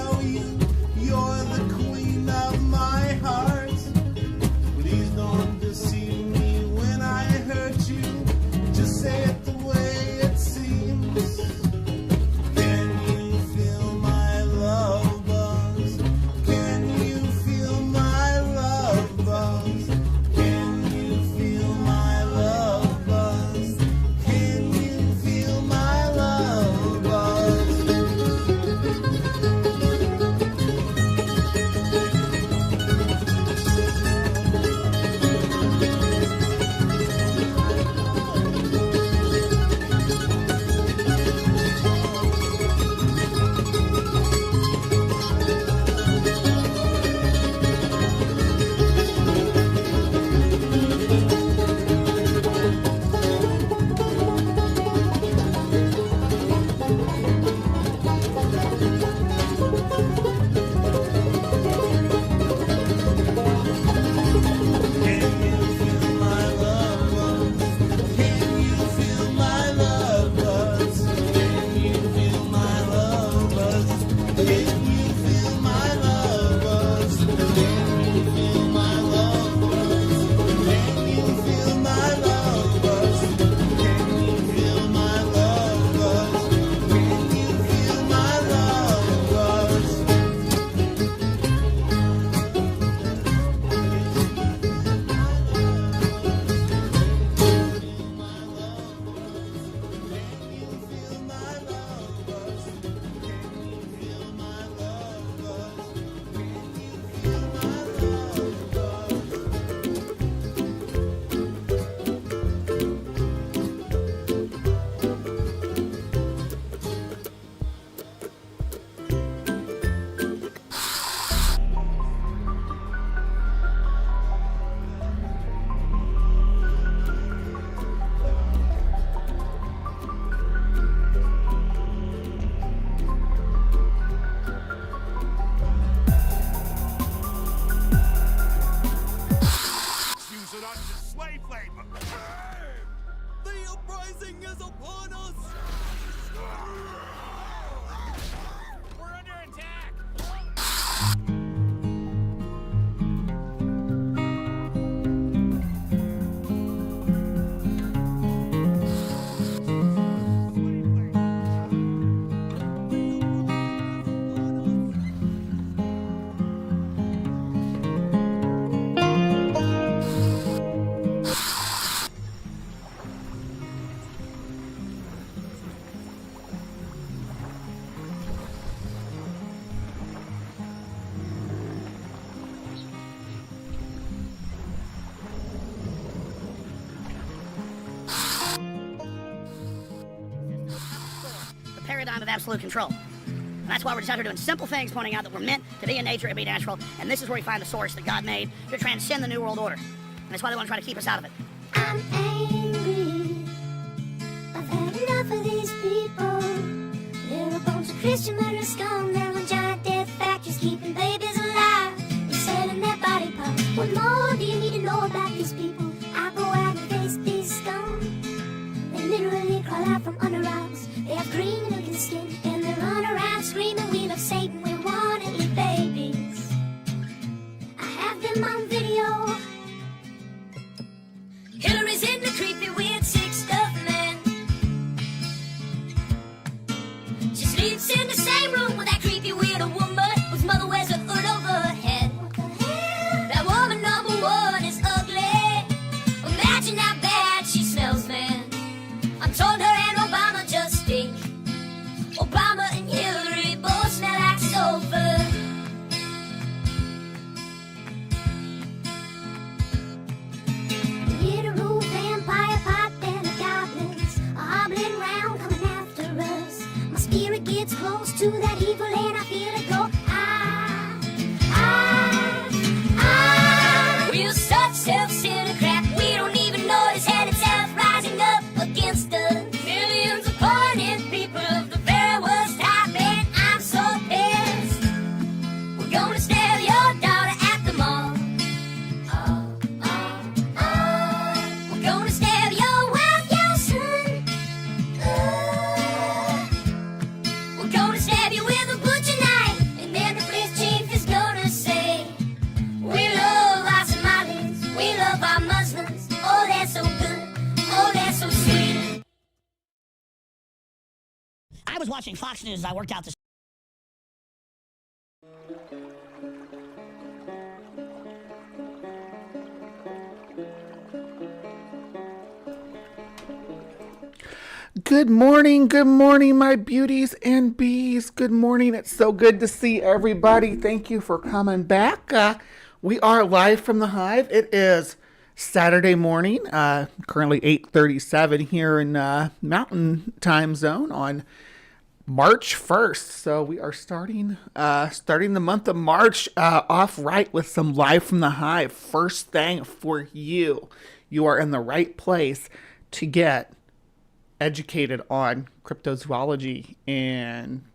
know you. You're the queen of my heart. Please don't deceive me when I hurt you. Just say it the way it seems. Can you feel my love buzz? Can you feel my love buzz? Can you feel my love buzz? Can you feel my love buzz? The uprising is upon us! We're under attack! Paradigm of absolute control. And that's why we're just out here doing simple things, pointing out that we're meant to be in nature and be natural, and this is where we find the source that God made to transcend the New World Order. And that's why they want to try to keep us out of it. I'm angry. I've had enough of these people. They're a bunch of Christian murder scum. They're on giant death factories keeping babies alive and selling their body parts. What more do you need to know about these people? I go out and face these scum. They literally crawl out from under rocks. They have green looking skin and they run around screaming, we love Satan, we want to eat babies. I have them on video. Hillary's in the creepy weird sick stuff man. She sleeps in the same room with that creepy weird woman whose mother wears a hood over her head. What the hell? That woman number one is ugly. Imagine how bad she smells, man. I'm told her and Obama just stink. Obama and Hillary both smell like sulfur. The literal vampire pipe and the goblins are hobbling round coming after us. My spirit gets close to that evil and I feel it go. We're such self-centered crap. We don't even notice hell itself rising up against us. Millions of pointed people of the very worst type, and I'm so pissed. We're gonna steal your daughter at the mall. We're gonna steal your wife, your son. We're gonna stab you with a bush was watching Fox News, I worked out this. Good morning, my beauties and bees. Good morning. It's so good to see everybody. Thank you for coming back. We are live from the Hive. It is Saturday morning, currently 8:37 here in Mountain Time Zone on March 1st. So we are starting the month of March off right with some live from the Hive. First thing for you. You are in the right place to get educated on cryptozoology, and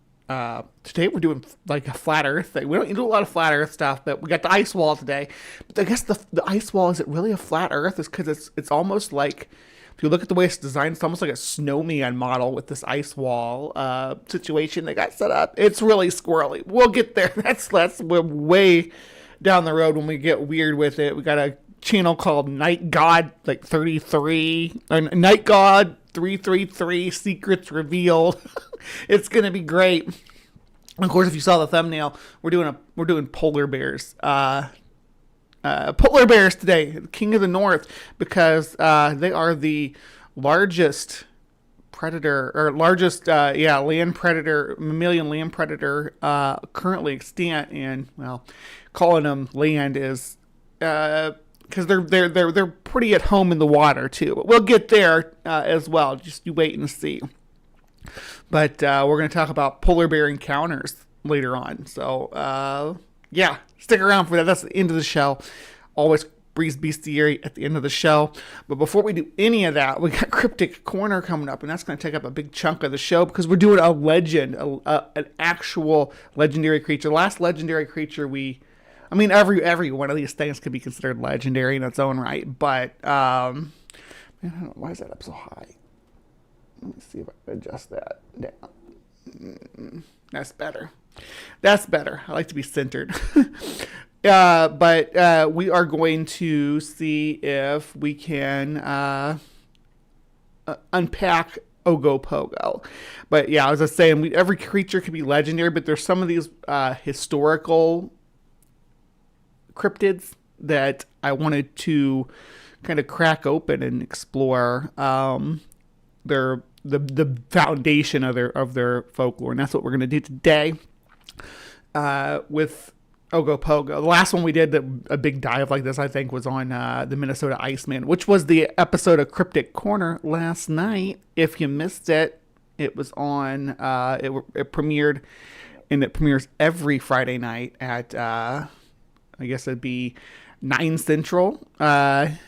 today we're doing like a flat earth thing. We don't do a lot of flat earth stuff, but we got the Icewall today. But I guess the Icewall, is it really a flat earth? Is because it's almost like, if you look at the way it's designed, it's almost like a snowman model with this Icewall situation they got set up. It's really squirrely. We'll get there. We're way down the road when we get weird with it. We got a channel called Night God 33, or Night God 333 Secrets Revealed. It's gonna be great. Of course, if you saw the thumbnail, we're doing polar bears. Polar bears today, King of the North, because they are the largest predator, or largest land predator, mammalian land predator currently extant. And well, calling them land is because they're pretty at home in the water too. But we'll get there as well. Just you wait and see. But we're going to talk about polar bear encounters later on. So stick around for that. That's the end of the show. Always breeze bestiary at the end of the show. But before we do any of that, we got Cryptic Corner coming up, and that's going to take up a big chunk of the show because we're doing a legend, an actual legendary creature. The last legendary creature every one of these things could be considered legendary in its own right, but I don't know, why is that up so high? Let me see if I can adjust that down. That's better. I like to be centered. But we are going to see if we can unpack Ogopogo. But yeah, as I was saying, every creature can be legendary, but there's some of these historical cryptids that I wanted to kind of crack open and explore the foundation of their folklore, and that's what we're going to do today with Ogopogo. The last one we did, a big dive like this, I think, was on the Minnesota Iceman, which was the episode of Cryptic Corner last night. If you missed it, it was on. It premiered, and it premieres every Friday night at I guess it'd be 9 Central, 10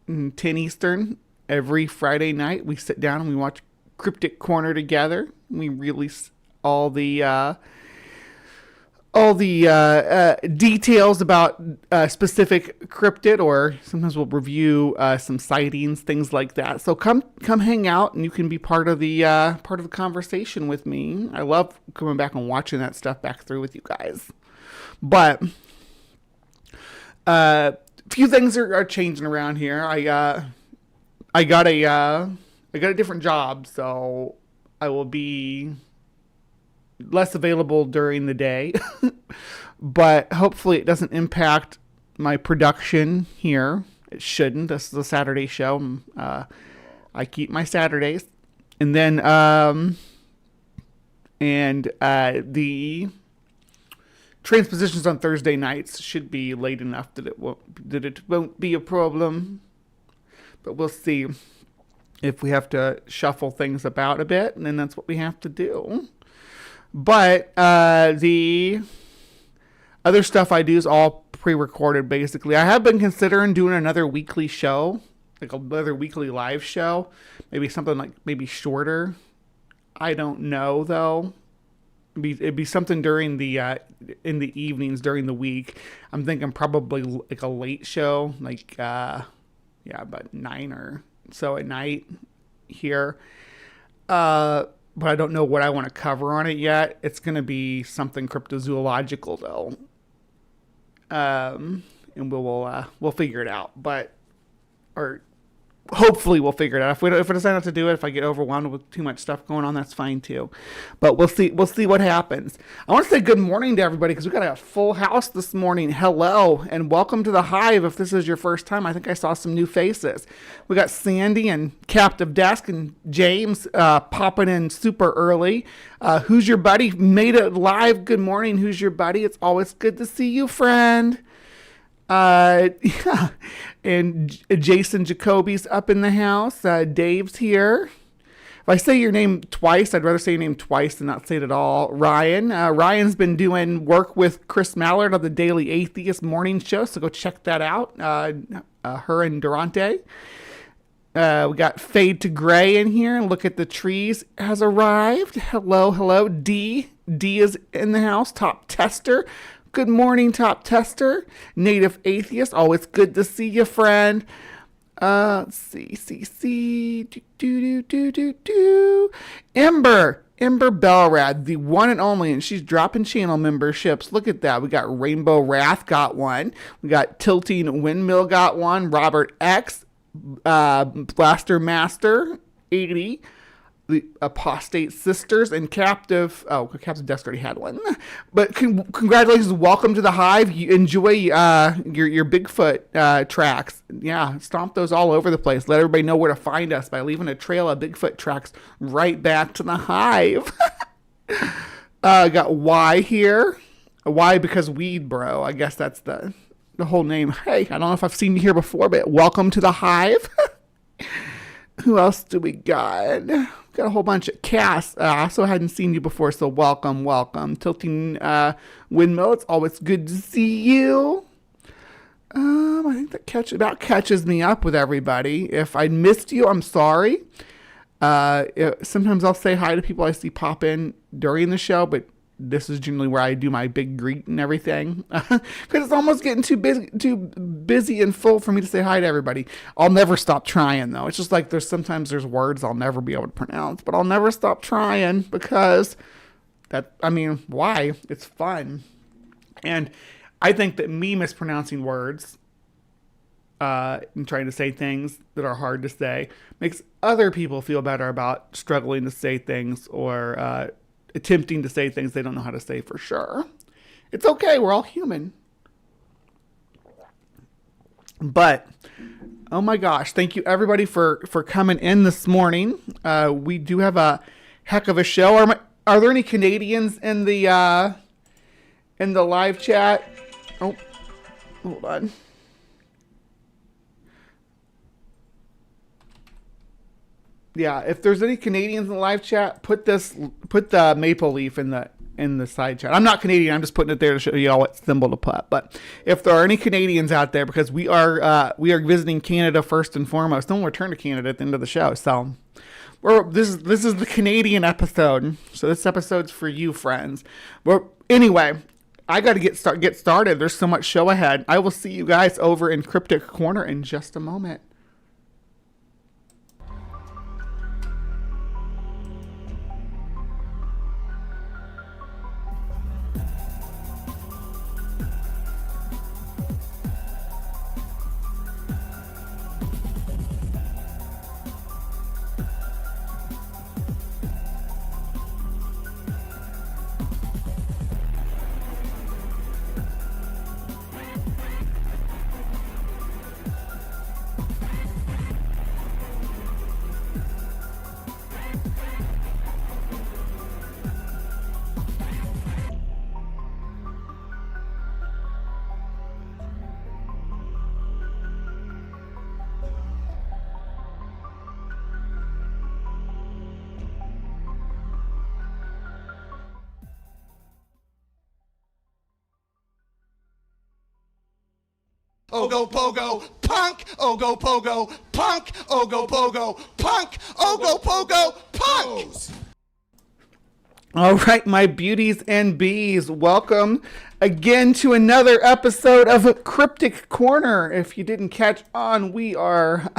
Eastern. Every Friday night, we sit down and we watch Cryptic Corner together. We release all the details about specific cryptid, or sometimes we'll review some sightings, things like that. So come hang out, and you can be part of the conversation with me. I love coming back and watching that stuff back through with you guys. But a few things are changing around here. I got a different job, so I will be less available during the day, but hopefully it doesn't impact my production here. It shouldn't. This is a Saturday show. I keep my Saturdays, and then the transpositions on Thursday nights should be late enough that it won't be a problem. But we'll see if we have to shuffle things about a bit, and then that's what we have to do. But the other stuff I do is all pre-recorded, basically. I have been considering doing another weekly show, like another weekly live show. Maybe something like shorter. I don't know, though. It'd be something during the in the evenings during the week. I'm thinking probably like a late show, like about 9 or so at night here. But I don't know what I want to cover on it yet. It's going to be something cryptozoological though. And we'll figure it out. But hopefully we'll figure it out. If we decide not to do it, if I get overwhelmed with too much stuff going on, that's fine too. But we'll see what happens. I want to say good morning to everybody because we got a full house this morning. Hello and welcome to the Hive. If this is your first time, I think I saw some new faces. We got Sandy and Captive Desk and James popping in super early. Who's your buddy? Made it live. Good morning. Who's your buddy? It's always good to see you, friend. Yeah. And Jason Jacoby's up in the house. Dave's here. If I say your name twice, I'd rather say your name twice than not say it at all. Ryan's been doing work with Chris Mallard on the Daily Atheist morning show, so go check that out. Her and Durante. We got Fade to Gray in here. Look at the trees has arrived. Hello. D is in the house. Top Tester. Good morning, Top Tester. Native Atheist. Always good to see you, friend. Let's see. Ember Bellrad, the one and only, and she's dropping channel memberships. Look at that. We got Rainbow Wrath got one. We got Tilting Windmill got one. Robert X, Blaster Master 80. The Apostate Sisters and Captive Desk already had one, but congratulations, welcome to the Hive. You enjoy your Bigfoot tracks. Yeah, stomp those all over the place. Let everybody know where to find us by leaving a trail of Bigfoot tracks right back to the Hive. Got Y here. Y because weed, bro. I guess that's the whole name. Hey, I don't know if I've seen you here before, but welcome to the Hive. Who else do we got? Got a whole bunch of Cass. I also hadn't seen you before, so welcome. Tilting Windmill, it's always good to see you. I think that catches me up with everybody. If I missed you, I'm sorry. Sometimes I'll say hi to people I see pop in during the show, but this is generally where I do my big greet and everything. Because it's almost getting too busy and full for me to say hi to everybody. I'll never stop trying, though. It's just like there's words I'll never be able to pronounce. But I'll never stop trying because why? It's fun. And I think that me mispronouncing words and trying to say things that are hard to say makes other people feel better about struggling to say things or attempting to say things they don't know how to say for sure. It's okay. We're all human. But, oh my gosh. Thank you everybody for coming in this morning. We do have a heck of a show. Are there any Canadians in the live chat? Oh, hold on. Yeah, if there's any Canadians in the live chat, put the maple leaf in the side chat. I'm not Canadian. I'm just putting it there to show you all what symbol to put. But if there are any Canadians out there, because we are visiting Canada first and foremost, then we'll return to Canada at the end of the show. So this is the Canadian episode. So this episode's for you, friends. But anyway, I got to get started. There's so much show ahead. I will see you guys over in Cryptic Corner in just a moment. Ogopogo, punk, Ogopogo, punk, Ogopogo, punk, Ogopogo, punk! All right, my beauties and bees, welcome again to another episode of Cryptic Corner. If you didn't catch on, we are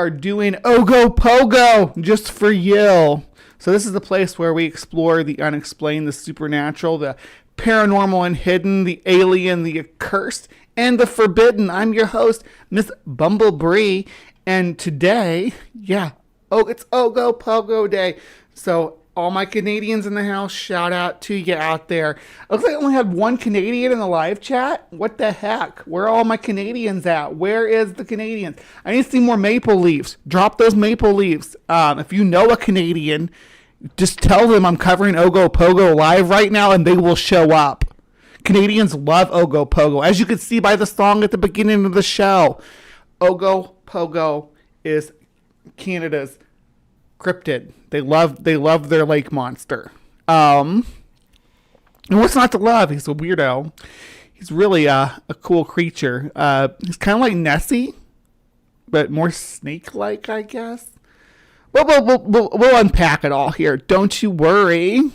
doing Ogopogo just for you. So this is the place where we explore the unexplained, the supernatural, the paranormal and hidden, the alien, the accursed, and the forbidden. I'm your host, Miss Bumblebee, And today, it's Ogopogo Day. So all my Canadians in the house, shout out to you out there. Looks like I only had one Canadian in the live chat. What the heck? Where are all my Canadians at? Where is the Canadians? I need to see more maple leaves. Drop those maple leaves. If you know a Canadian, just tell them I'm covering Ogopogo live right now and they will show up. Canadians love Ogopogo. As you can see by the song at the beginning of the show, Ogopogo is Canada's cryptid. They love their lake monster. And what's not to love? He's a weirdo. He's really a cool creature. He's kind of like Nessie, but more snake-like, I guess. We'll unpack it all here. Don't you worry.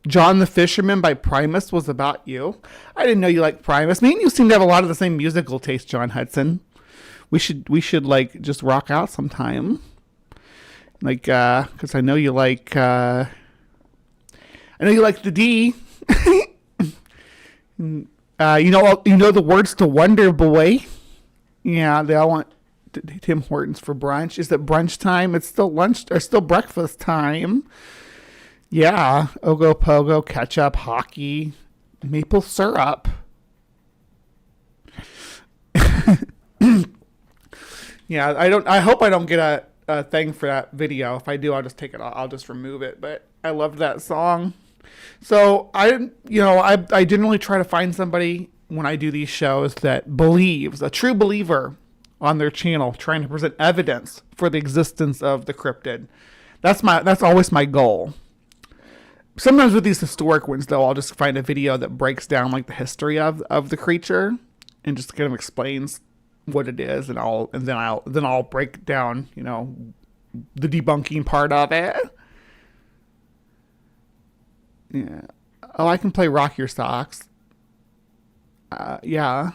John the Fisherman by Primus was about you. I didn't know you liked Primus. Me and you seem to have a lot of the same musical taste, John Hudson. We should like just rock out sometime. Like, cause I know you like, the D. You know the words to Wonder Boy. Yeah, they all want Tim Hortons for brunch. Is it brunch time? It's still lunch or still breakfast time. Yeah, Ogopogo, ketchup, hockey, maple syrup. Yeah, I hope I don't get a thing for that video. If I do, I'll just take it. I'll just remove it. But I loved that song. So I generally try to find somebody when I do these shows that believes, a true believer on their channel, trying to present evidence for the existence of the cryptid. That's always my goal. Sometimes with these historic ones, though, I'll just find a video that breaks down like the history of the creature and just kind of explains what it is, and then I'll break down, the debunking part of it. Yeah. Oh, I can play Rock Your Socks. Yeah.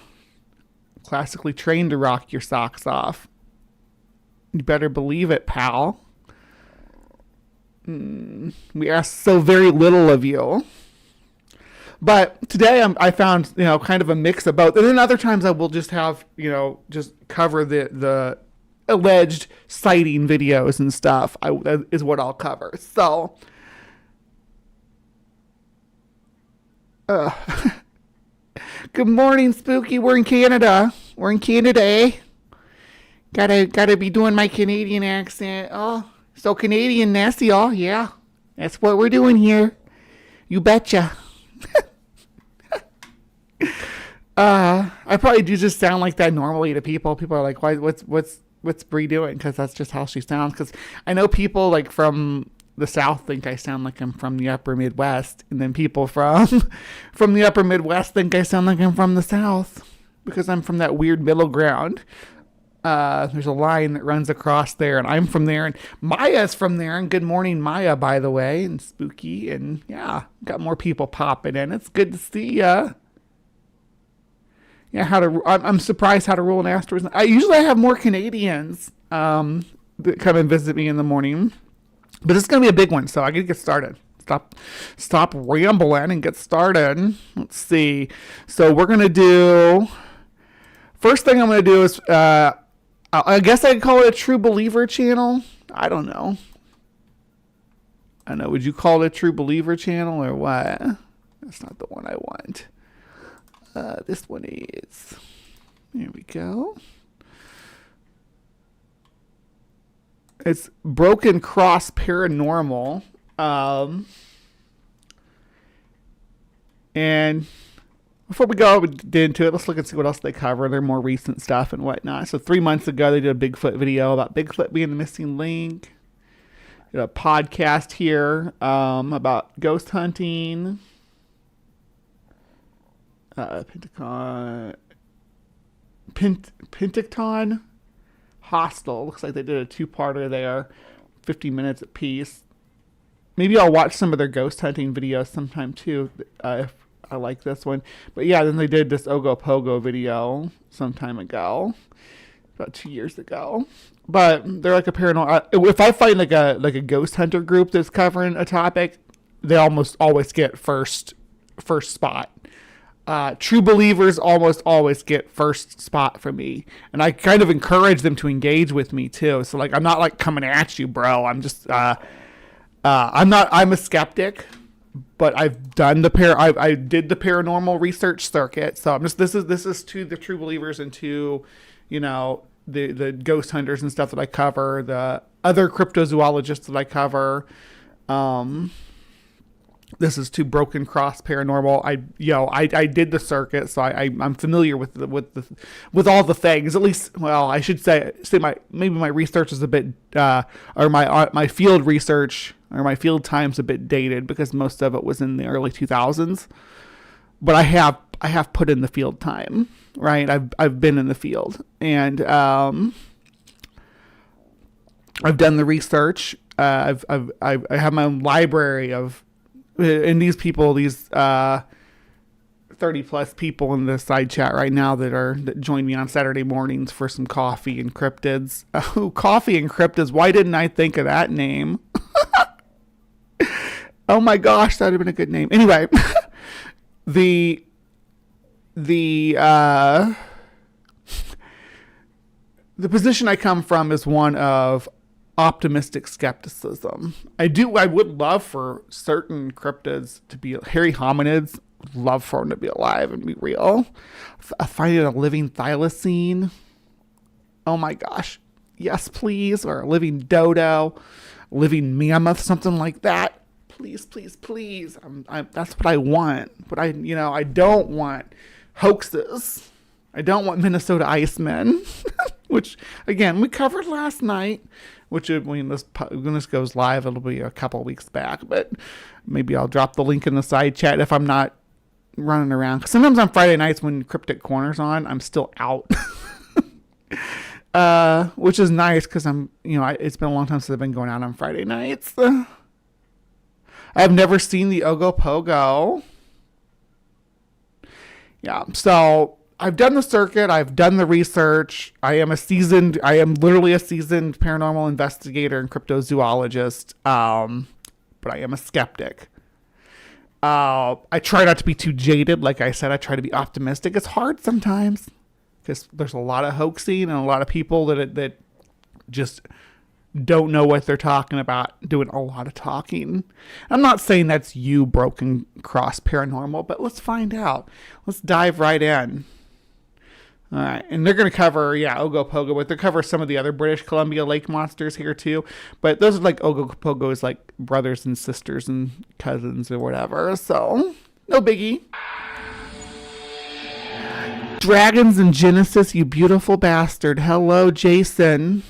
Classically trained to rock your socks off. You better believe it, pal. We ask so very little of you. But today I found, kind of a mix of both. And then other times I will just have, just cover the alleged sighting videos and stuff. That is what I'll cover. So, good morning, Spooky. We're in Canada. Eh? Gotta be doing my Canadian accent. Oh, so Canadian Nessie. Oh, yeah. That's what we're doing here. You betcha. I probably do just sound like that normally to people. People are like, "Why? What's Brie doing?" Because that's just how she sounds. Because I know people like from the South think I sound like I'm from the Upper Midwest, and then people from the Upper Midwest think I sound like I'm from the South because I'm from that weird middle ground. There's a line that runs across there, and I'm from there, and Maya's from there. And good morning, Maya, by the way, and Spooky, and yeah, got more people popping in. It's good to see ya. Yeah, I'm surprised how to rule an asteroid. I usually have more Canadians that come and visit me in the morning, but this is gonna be a big one, so I gotta get started. Stop rambling and get started. Let's see. So we're gonna do. First thing I'm gonna do is I guess I'd call it a true believer channel. I don't know. Would you call it a true believer channel or what? That's not the one I want. This one is. There we go. It's Broken Cross Paranormal. And before we go into it, let's look and see what else they cover. Their more recent stuff and whatnot. So 3 months ago, they did a Bigfoot video about Bigfoot being the missing link. Did a podcast here about ghost hunting. Penticton Hostel. Looks like they did a 2-parter there. 50 minutes a piece. Maybe I'll watch some of their ghost hunting videos sometime too, if I like this one. But yeah, then they did this Ogopogo video some time ago, about 2 years ago. But they're like a paranormal. If I find like a ghost hunter group that's covering a topic, they almost always get first spot. true believers almost always get first spot from me, and I kind of encourage them to engage with me too. So like, I'm not like coming at you, bro. I'm just, I'm a skeptic, but I've done I did the paranormal research circuit. So this is to the true believers and to, the ghost hunters and stuff that I cover, the other cryptozoologists that I cover. This is to Broken Cross Paranormal. I did the circuit, so I'm familiar with all the things. At least, well, I should say my research is a bit, or my field research or my field time's a bit dated because most of it was in the early 2000s. But I have put in the field time, right? I've been in the field, and I have done the research. I have my own library of. And these 30 plus people in the side chat right now that join me on Saturday mornings for some coffee and cryptids. Oh, coffee and cryptids. Why didn't I think of that name? Oh my gosh, that'd have been a good name. Anyway, the position I come from is one of optimistic skepticism. I would love for certain cryptids to be hairy hominids. Love for them to be alive and be real. Finding a living thylacine. Oh my gosh. Yes, please. Or a living dodo, living mammoth, something like that. Please, please, please. That's what I want. But I don't want hoaxes. I don't want Minnesota Icemen, which again we covered last night. Which when this goes live, it'll be a couple weeks back. But maybe I'll drop the link in the side chat if I'm not running around. 'Cause sometimes on Friday nights when CrypticCorner's on, I'm still out, which is nice because it's been a long time since I've been going out on Friday nights. I've never seen the Ogopogo. Yeah, so I've done the circuit. I've done the research. I am literally a seasoned paranormal investigator and cryptozoologist. But I am a skeptic. I try not to be too jaded. Like I said, I try to be optimistic. It's hard sometimes because there's a lot of hoaxing and a lot of people that just don't know what they're talking about, doing a lot of talking. I'm not saying that's you, Broken Cross Paranormal, but let's find out. Let's dive right in. All right, and they're going to cover, Ogopogo, but they'll cover some of the other British Columbia lake monsters here too. But those are like Ogopogo's like brothers and sisters and cousins or whatever, so no biggie. Dragons in Genesis, you beautiful bastard. Hello, Jason.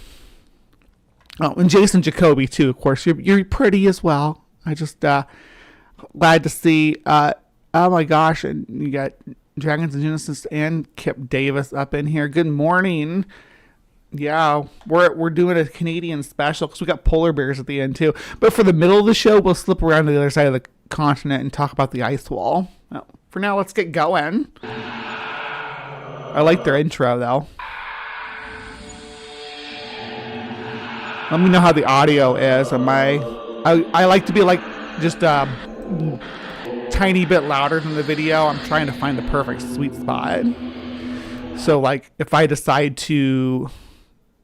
Oh, and Jason Jacoby too, of course. You're pretty as well. I just glad to see. Oh my gosh, and you got Dragons in Genesis and Kip Davis up in here. Good morning. Yeah, we're doing a Canadian special because we got polar bears at the end too. But for the middle of the show, we'll slip around to the other side of the continent and talk about the Icewall. Well, for now, let's get going. I like their intro though. Let me know how the audio is. I like to be like just tiny bit louder than the video. I'm trying to find the perfect sweet spot. So like if I decide to,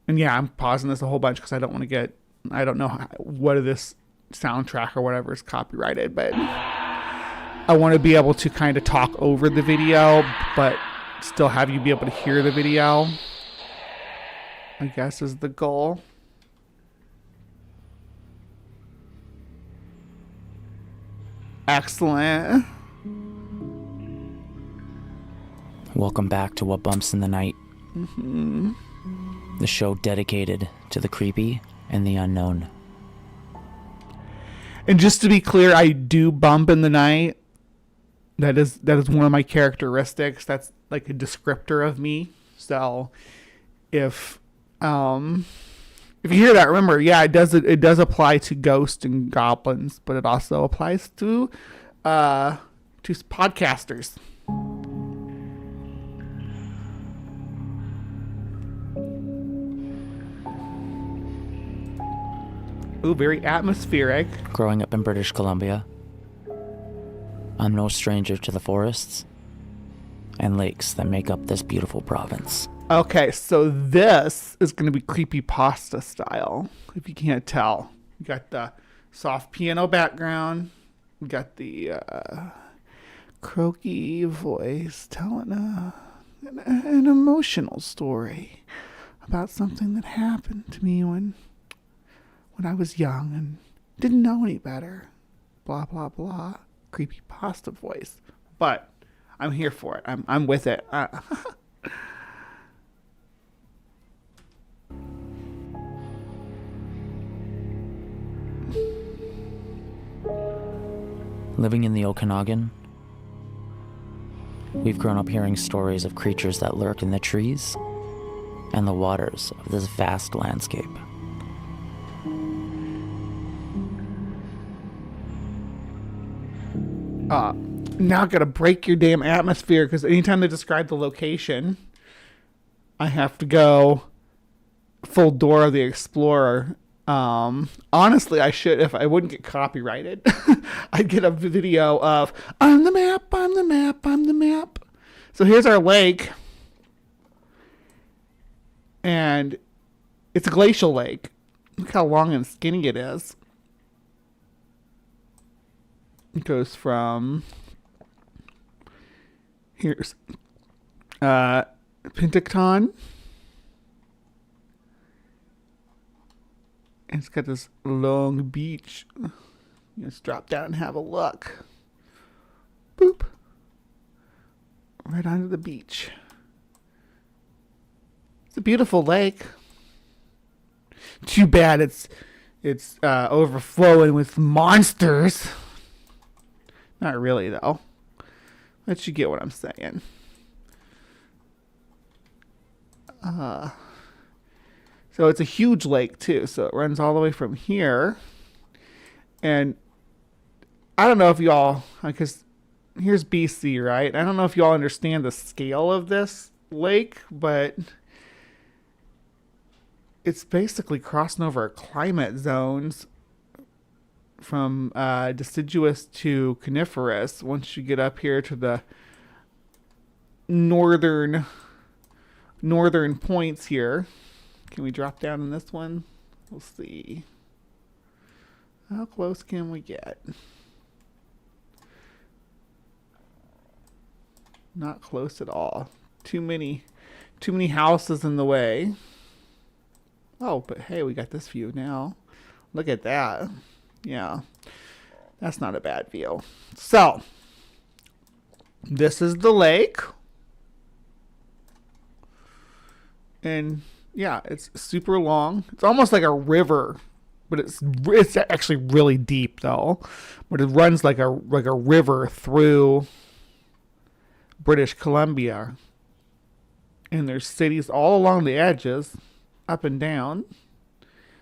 and yeah, I'm pausing this a whole bunch because I don't know what of this soundtrack or whatever is copyrighted, but I want to be able to kind of talk over the video, but still have you be able to hear the video, I guess is the goal. Excellent. Welcome back to What Bumps in the Night. Mm-hmm. The show dedicated to the creepy and the unknown. And just to be clear, I do bump in the night. That is one of my characteristics. That's like a descriptor of me. So if you hear that, remember, yeah, it does apply to ghosts and goblins, but it also applies to podcasters. Ooh, very atmospheric. Growing up in British Columbia, I'm no stranger to the forests and lakes that make up this beautiful province. Okay, so this is going to be creepypasta style, if you can't tell. You got the soft piano background. We got the croaky voice telling an emotional story about something that happened to me when I was young and didn't know any better. Blah, blah, blah. Creepypasta voice. But I'm here for it. I'm with it. Living in the Okanagan, we've grown up hearing stories of creatures that lurk in the trees and the waters of this vast landscape. Now I gotta break your damn atmosphere, because anytime they describe the location, I have to go full Dora the Explorer. Honestly, I should, if I wouldn't get copyrighted, I'd get a video of, I'm the map, I'm the map, I'm the map. So here's our lake. And it's a glacial lake. Look how long and skinny it is. It goes from, here's Penticton. And it's got this long beach. Let's drop down and have a look. Boop. Right onto the beach. It's a beautiful lake. Too bad it's overflowing with monsters. Not really, though. Let you get what I'm saying. So it's a huge lake, too. So it runs all the way from here. And I don't know if y'all, because here's BC, right? I don't know if y'all understand the scale of this lake, but it's basically crossing over climate zones from deciduous to coniferous. Once you get up here to the northern points here. Can we drop down in this one? We'll see. How close can we get? Not close at all. Too many houses in the way. Oh, but hey, we got this view now. Look at that. Yeah. That's not a bad view. So, this is the lake. And yeah, it's super long. It's almost like a river, but it's actually really deep though. But it runs like a river through British Columbia. And there's cities all along the edges, up and down.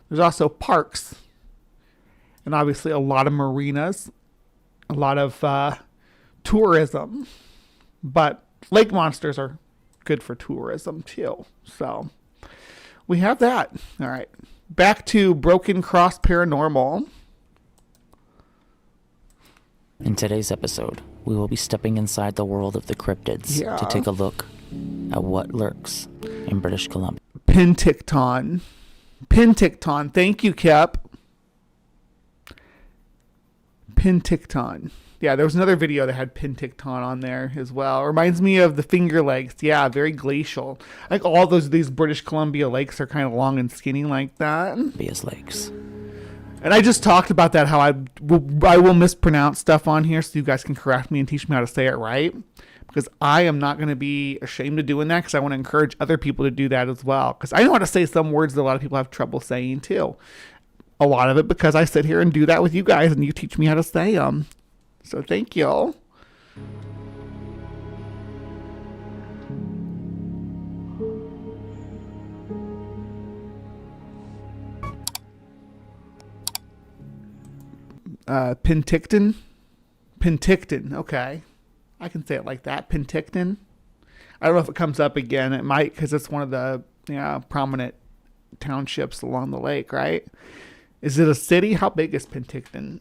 There's also parks. And obviously a lot of marinas, a lot of tourism. But lake monsters are good for tourism too. So we have that. All right. Back to Broken Cross Paranormal. In today's episode, we will be stepping inside the world of the cryptids to take a look at what lurks in British Columbia. Penticton. Thank you, Kep. Penticton. Yeah, there was another video that had Penticton on there as well. Reminds me of the Finger Lakes. Yeah, very glacial. Like all these British Columbia lakes are kind of long and skinny like that. Bia's lakes. And I just talked about that, how I will mispronounce stuff on here so you guys can correct me and teach me how to say it right. Because I am not going to be ashamed of doing that, because I want to encourage other people to do that as well. Because I know how to say some words that a lot of people have trouble saying too. A lot of it because I sit here and do that with you guys and you teach me how to say them. So thank you. Penticton. Okay. I can say it like that. Penticton. I don't know if it comes up again. It might, because it's one of the prominent townships along the lake, right? Is it a city? How big is Penticton?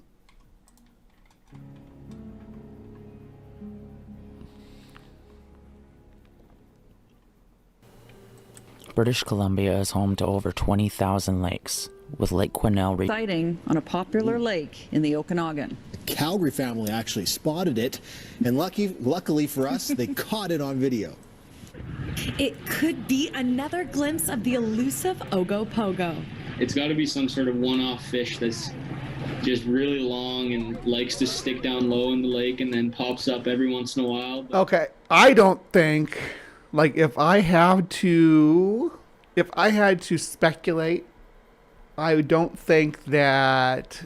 British Columbia is home to over 20,000 lakes, with Lake Quesnel sighting on a popular lake in the Okanagan. The Calgary family actually spotted it, and luckily for us, they caught it on video. It could be another glimpse of the elusive Ogopogo. It's got to be some sort of one-off fish that's just really long and likes to stick down low in the lake and then pops up every once in a while. Okay, I don't think, like, if I had to speculate, I don't think that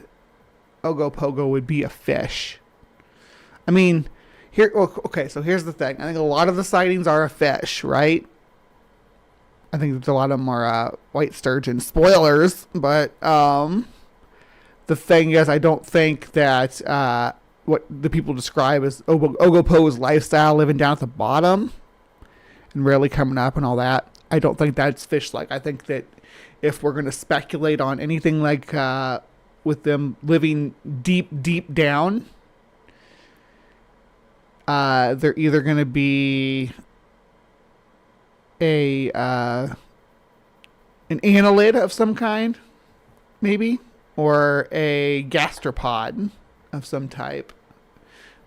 Ogopogo would be a fish. I mean, so here's the thing. I think a lot of the sightings are a fish, right? I think a lot of them are white sturgeon. Spoilers, but the thing is, I don't think that what the people describe as Ogopogo's lifestyle, living down at the bottom and rarely coming up and all that, I don't think that's fish-like. I think that if we're going to speculate on anything like with them living deep down, they're either going to be an annelid of some kind, maybe, or a gastropod of some type.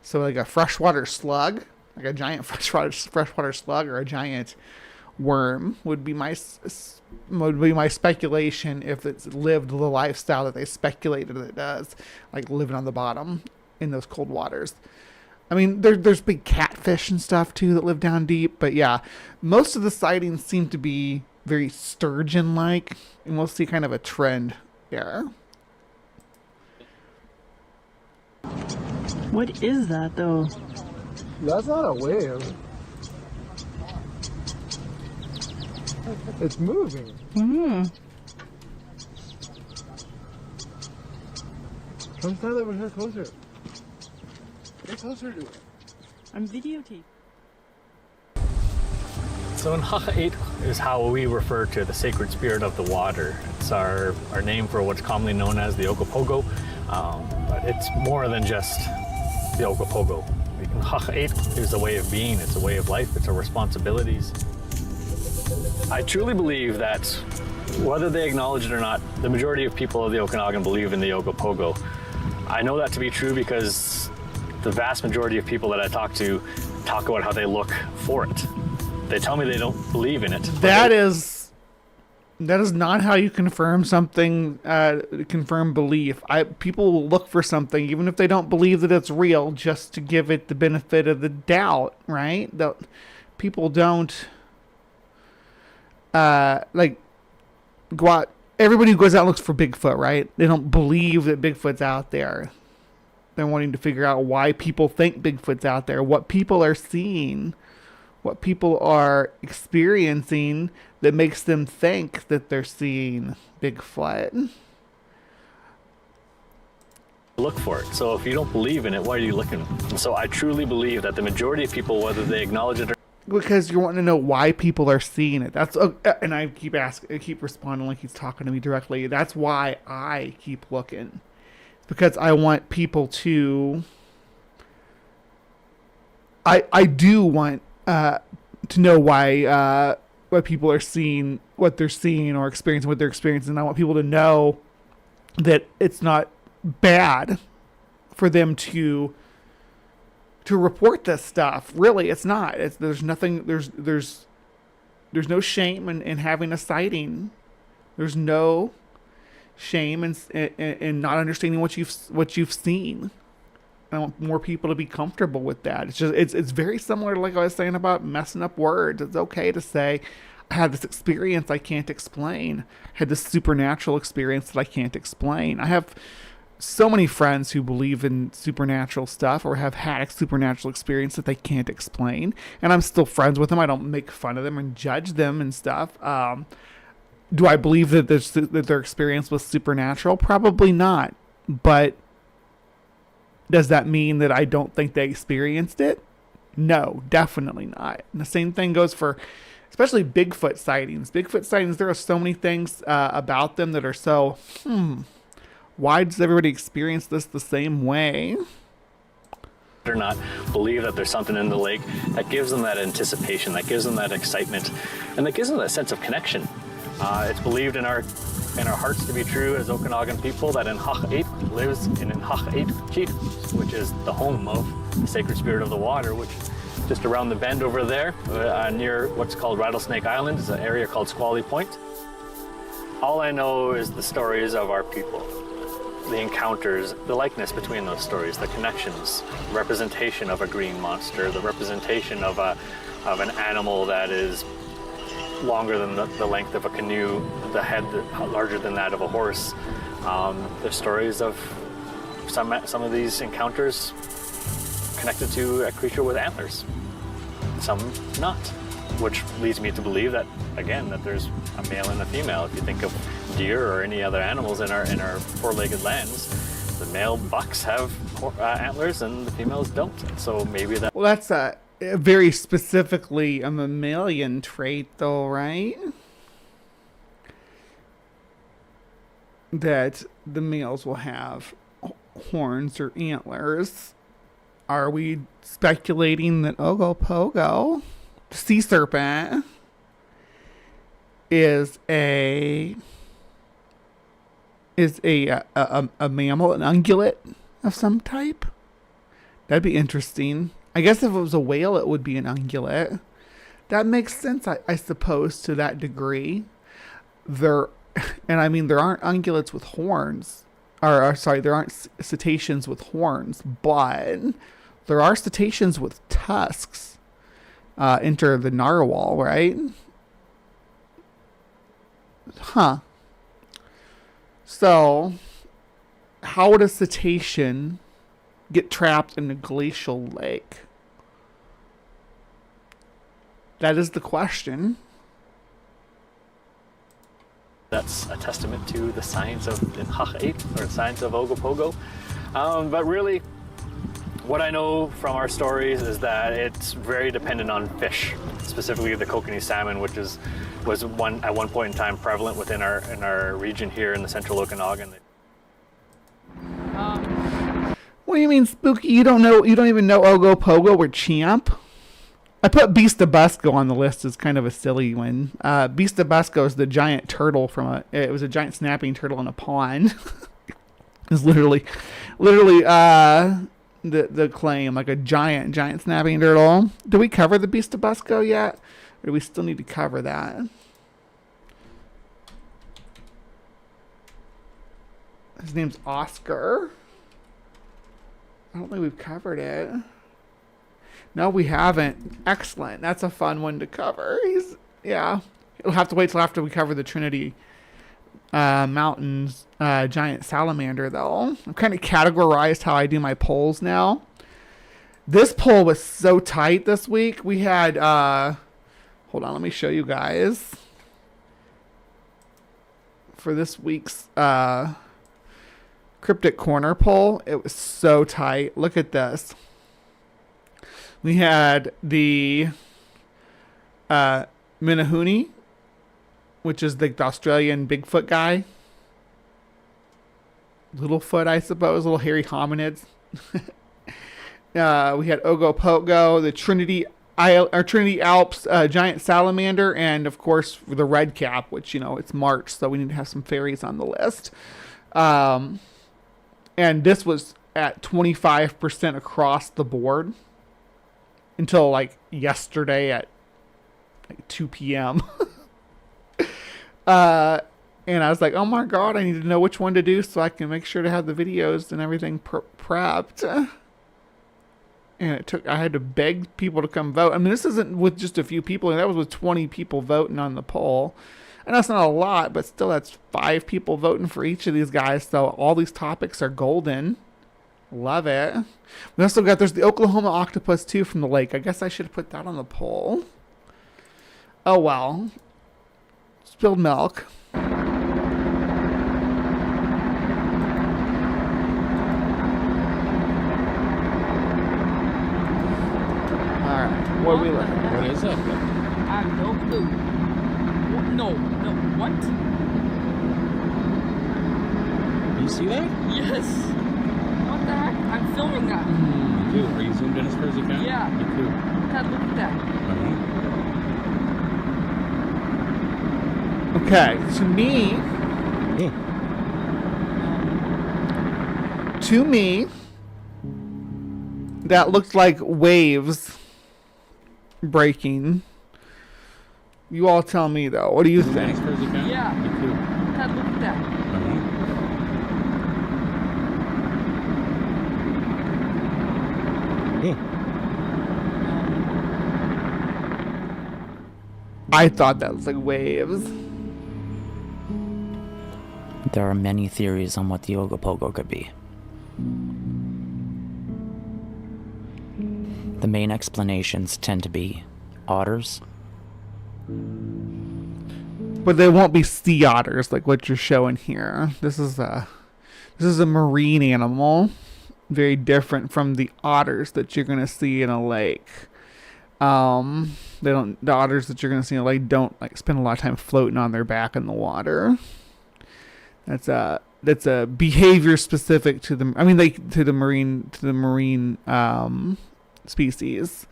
So like a freshwater slug, like a giant freshwater slug, or a giant worm would be my speculation if it's lived the lifestyle that they speculated it does, like living on the bottom in those cold waters. I mean, there's big catfish and stuff too that live down deep, but yeah, most of the sightings seem to be very sturgeon-like, and we'll see kind of a trend there. What is that though? That's not a wave. It's moving. Come stand over here closer. Get closer to it. I'm videotaping. So Unexplained is how we refer to the sacred spirit of the water. It's our name for what's commonly known as the Ogopogo, but it's more than just the Ogopogo. Unexplained is a way of being, it's a way of life, it's our responsibilities. I truly believe that whether they acknowledge it or not, the majority of people of the Okanagan believe in the Ogopogo. I know that to be true because the vast majority of people that I talk to talk about how they look for it. They tell me they don't believe in it. That is not how you confirm something, confirm belief. People will look for something even if they don't believe that it's real, just to give it the benefit of the doubt, right? People don't like go out. Everybody who goes out looks for Bigfoot, right? They don't believe that Bigfoot's out there. They're wanting to figure out why people think Bigfoot's out there, what people are seeing, what people are experiencing that makes them think that they're seeing Bigfoot. Look for it. So if you don't believe in it, why are you looking? And so I truly believe that the majority of people, whether they acknowledge it or because you're wanting to know why people are seeing it. That's and I keep responding like he's talking to me directly. That's why I keep looking. It's because I want people to. I do want to know why people are seeing what they're seeing or experiencing what they're experiencing. And I want people to know that it's not bad for them to report this stuff. Really, it's not. There's nothing. There's no shame in having a sighting. There's no shame in not understanding what you've seen. I want more people to be comfortable with that. It's very similar to like I was saying about messing up words. It's okay to say, I had this experience I can't explain. I had this supernatural experience that I can't explain. I have so many friends who believe in supernatural stuff or have had a supernatural experience that they can't explain, and I'm still friends with them. I don't make fun of them and judge them and stuff. Do I believe that their experience was supernatural? Probably not. But does that mean that I don't think they experienced it? No, definitely not. And the same thing goes for especially Bigfoot sightings. Bigfoot sightings, there are so many things about them that are so, why does everybody experience this the same way? or not believe that there's something in the lake, that gives them that anticipation, that gives them that excitement, and that gives them that sense of connection. It's believed in our hearts to be true as Okanagan people that Inhach lives in Inhach Chief, which is the home of the sacred spirit of the water, which just around the bend over there, near what's called Rattlesnake Island, is an area called Squally Point. All I know is the stories of our people, the encounters, the likeness between those stories, the connections, the representation of a green monster, the representation of an animal that is longer than the length of a canoe, the head larger than that of a horse. The stories of some of these encounters connected to a creature with antlers, some not, which leads me to believe that, again, that there's a male and a female. If you think of deer or any other animals in our four-legged lands, the male bucks have antlers and the females don't. So maybe that. Well, that's very specifically a mammalian trait, though, right? That the males will have horns or antlers. Are we speculating that Ogopogo, the sea serpent, is a mammal, an ungulate of some type? That'd be interesting. I guess if it was a whale, it would be an ungulate. That makes sense, I suppose, to that degree. There aren't ungulates with horns. There aren't cetaceans with horns, but there are cetaceans with tusks. Enter the narwhal, right? Huh. So, how would a cetacean get trapped in a glacial lake? That is the question. That's a testament to the science of Inhach 8, or the science of Ogopogo. But really, what I know from our stories is that it's very dependent on fish, specifically the kokanee salmon, which was at one point in time prevalent within our region here in the central Okanagan. What do you mean, Spooky? You don't even know Ogopogo or Champ? I put Beast of Busco on the list as kind of a silly one. Beast of Busco is the giant turtle it was a giant snapping turtle in a pond. It's literally the claim, like a giant snapping turtle. Do we cover the Beast of Busco yet? Or do we still need to cover that? His name's Oscar. I don't think we've covered it. No, we haven't. Excellent. That's a fun one to cover. It'll have to wait till after we cover the Trinity Mountains giant salamander, though. I've kind of categorized how I do my polls now. This poll was so tight this week. We had, hold on, let me show you guys. For this week's CrypticCorner poll, it was so tight. Look at this. We had the Minahuni, which is the Australian Bigfoot guy. Littlefoot, I suppose. Little hairy hominids. We had Ogopogo, the Trinity Alps giant salamander, and of course the red cap, which, it's March, so we need to have some fairies on the list. And this was at 25% across the board until like yesterday at like 2 p.m. And I was like, oh my God, I need to know which one to do so I can make sure to have the videos and everything prepped. And I had to beg people to come vote. I mean, this isn't with just a few people. That was with 20 people voting on the poll. And that's not a lot, but still that's 5 people voting for each of these guys. So all these topics are golden. Love it. We also there's the Oklahoma octopus too from the lake. I guess I should have put that on the poll. Oh well. Spilled milk. Alright, what are we looking at? What is up? I have no clue. No, what? You see that? Yes. What the heck? I'm filming that. too. Are you zoomed in as far as you can? Yeah. Me too. God, look at that. Okay, to me, that looks like waves breaking. You all tell me though. What do you think? Yeah. Me too. God, look at that. I thought that was like waves. There are many theories on what the Ogopogo could be. The main explanations tend to be otters. But they won't be sea otters like what you're showing here. This is a marine animal, very different from the otters that you're gonna see in a lake. The otters that you're gonna see in a lake don't like spend a lot of time floating on their back in the water. That's a behavior specific to the marine species.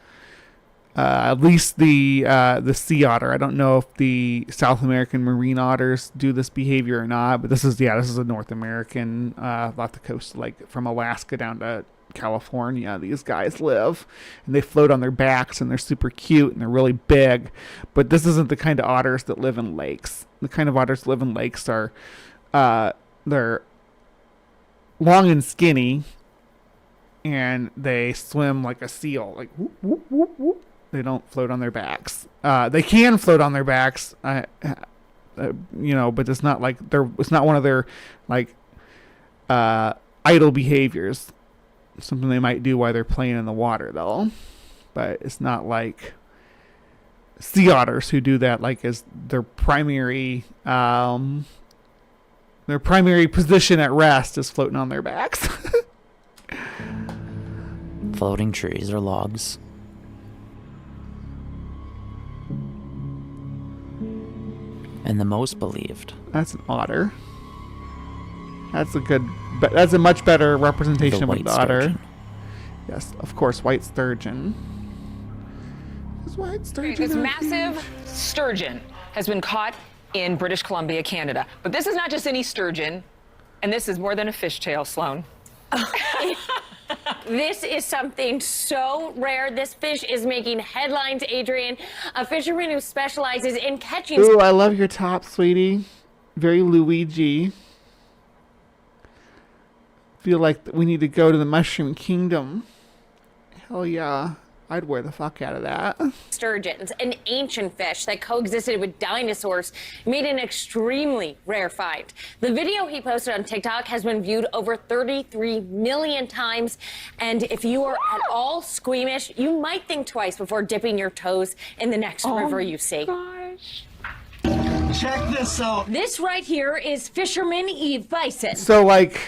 At least the sea otter. I don't know if the South American marine otters do this behavior or not, but this is a North American, off the coast, like from Alaska down to California. These guys live, and they float on their backs, and they're super cute, and they're really big. But this isn't the kind of otters that live in lakes. The kind of otters that live in lakes are, they're long and skinny, and they swim like a seal, like whoop, whoop, whoop, whoop. They don't float on their backs. They can float on their backs, but it's not like it's not one of their like idle behaviors. Something they might do while they're playing in the water, though. But it's not like sea otters who do that like as their primary position at rest is floating on their backs. Floating trees or logs. And the most believed. That's an otter. That's a much better representation of the otter. Sturgeon. Yes, of course, white sturgeon. This white sturgeon. This massive sturgeon has been caught in British Columbia, Canada. But this is not just any sturgeon, and this is more than a fishtail, Sloan. This is something so rare. This fish is making headlines, Adrian. A fisherman who specializes in catching... Ooh, I love your top, sweetie. Very Luigi. Feel like we need to go to the Mushroom Kingdom. Hell yeah. I'd wear the fuck out of that. Sturgeons, an ancient fish that coexisted with dinosaurs, made an extremely rare find. The video he posted on TikTok has been viewed over 33 million times. And if you are at all squeamish, you might think twice before dipping your toes in the next river you see. Gosh. Check this out. This right here is fisherman Eve Bison. So, like,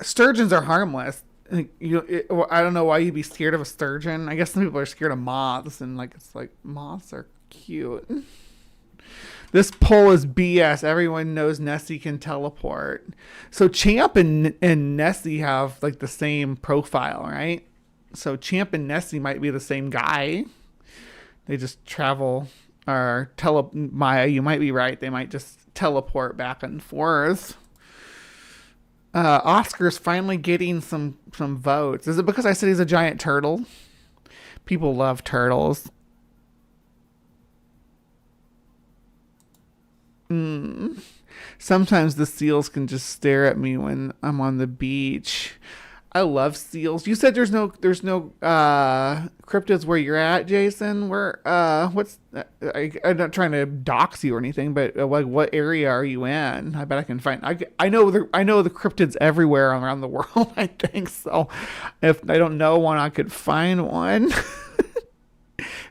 sturgeons are harmless. I don't know why you'd be scared of a sturgeon. I guess some people are scared of moths, and like it's like moths are cute. This poll is BS. Everyone knows Nessie can teleport. So Champ and Nessie have like the same profile, right? So Champ and Nessie might be the same guy. They just travel or Maya, you might be right. They might just teleport back and forth. Oscar's finally getting some votes. Is it because I said he's a giant turtle? People love turtles. Sometimes the seals can just stare at me when I'm on the beach. I love seals. You said there's no cryptids where you're at, Jason. Where I'm not trying to dox you or anything, but like what area are you in? I bet I can find. I know the cryptids everywhere around the world. I think so. If I don't know one, I could find one.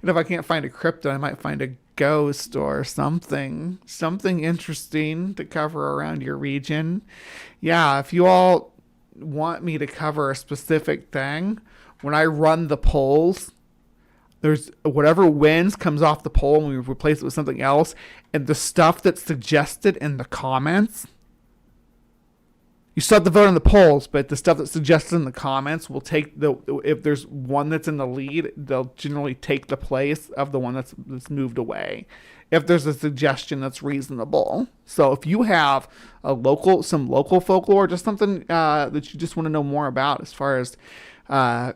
And if I can't find a cryptid, I might find a ghost or something interesting to cover around your region. Yeah, if you all want me to cover a specific thing, when I run the polls, there's whatever wins comes off the poll and we replace it with something else, and the stuff that's suggested in the comments You still have to vote on the polls, but the stuff that's suggested in the comments will take if there's one that's in the lead, they'll generally take the place of the one that's moved away. If there's a suggestion that's reasonable. So if you have some local folklore, just something that you just want to know more about as far as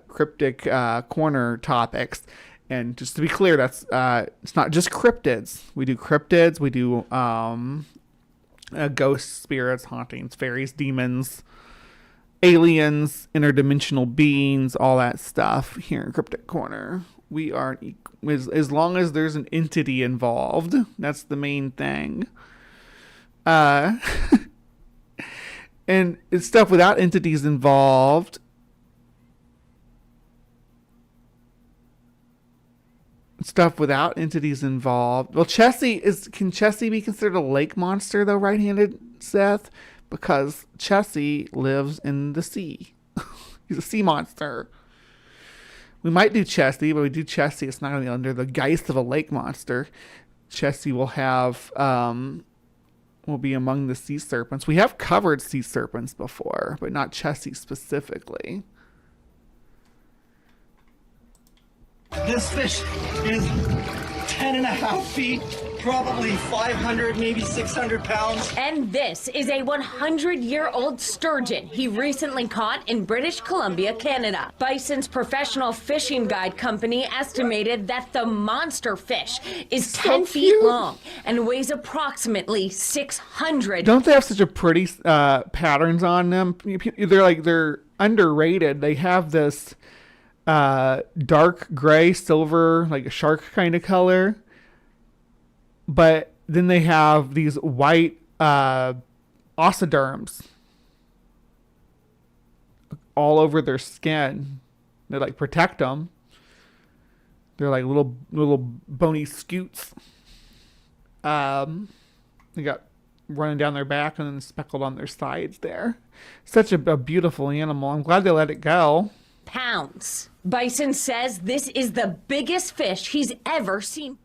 cryptic corner topics. And just to be clear, that's it's not just cryptids. We do cryptids. We do ghosts, spirits, hauntings, fairies, demons, aliens, interdimensional beings, all that stuff here in Cryptic Corner. We are, as long as there's an entity involved, that's the main thing. And it's stuff without entities involved. Well, can Chessie be considered a lake monster though, right-handed Seth? Because Chessie lives in the sea. He's a sea monster. We might do Chessie, but we do Chessie, it's not going to be under the geist of a lake monster. Chessie will be among the sea serpents. We have covered sea serpents before, but not Chessie specifically. This fish is 10.5 feet, probably 500, maybe 600 pounds. And this is a 100-year-old sturgeon he recently caught in British Columbia, Canada. Bison's professional fishing guide company estimated that the monster fish is 10 feet long and weighs approximately 600. Don't they have such a pretty patterns on them? They're underrated. They have this dark gray, silver, like a shark kind of color. But then they have these white ossiderms all over their skin. They like protect them. They're like little bony scutes. They got running down their back and then speckled on their sides there. Such a beautiful animal. I'm glad they let it go. Pounds. Bison says this is the biggest fish he's ever seen.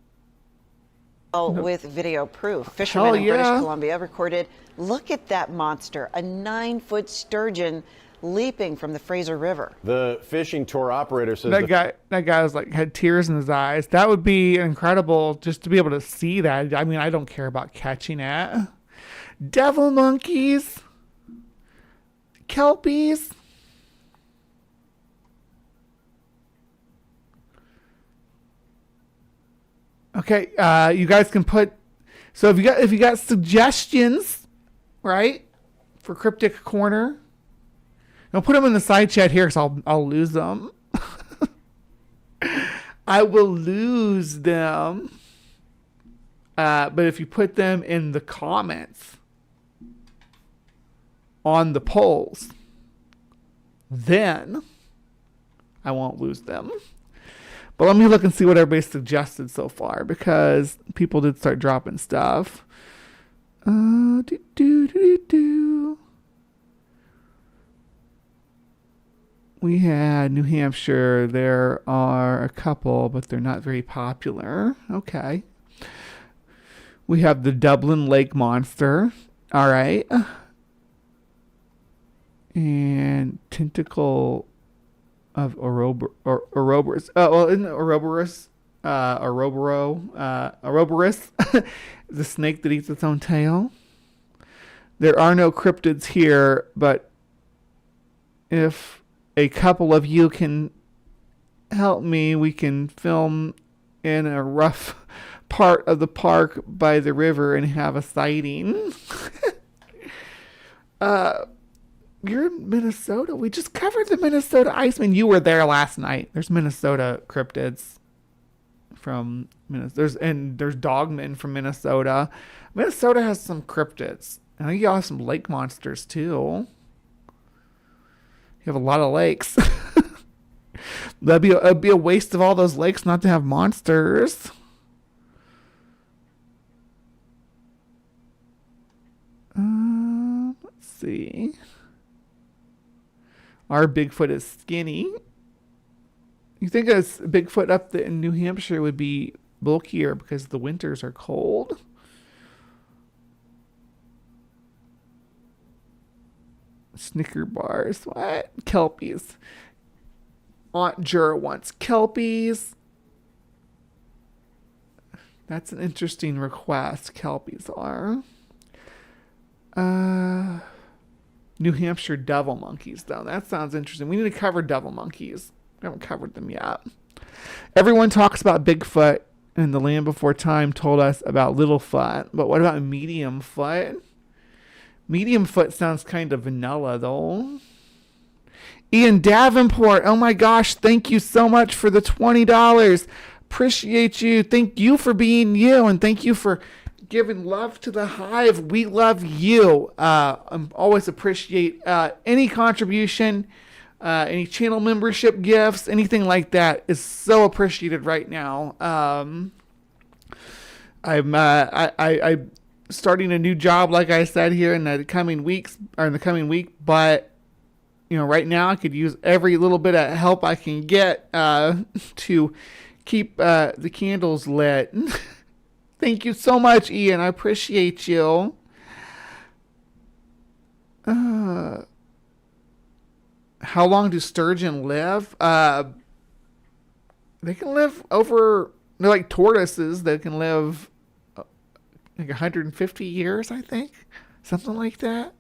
With video proof. Fishermen in British yeah. Columbia recorded, look at that monster, a 9-foot sturgeon leaping from the Fraser River. The fishing tour operator says that guy was like had tears in his eyes. That would be incredible just to be able to see that. I mean, I don't care about catching it. Devil monkeys, kelpies. Okay, you guys can put. So if you got suggestions, right, for Cryptic Corner, don't put them in the side chat here because I'll lose them. I will lose them. But if you put them in the comments on the polls, then I won't lose them. But let me look and see what everybody suggested so far, because people did start dropping stuff. We had New Hampshire. There are a couple, but they're not very popular. Okay. We have the Dublin Lake Monster. All right. And Tentacle of Ouroboros. Isn't it Ouroboros? Ouroboros, the snake that eats its own tail. There are no cryptids here, but if a couple of you can help me, we can film in a rough part of the park by the river and have a sighting. You're in Minnesota. We just covered the Minnesota Iceman. You were there last night. There's Minnesota cryptids from Minnesota. There's dogmen from Minnesota. Minnesota has some cryptids. I think y'all have some lake monsters too. You have a lot of lakes. It'd be a waste of all those lakes not to have monsters. Let's see. Our Bigfoot is skinny. You think a Bigfoot up in New Hampshire would be bulkier because the winters are cold? Snicker bars. What? Kelpies. Aunt Jura wants Kelpies. That's an interesting request. Kelpies are. New Hampshire devil monkeys, though. That sounds interesting. We need to cover devil monkeys. We haven't covered them yet. Everyone talks about Bigfoot, and the Land Before Time told us about Littlefoot. But what about medium foot? Medium foot sounds kind of vanilla, though. Ian Davenport, oh my gosh, thank you so much for the $20. Appreciate you. Thank you for being you, and thank you for giving love to the Hive. We love you. I always appreciate any contribution, any channel membership gifts, anything like that is so appreciated right now. I'm starting a new job, like I said, here in the coming weeks, or in the coming week, but right now I could use every little bit of help I can get to keep the candles lit. Thank you so much, Ian. I appreciate you. How long do sturgeon live? They can live over, they're like tortoises. They can live like 150 years, I think. Something like that.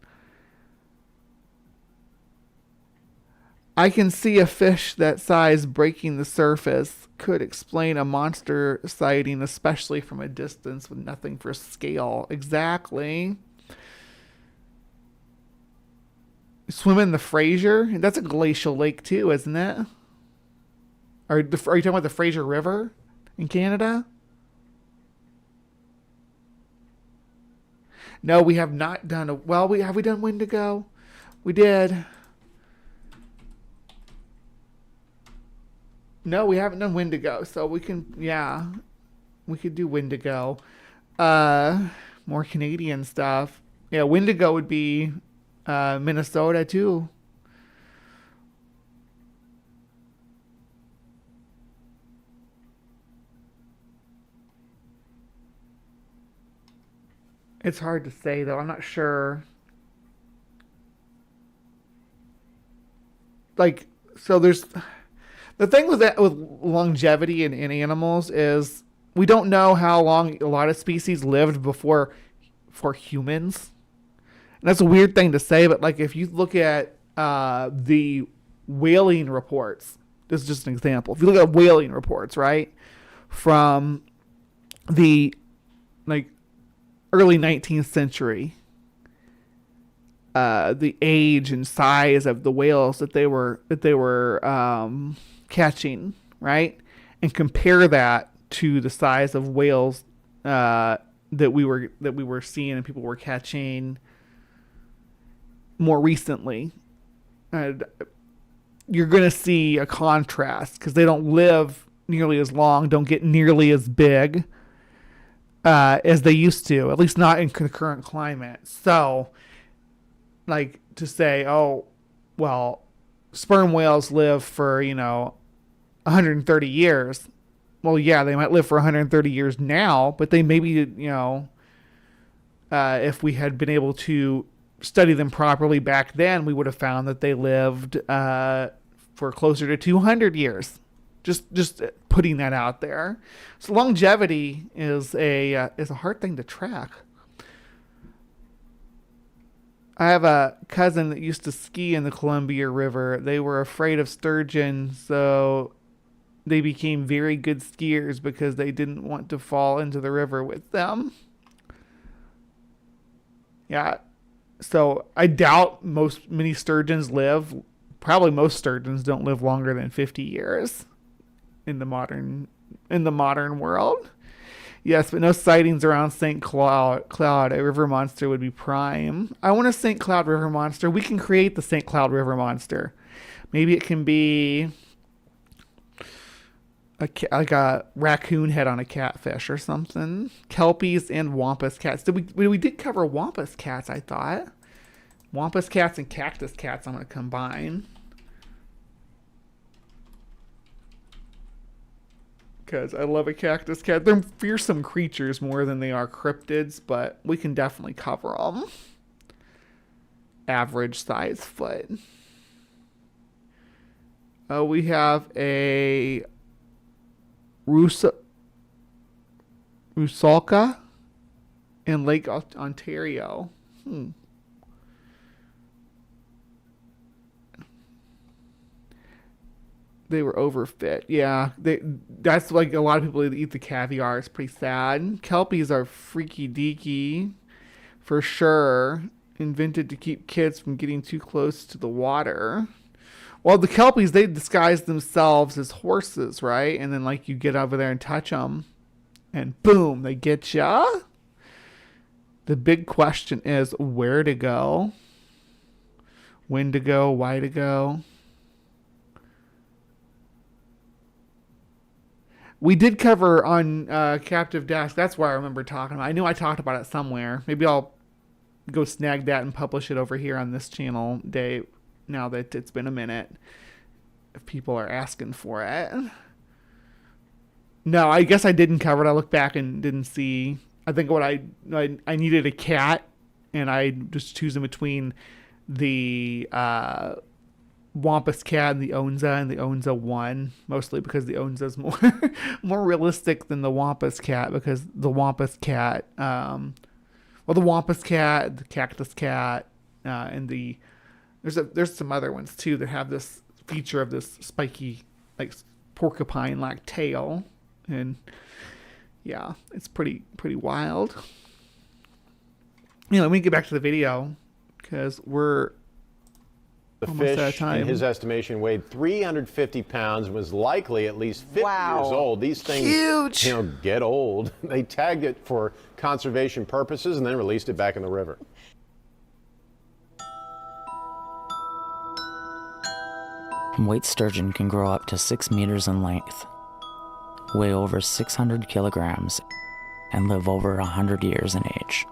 I can see a fish that size breaking the surface. Could explain a monster sighting, especially from a distance with nothing for scale. Exactly. Swim in the Fraser? That's a glacial lake too, isn't it? Are you talking about the Fraser River in Canada? No, we have not done have we done Wendigo? We did. No, we haven't done Wendigo, so we can, we could do Wendigo. More Canadian stuff. Yeah, Wendigo would be Minnesota too. It's hard to say, though. I'm not sure. So there's... The thing with longevity in animals is we don't know how long a lot of species lived before for humans. And that's a weird thing to say, but if you look at the whaling reports, this is just an example. If you look at whaling reports, right, from the early 19th century, the age and size of the whales that they were catching, right, and compare that to the size of whales that we were seeing and people were catching more recently, you're going to see a contrast because they don't live nearly as long, don't get nearly as big as they used to, at least not in the current climate. So, to say, oh, well, sperm whales live for 130 years. Well, yeah, they might live for 130 years now, but they maybe, if we had been able to study them properly back then, we would have found that they lived for closer to 200 years. Just putting that out there. So longevity is a hard thing to track. I have a cousin that used to ski in the Columbia River. They were afraid of sturgeon, so they became very good skiers because they didn't want to fall into the river with them. Yeah. So I doubt many sturgeons live. Probably most sturgeons don't live longer than 50 years in the modern world. Yes, but no sightings around St. Cloud. A river monster would be prime. I want a St. Cloud river monster. We can create the St. Cloud river monster. Maybe it can be like a raccoon head on a catfish or something. Kelpies and wampus cats. We did cover wampus cats, I thought. Wampus cats and cactus cats I'm going to combine. Because I love a cactus cat. They're fearsome creatures more than they are cryptids, but we can definitely cover them. average size foot. We have a Rusalka in Lake Ontario. They were overfit. Yeah, that's like a lot of people that eat the caviar. It's pretty sad. Kelpies are freaky deaky, for sure. Invented to keep kids from getting too close to the water. Well, the Kelpies, they disguise themselves as horses, right? And then like you get over there and touch them, and boom, they get ya. The big question is where to go, when to go, why to go. We did cover on Captive Desk. That's where I remember talking about. I knew I talked about it somewhere. Maybe I'll go snag that and publish it over here on this channel, Dave, now that it's been a minute, if people are asking for it. No, I guess I didn't cover it. I looked back and didn't see. I think what I needed a cat, and I just choosing between the Wampus cat and the Onza won, mostly because the Onza's more realistic than the Wampus cat, because the Wampus cat, the Wampus cat, the Cactus cat, and there's some other ones too that have this feature of this spiky, like porcupine-like tail, and yeah, it's pretty wild. Let me get back to the video because we're The almost out of fish, time. in his estimation, weighed 350 pounds and was likely at least 50 Wow. years old. These things, Huge. Get old. They tagged it for conservation purposes and then released it back in the river. White sturgeon can grow up to 6 meters in length, weigh over 600 kilograms, and live over 100 years in age.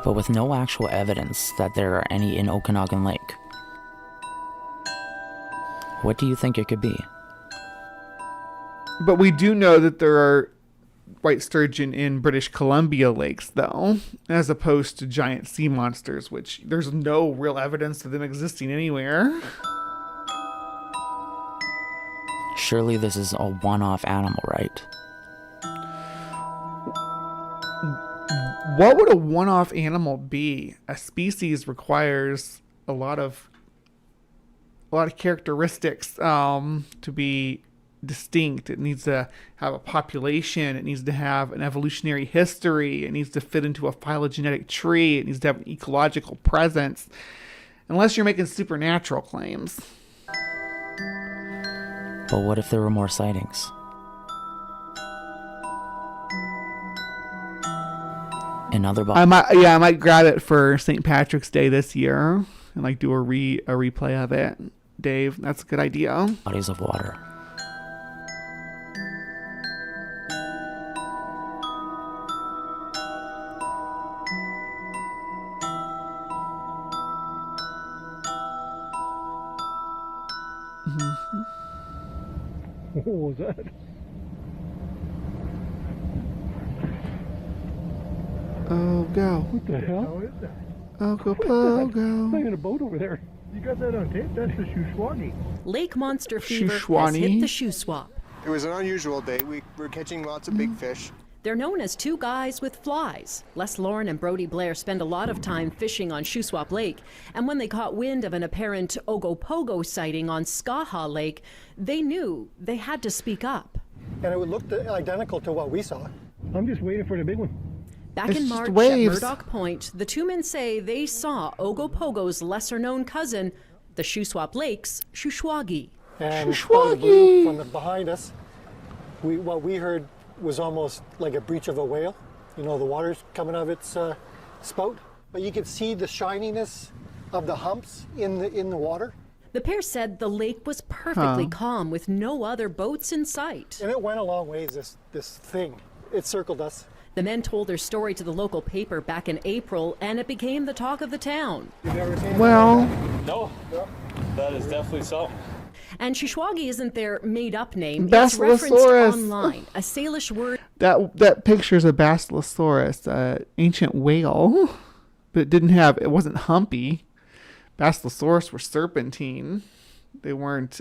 But with no actual evidence that there are any in Okanagan Lake, what do you think it could be? But we do know that there are white sturgeon in British Columbia lakes, though, as opposed to giant sea monsters, which there's no real evidence of them existing anywhere. Surely this is a one-off animal, right? What would a one-off animal be? A species requires a lot of characteristics to be distinct. It needs to have a population. It needs to have an evolutionary history. It needs to fit into a phylogenetic tree. It needs to have an ecological presence. Unless you're making supernatural claims. But what if there were more sightings? In other I might grab it for St. Patrick's Day this year and like do a replay of it. Dave, that's a good idea. Bodies of water. What was that? Oh, go. What the hell? How is that? Ogopogo. Thing in a boat over there. You got that on tape? That's the Shuswani. Lake monster fever has Shuswani. hit the shoe swap. It was an unusual day. We were catching lots of big fish. They're known as two guys with flies. Les Lauren and Brody Blair spend a lot of time fishing on Shuswap Lake, and when they caught wind of an apparent Ogopogo sighting on Skaha Lake, they knew they had to speak up. And it looked identical to what we saw. I'm just waiting for the big one. Back It's in just March at waves. Murdoch Point, the two men say they saw Ogopogo's lesser-known cousin, the Shuswap Lake's Shuswagi. And from behind us, what we heard was almost like a breach of a whale. You know, the water's coming out of its spout. But you could see the shininess of the humps in the water. The pair said the lake was perfectly calm with no other boats in sight. And it went a long ways, this thing. It circled us. The men told their story to the local paper back in April, and it became the talk of the town. Well, no, that is definitely something. And Shuswagi isn't their made-up name. It's referenced Basilosaurus. online, a Salish word. That picture's a Basilosaurus, ancient whale, but it wasn't humpy. Basilosaurus were serpentine. They weren't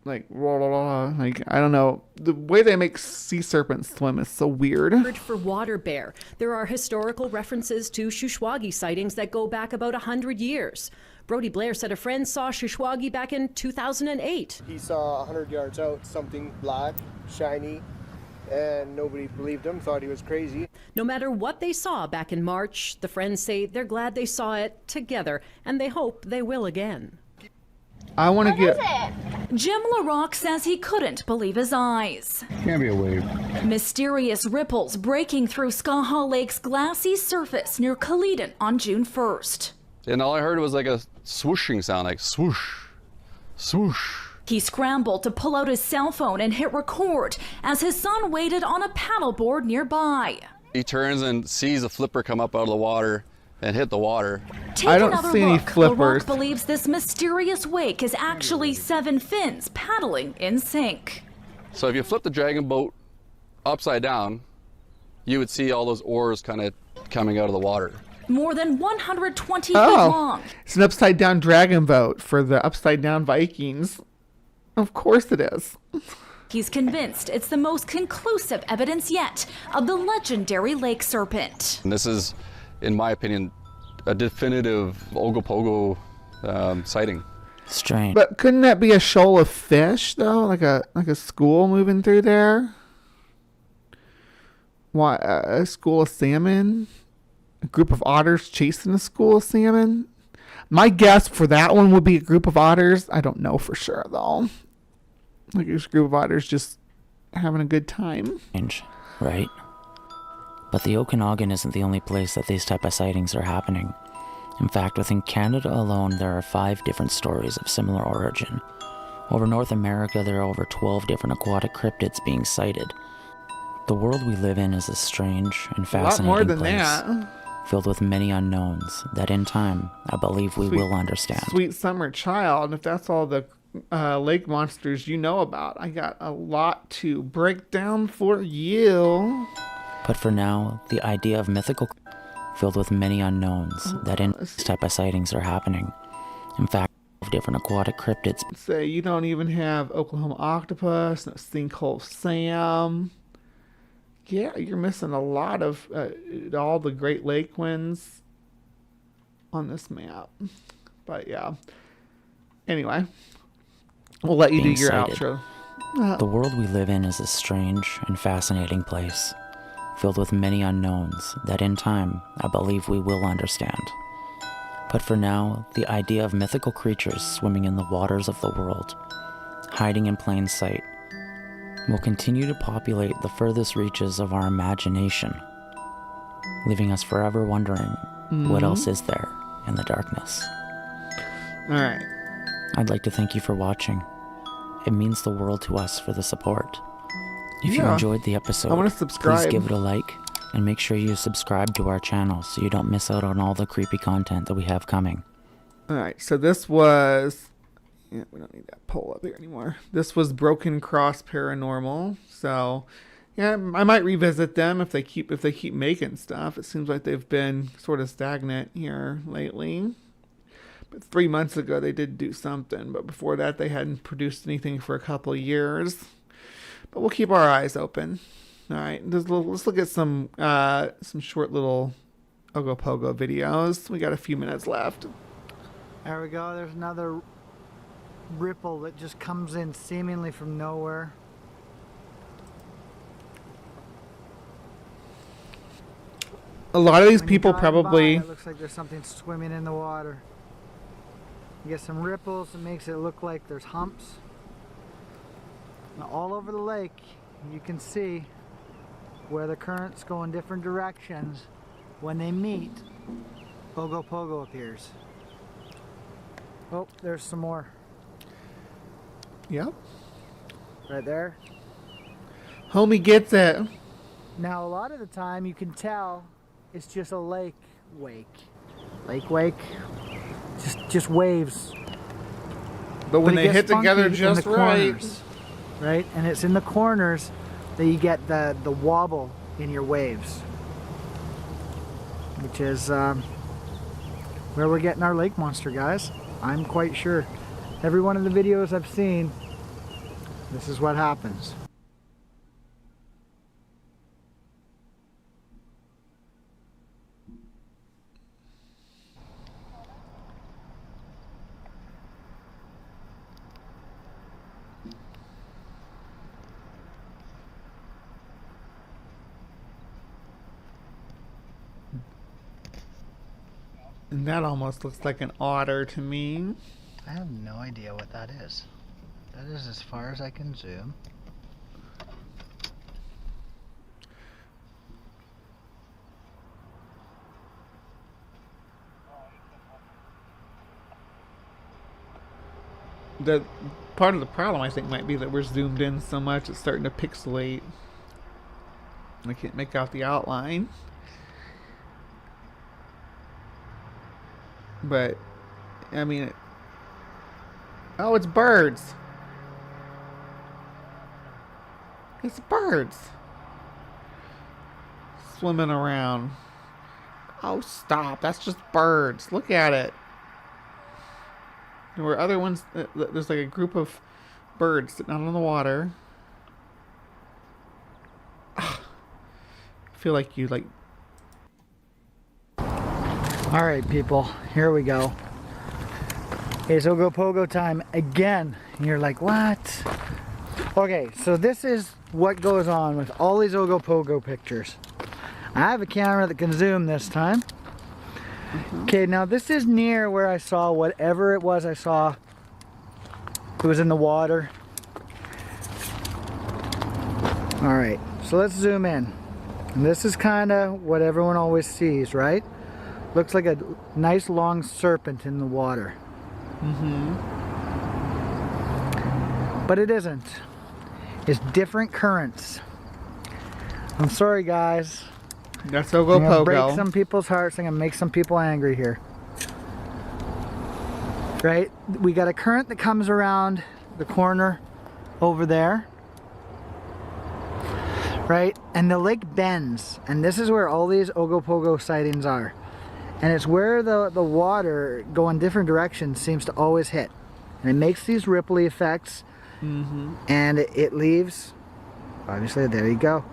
like I don't know. The way they make sea serpents swim is so weird. For water bear, there are historical references to Shuswagi sightings that go back about 100 years. Brody Blair said a friend saw Shuswagi back in 2008. He saw 100 yards out something black, shiny, and nobody believed him, thought he was crazy. No matter what they saw back in March, the friends say they're glad they saw it together, and they hope they will again. I want to get... Jim LaRock says he couldn't believe his eyes. Can't be a wave. Mysterious ripples breaking through Skaha Lake's glassy surface near Kaleden on June 1st. And all I heard was like a swooshing sound, like swoosh, swoosh. He scrambled to pull out his cell phone and hit record as his son waited on a paddleboard nearby. He turns and sees a flipper come up out of the water and hit the water. I don't see any flippers. LaRock believes this mysterious wake is actually 7 fins paddling in sync. So if you flip the dragon boat upside down, you would see all those oars kind of coming out of the water. More than 120 feet long. It's an upside down dragon boat for the upside down Vikings. Of course it is. He's convinced it's the most conclusive evidence yet of the legendary lake serpent. And this is, in my opinion, a definitive Ogopogo sighting. Strange. But couldn't that be a shoal of fish though, like a school moving through there? Why a school of salmon? A group of otters chasing a school of salmon? My guess for that one would be a group of otters. I don't know for sure though. Like a group of otters just having a good time. Strange, right? But the Okanagan isn't the only place that these type of sightings are happening. In fact, within Canada alone, there are 5 different stories of similar origin. Over North America, there are over 12 different aquatic cryptids being sighted. The world we live in is a strange and fascinating more than place, that. filled with many unknowns that in time, I believe we will understand. Sweet summer child, if that's all the lake monsters you know about, I got a lot to break down for you. But for now, the idea of mythical filled with many unknowns that in this type of sightings are happening. In fact, different aquatic cryptids. Say you don't even have Oklahoma octopus, no sinkhole Sam. Yeah, you're missing a lot of all the Great Lake winds on this map. But yeah. Anyway, we'll let you do your outro. The world we live in is a strange and fascinating place, filled with many unknowns that in time, I believe we will understand. But for now, the idea of mythical creatures swimming in the waters of the world, hiding in plain sight, will continue to populate the furthest reaches of our imagination, leaving us forever wondering what else is there in the darkness. Alright. I'd like to thank you for watching. It means the world to us for the support. If you enjoyed the episode, I want to subscribe. Please give it a like and make sure you subscribe to our channel so you don't miss out on all the creepy content that we have coming. Alright, so this was... Yeah, we don't need that poll up here anymore. This was Broken Cross Paranormal. So, yeah, I might revisit them if they keep making stuff. It seems like they've been sort of stagnant here lately. But 3 months ago they did do something, but before that they hadn't produced anything for a couple of years. But we'll keep our eyes open. All right, let's look at some short little Ogopogo videos. We got a few minutes left. There we go. There's another ripple that just comes in seemingly from nowhere. A lot of these people probably... It looks like there's something swimming in the water. You get some ripples. It makes it look like there's humps. Now, all over the lake, you can see where the currents go in different directions. When they meet, Ogopogo appears. Oh, there's some more. Yep. Right there. Homie gets it. Now, a lot of the time, you can tell it's just a lake wake. Lake wake. Just waves. But when it they gets hit together funky just in the right. corners, right? And it's in the corners that you get the wobble in your waves, which is where we're getting our lake monster, guys. I'm quite sure. Every one of the videos I've seen, this is what happens. And that almost looks like an otter to me. I have no idea what that is. That is as far as I can zoom. The part of the problem, I think, might be that we're zoomed in so much it's starting to pixelate. I can't make out the outline. But, I mean, oh, it's birds. It's birds. Swimming around. Oh, stop. That's just birds. Look at it. There were other ones. There's like a group of birds sitting out on the water. I feel like you like. All right, people, here we go. It's Ogopogo time again. And you're like, what? Okay, so this is what goes on with all these Ogopogo pictures. I have a camera that can zoom this time. Okay, now this is near where I saw whatever it was I saw. It was in the water. All right, so let's zoom in. And this is kind of what everyone always sees, right? Looks like a nice long serpent in the water. But it isn't. It's different currents. I'm sorry, guys. That's I'm gonna Ogopogo. break some people's hearts. I'm gonna make some people angry here. Right? We got a current that comes around the corner over there. Right? And the lake bends. And this is where all these Ogopogo sightings are. And it's where the water going different directions seems to always hit. And it makes these ripple effects. And it leaves, obviously, there you go.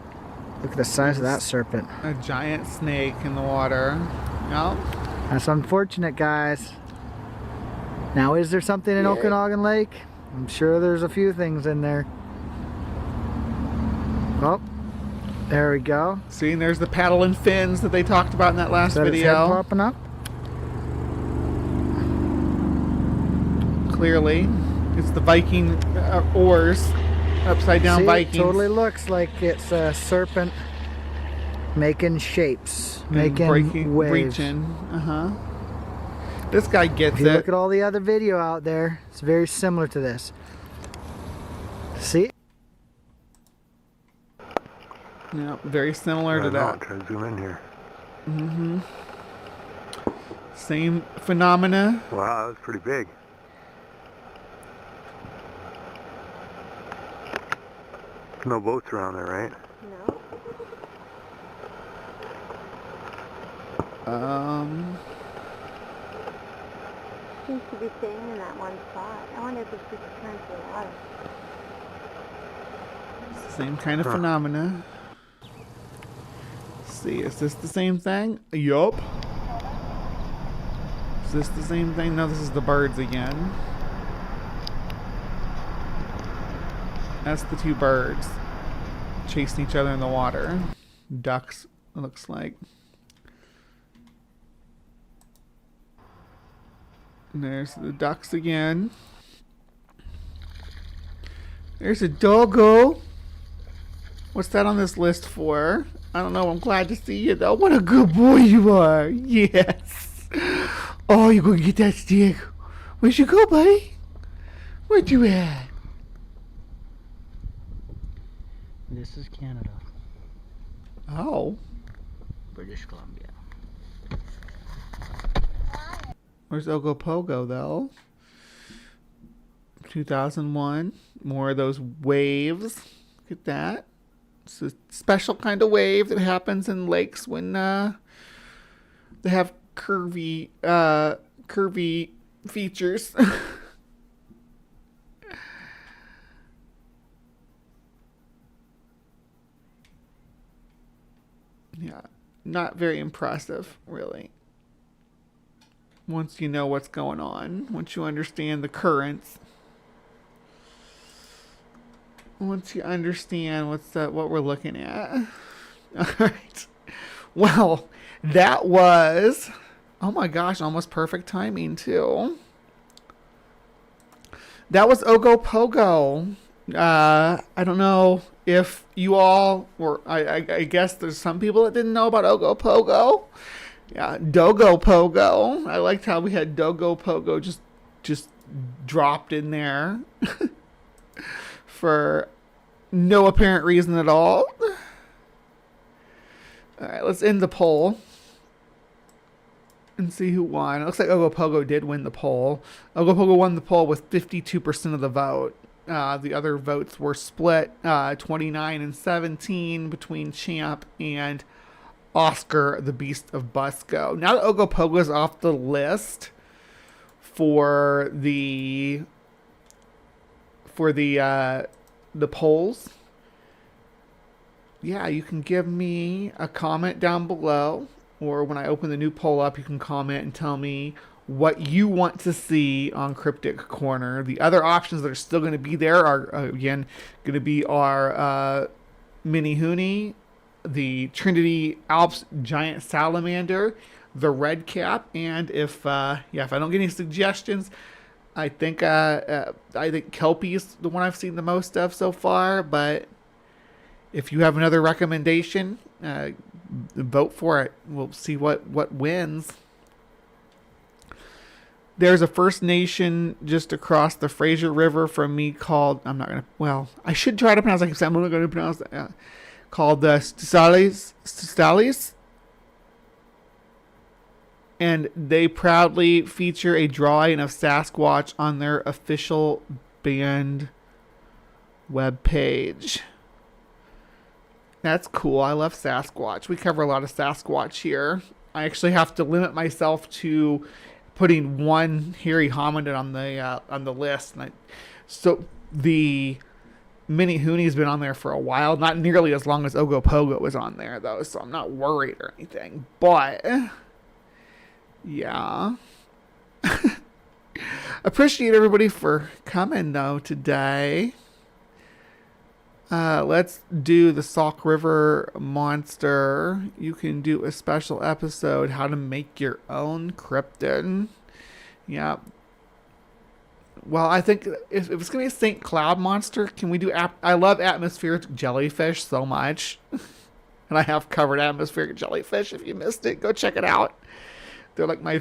Look at the size of that serpent. A giant snake in the water. Yep. That's unfortunate, guys. Now, is there something in Okanagan Lake? I'm sure there's a few things in there. Oh, there we go. See, and there's the paddle and fins that they talked about in that last Is that video. its head popping up? Clearly, it's the Viking oars, upside down See, Vikings. it totally looks like it's a serpent making shapes, making waves. Breaching. This guy gets If you it. look at all the other video out there, it's very similar to this. See? Yeah, very similar to that. Try to zoom in here. Same phenomena. Wow, that was pretty big. No boats around there, right? Seems to be staying in that one spot. I wonder if it's just a current of the water. Same kind of phenomena. Let's see, is this the same thing? Yup. Is this the same thing? No, this is the birds again. That's the two birds chasing each other in the water. Ducks, it looks like. And there's the ducks again. There's a doggo. What's that on this list for? I don't know. I'm glad to see you, though. What a good boy you are. Yes. Oh, you're going to get that stick. Where'd you go, buddy? Where'd you at? This is Canada. Oh. British Columbia. Where's Ogopogo, though? 2001. More of those waves. Look at that. It's a special kind of wave that happens in lakes when they have curvy features. Yeah, not very impressive, really. Once you know what's going on, once you understand the currents, once you understand what we're looking at. All right. Well, that was, oh my gosh, almost perfect timing too. That was Ogopogo. I don't know if you all, or I guess there's some people that didn't know about Ogopogo. Yeah, Dogopogo. I liked how we had Dogopogo just dropped in there for no apparent reason at all. All right, let's end the poll and see who won. It looks like Ogopogo did win the poll. Ogopogo won the poll with 52% of the vote. The other votes were split 29 and 17 between Champ and Oscar the Beast of Busco. Now that Ogopogo is off the list for the polls, yeah, you can give me a comment down below, or when I open the new poll up, you can comment and tell me what you want to see on Cryptic Corner. The other options that are still going to be there are, again, going to be our Mini Hoonie, the Trinity Alps Giant Salamander, the Red Cap, and if I don't get any suggestions, I think Kelpie is the one I've seen the most of so far, but if you have another recommendation, vote for it. We'll see what wins. There's a First Nation just across the Fraser River from me called, I should try to pronounce it, I'm not going to pronounce it, called the Stalis. And they proudly feature a drawing of Sasquatch on their official band webpage. That's cool. I love Sasquatch. We cover a lot of Sasquatch here. I actually have to limit myself to putting one hairy hominid on the list. So the Mini Hoonie's been on there for a while. Not nearly as long as Ogopogo was on there, though, so I'm not worried or anything. But yeah. Appreciate everybody for coming, though, today. Let's do the Sauk River Monster. You can do a special episode, how to make your own cryptid. Yeah. Well, I think if it's going to be a St. Cloud Monster, can we do... I love atmospheric jellyfish so much. And I have covered atmospheric jellyfish. If you missed it, go check it out. They're like my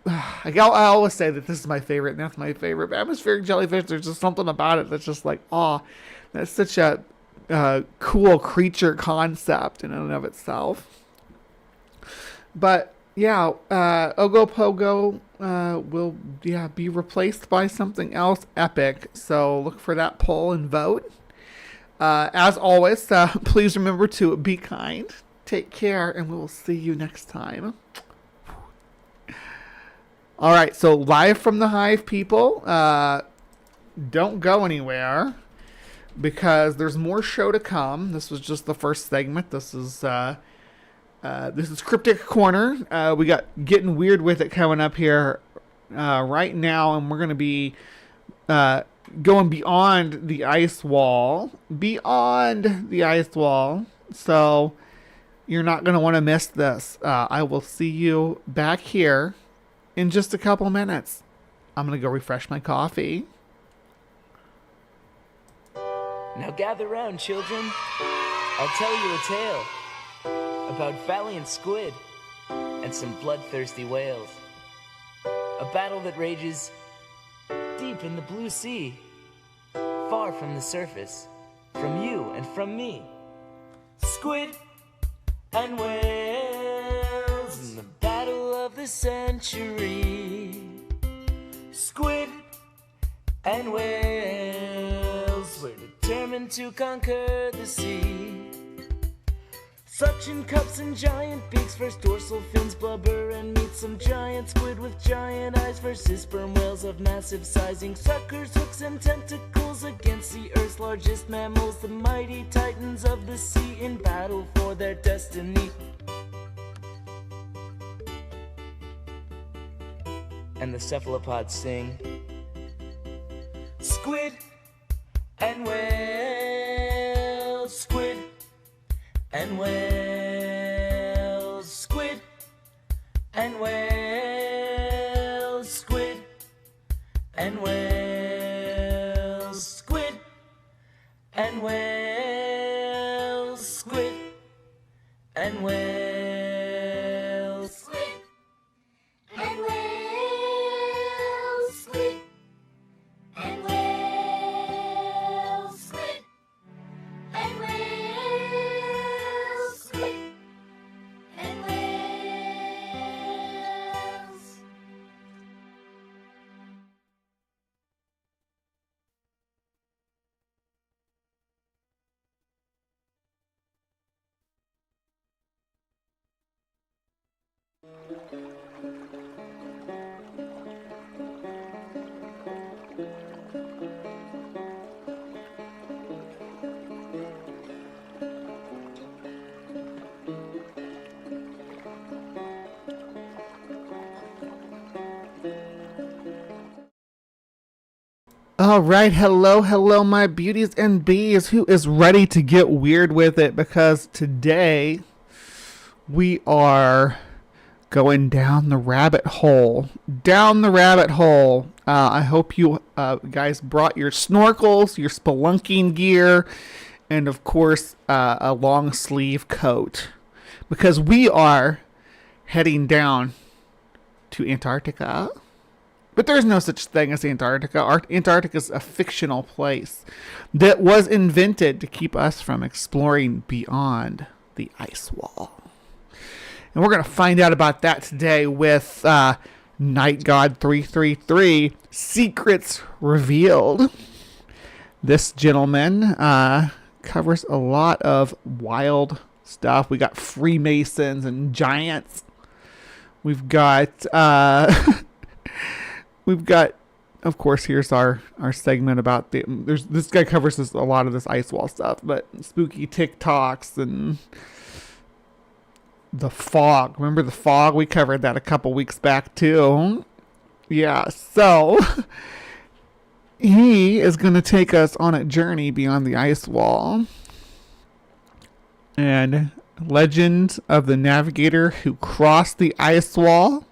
I always say that this is my favorite, and that's my favorite. But atmospheric jellyfish, there's just something about it that's just like, that's such a cool creature concept in and of itself. But yeah, Ogopogo will be replaced by something else epic. So look for that poll and vote. As always, please remember to be kind, take care, and we will see you next time. All right, so live from the Hive, people. Don't go anywhere, because there's more show to come. This was just the first segment. This is Cryptic Corner. We got Getting Weird With It coming up here right now, and we're going to be going beyond the ice wall. Beyond the ice wall. So you're not going to want to miss this. I will see you back here in just a couple minutes. I'm going to go refresh my coffee. Now gather round, children. I'll tell you a tale about valiant squid and some bloodthirsty whales. A battle that rages deep in the blue sea, far from the surface, from you and from me. Squid and whales in the battle of the century. Squid and whales were determined to conquer the sea. Suction cups and giant beaks versus dorsal fins, blubber and meat. Some giant squid with giant eyes versus sperm whales of massive sizing. Suckers, hooks, and tentacles against the Earth's largest mammals. The mighty titans of the sea in battle for their destiny. And the cephalopods sing. Squid and whales, squid and whales, squid and whales, squid and whales, squid and whales, squid and whales, squid and whales, squid and whales, squid and whales, squid and whales. All right, hello, my beauties and bees. Who is ready to get weird with it? Because today we are going down the rabbit hole. I hope you guys brought your snorkels, your spelunking gear, and of course a long sleeve coat, because we are heading down to Antarctica. But there's no such thing as Antarctica. Antarctica is a fictional place that was invented to keep us from exploring beyond the ice wall. And we're going to find out about that today with Night God 333, Secrets Revealed. This gentleman covers a lot of wild stuff. We got Freemasons and giants. We've got... of course, here's our segment about this guy covers a lot of this ice wall stuff, but spooky TikToks and the fog. Remember the fog? We covered that a couple weeks back too. Yeah, so he is going to take us on a journey beyond the ice wall. And legend of the navigator who crossed the ice wall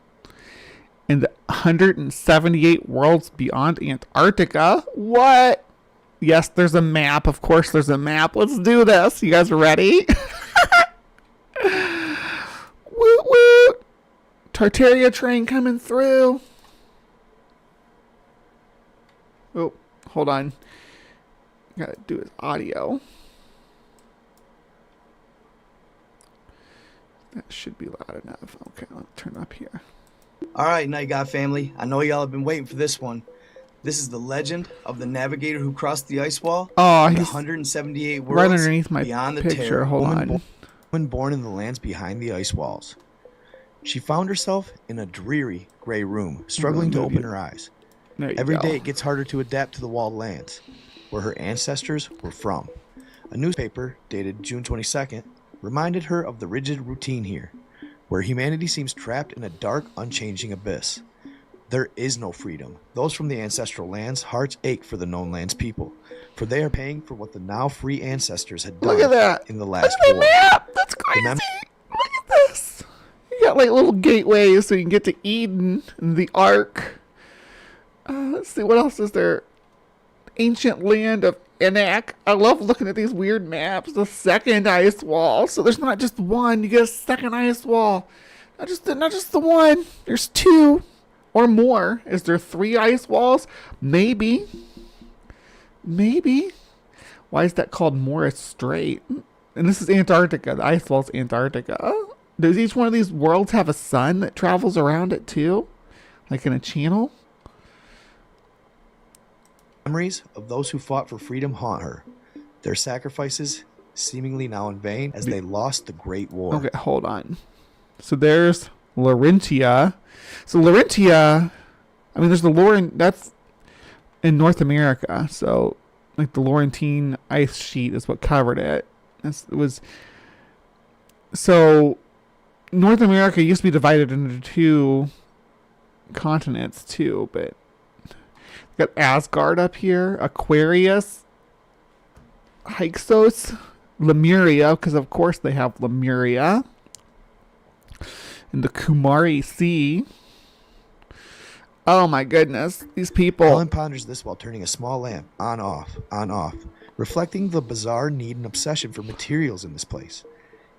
in the 178 worlds beyond Antarctica. What? Yes, there's a map. Of course there's a map. Let's do this. You guys ready? Woot woot. Tartaria train coming through. Oh, hold on. Gotta do his audio. That should be loud enough. Okay, I'll turn up here. All right, Night God family. I know y'all have been waiting for this one. This is the legend of the navigator who crossed the ice wall. Oh, he's he's 178 worlds right underneath my beyond the picture. terror. Hold on. Woman born in the lands behind the ice walls. She found herself in a dreary gray room, struggling to open her eyes. Every day it gets harder to adapt to the walled lands, where her ancestors were from. A newspaper dated June 22nd reminded her of the rigid routine here, where humanity seems trapped in a dark, unchanging abyss. There is no freedom. Those from the ancestral lands' hearts ache for the known lands people, for they are paying for what the now free ancestors had done in the last war. Map. That's crazy. Look at this. You got like little gateways so you can get to Eden and the Ark. Let's see, what else is there? Ancient land of Enac. I love looking at these weird maps. The second ice wall. So there's not just one. You get a second ice wall. Not just the one. There's two or more. Is there 3 ice walls? Maybe. Why is that called Morris Strait? And this is Antarctica. The ice wall's Antarctica. Does each one of these worlds have a sun that travels around it too? Like in a channel? Memories of those who fought for freedom haunt her, their sacrifices seemingly now in vain as they lost the Great War. Okay, hold on. So there's Laurentia. So Laurentia, I mean, there's the Laurent, that's in North America. So, like, the Laurentine ice sheet is what covered it. So, North America used to be divided into 2 continents, too, but got Asgard up here, Aquarius, Hyksos, Lemuria, because of course they have Lemuria, and the Kumari Sea. Oh my goodness, these people. Helen ponders this while turning a small lamp on off, reflecting the bizarre need and obsession for materials in this place.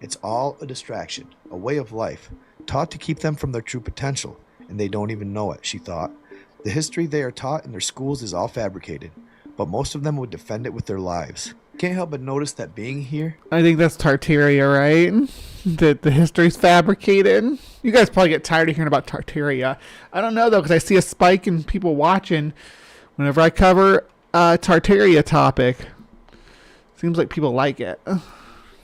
It's all a distraction, a way of life, taught to keep them from their true potential, and they don't even know it, she thought. The history they are taught in their schools is all fabricated, but most of them would defend it with their lives. Can't help but notice that being here... I think that's Tartaria, right? That the history's fabricated. You guys probably get tired of hearing about Tartaria. I don't know, though, because I see a spike in people watching whenever I cover a Tartaria topic. Seems like people like it.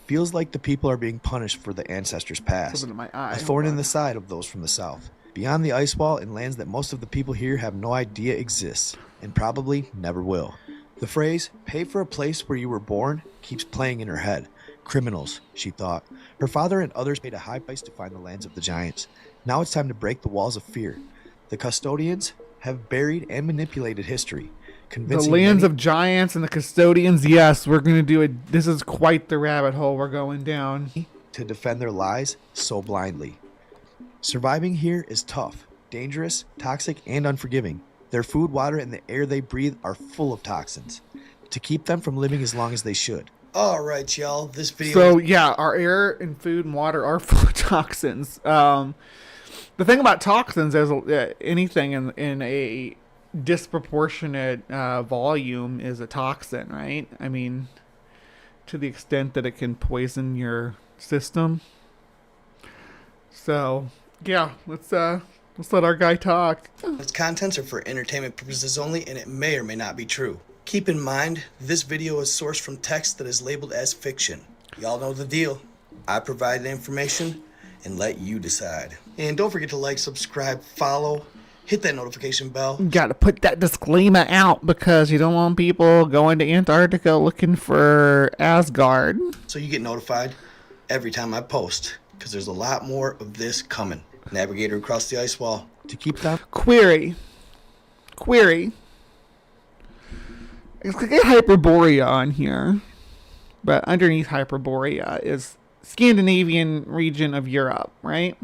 Feels like the people are being punished for the ancestors' past. Something in my eye. A thorn in the side of those from the south. Beyond the ice wall in lands that most of the people here have no idea exists, and probably never will. The phrase, pay for a place where you were born, keeps playing in her head. Criminals, she thought. Her father and others paid a high price to find the lands of the giants. Now it's time to break the walls of fear. The custodians have buried and manipulated history. The lands of giants and the custodians, yes, we're going to do it. This is quite the rabbit hole we're going down. To defend their lies so blindly. Surviving here is tough, dangerous, toxic, and unforgiving. Their food, water, and the air they breathe are full of toxins to keep them from living as long as they should. All right, y'all. This video. So yeah, our air and food and water are full of toxins. The thing about toxins is anything in a disproportionate volume is a toxin, right? I mean, to the extent that it can poison your system. So yeah, let's let our guy talk. Its contents are for entertainment purposes only, and it may or may not be true. Keep in mind, this video is sourced from text that is labeled as fiction. Y'all know the deal. I provide the information and let you decide. And don't forget to like, subscribe, follow, hit that notification bell. Got to put that disclaimer out because you don't want people going to Antarctica looking for Asgard. So you get notified every time I post, because there's a lot more of this coming. Navigator across the ice wall. To keep them. Query. It's like a Hyperborea on here, but underneath Hyperborea is Scandinavian region of Europe, right?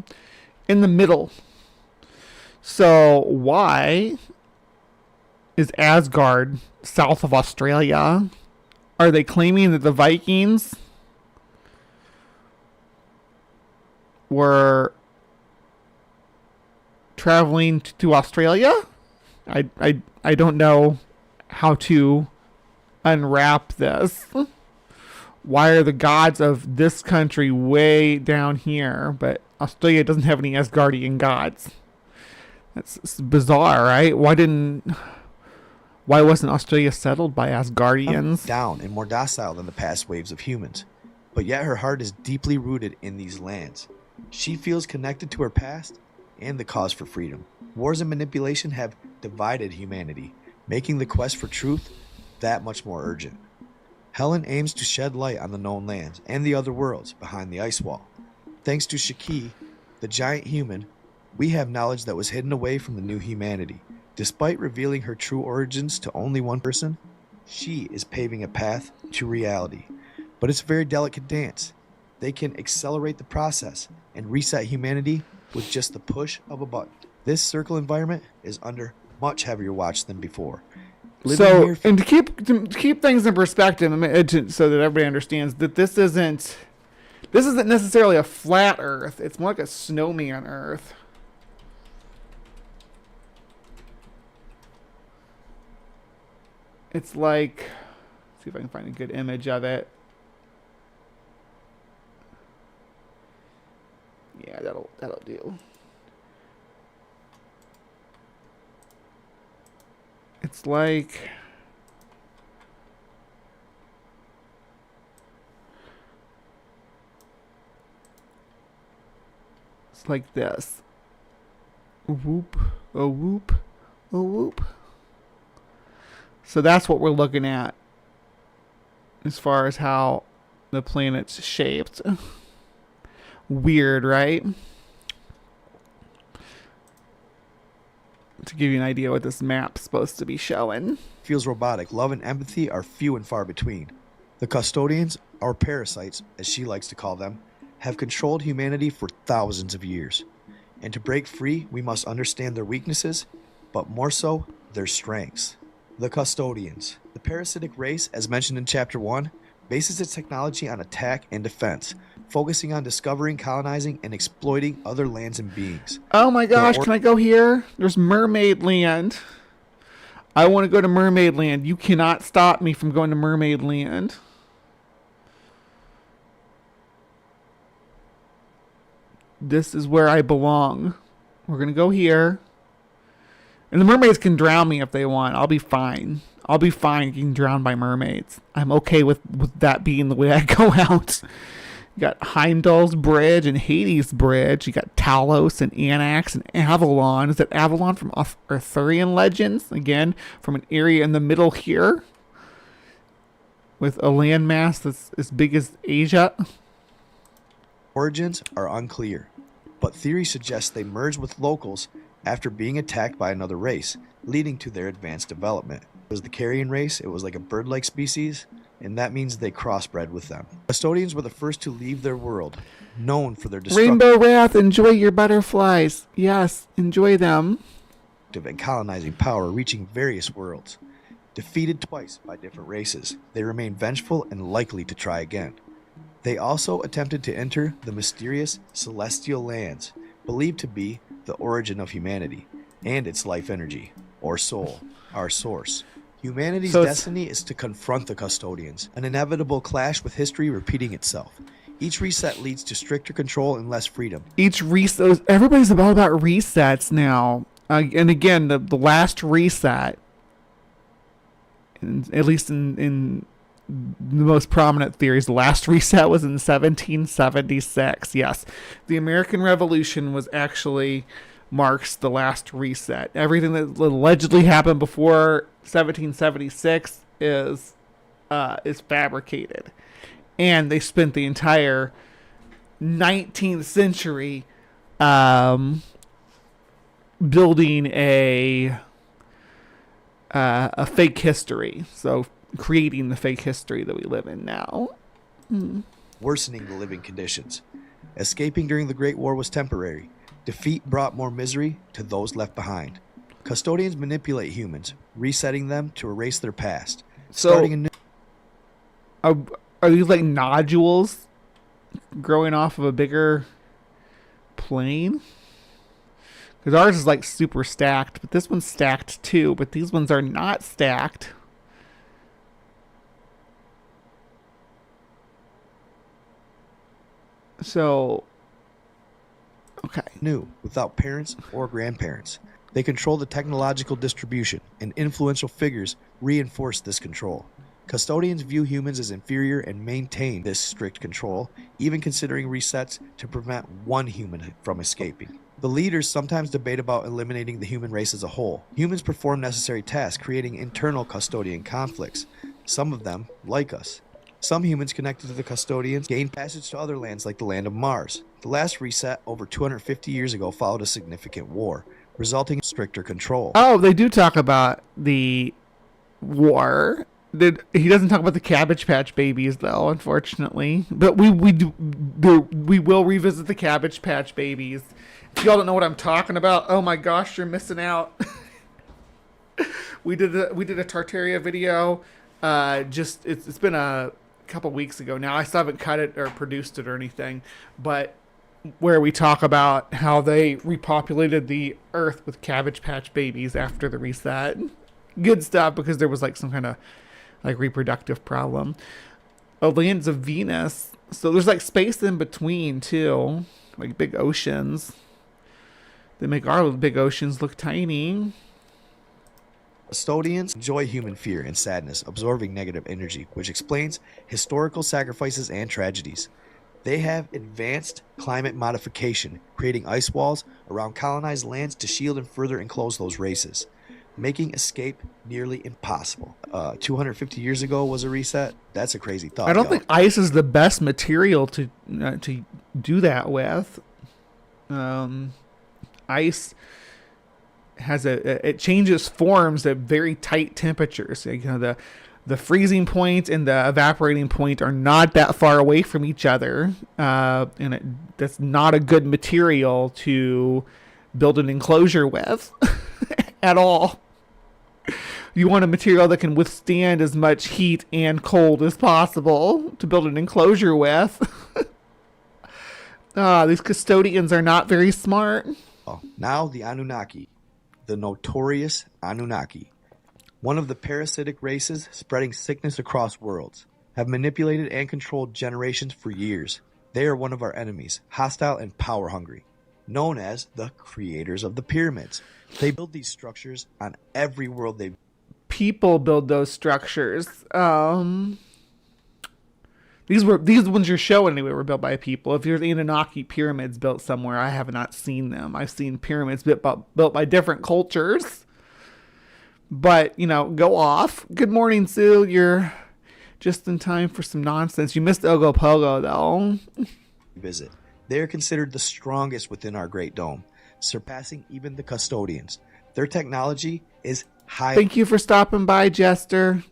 In the middle. So why is Asgard south of Australia? Are they claiming that the Vikings were traveling to Australia? I don't know how to unwrap this. Why are the gods of this country way down here, but Australia doesn't have any Asgardian gods? That's bizarre, right? Why wasn't Australia settled by Asgardians? Down and more docile than the past waves of humans. But yet her heart is deeply rooted in these lands. She feels connected to her past and the cause for freedom. Wars and manipulation have divided humanity, making the quest for truth that much more urgent. Helen aims to shed light on the known lands and the other worlds behind the ice wall. Thanks to Shaki, the giant human, we have knowledge that was hidden away from the new humanity. Despite revealing her true origins to only one person, she is paving a path to reality. But it's a very delicate dance. They can accelerate the process and reset humanity with just the push of a button. This circle environment is under much heavier watch than before. And to keep things in perspective, so that everybody understands that this isn't necessarily a flat Earth. It's more like a snowman Earth. It's like, let's see if I can find a good image of it. Yeah, that'll do. It's like, like this. A whoop, a whoop, a whoop. So that's what we're looking at as far as how the planet's shaped. Weird, right? To give you an idea what this map's supposed to be showing. Feels robotic. Love and empathy are few and far between. The custodians, or parasites, as she likes to call them, have controlled humanity for thousands of years. And to break free, we must understand their weaknesses, but more so, their strengths. The custodians. The parasitic race, as mentioned in Chapter 1, bases its technology on attack and defense, focusing on discovering, colonizing, and exploiting other lands and beings. Oh my gosh, can I go here? There's Mermaid Land. I want to go to Mermaid Land. You cannot stop me from going to Mermaid Land. This is where I belong. We're going to go here. And the mermaids can drown me if they want. I'll be fine. I'll be fine getting drowned by mermaids. I'm okay with that being the way I go out. You got Heimdall's Bridge and Hades Bridge. You got Talos and Anax and Avalon. Is that Avalon from Arthurian legends? Again, from an area in the middle here. With a landmass that's as big as Asia. Origins are unclear, but theory suggests they merged with locals after being attacked by another race, leading to their advanced development. It was the carrion race. It was like a bird-like species, and that means they crossbred with them. Custodians were the first to leave their world, known for their destructive Rainbow Wrath, enjoy your butterflies. Yes, enjoy them. And colonizing power, reaching various worlds. Defeated twice by different races, they remain vengeful and likely to try again. They also attempted to enter the mysterious celestial lands, believed to be the origin of humanity and its life energy, or soul, our source. Humanity's destiny is to confront the custodians, an inevitable clash with history repeating itself. Each reset leads to stricter control and less freedom. Each reset, everybody's all about resets now. And again, the last reset, at least in the most prominent theories, the last reset was in 1776. Yes, the American Revolution was actually marks the last reset. Everything that allegedly happened before 1776 is fabricated, and they spent the entire 19th century building a fake history. So creating the fake history that we live in now. Worsening the living conditions. Escaping during the Great War was temporary. Defeat brought more misery to those left behind. Custodians manipulate humans, resetting them to erase their past. Starting a new. Are these like nodules growing off of a bigger plane? Because ours is like super stacked, but this one's stacked too, but these ones are not stacked. So, okay. New, without parents or grandparents. They control the technological distribution, and influential figures reinforce this control. Custodians view humans as inferior and maintain this strict control, even considering resets to prevent one human from escaping. The leaders sometimes debate about eliminating the human race as a whole. Humans perform necessary tasks, creating internal custodian conflicts. Some of them, like us. Some humans connected to the custodians gained passage to other lands like the land of Mars. The last reset, over 250 years ago, followed a significant war, resulting in stricter control. Oh, they do talk about the war. He doesn't talk about the Cabbage Patch Babies, though, unfortunately. But we will revisit the Cabbage Patch Babies. If y'all don't know what I'm talking about, oh my gosh, you're missing out. we did a Tartaria video. It's been a couple weeks ago now. I still haven't cut it or produced it or anything, but where we talk about how they repopulated the Earth with Cabbage Patch Babies after the reset. Good stuff, because there was like some kind of like reproductive problem. Lands of Venus. So there's like space in between too, like big oceans. They make our big oceans look tiny. Custodians enjoy human fear and sadness, absorbing negative energy, which explains historical sacrifices and tragedies. They have advanced climate modification, creating ice walls around colonized lands to shield and further enclose those races, making escape nearly impossible. 250 years ago was a reset. That's a crazy thought. I don't think ice is the best material to do that with. Ice has it changes forms at very tight temperatures. You know, the freezing point and the evaporating point are not that far away from each other, and that's not a good material to build an enclosure with at all. You want a material that can withstand as much heat and cold as possible to build an enclosure with. These custodians are not very smart. Now the Anunnaki, the notorious Anunnaki, one of the parasitic races spreading sickness across worlds, have manipulated and controlled generations for years. They are one of our enemies, hostile and power hungry, known as the creators of the pyramids. They build these structures on every world they've. People build those structures. These ones you're showing anyway were built by people. If you're the Anunnaki pyramids built somewhere, I have not seen them. I've seen pyramids built by different cultures. But, you know, go off. Good morning, Sue. You're just in time for some nonsense. You missed Ogopogo, though. Visit. They are considered the strongest within our Great Dome, surpassing even the custodians. Their technology is highly. Thank you for stopping by, Jester.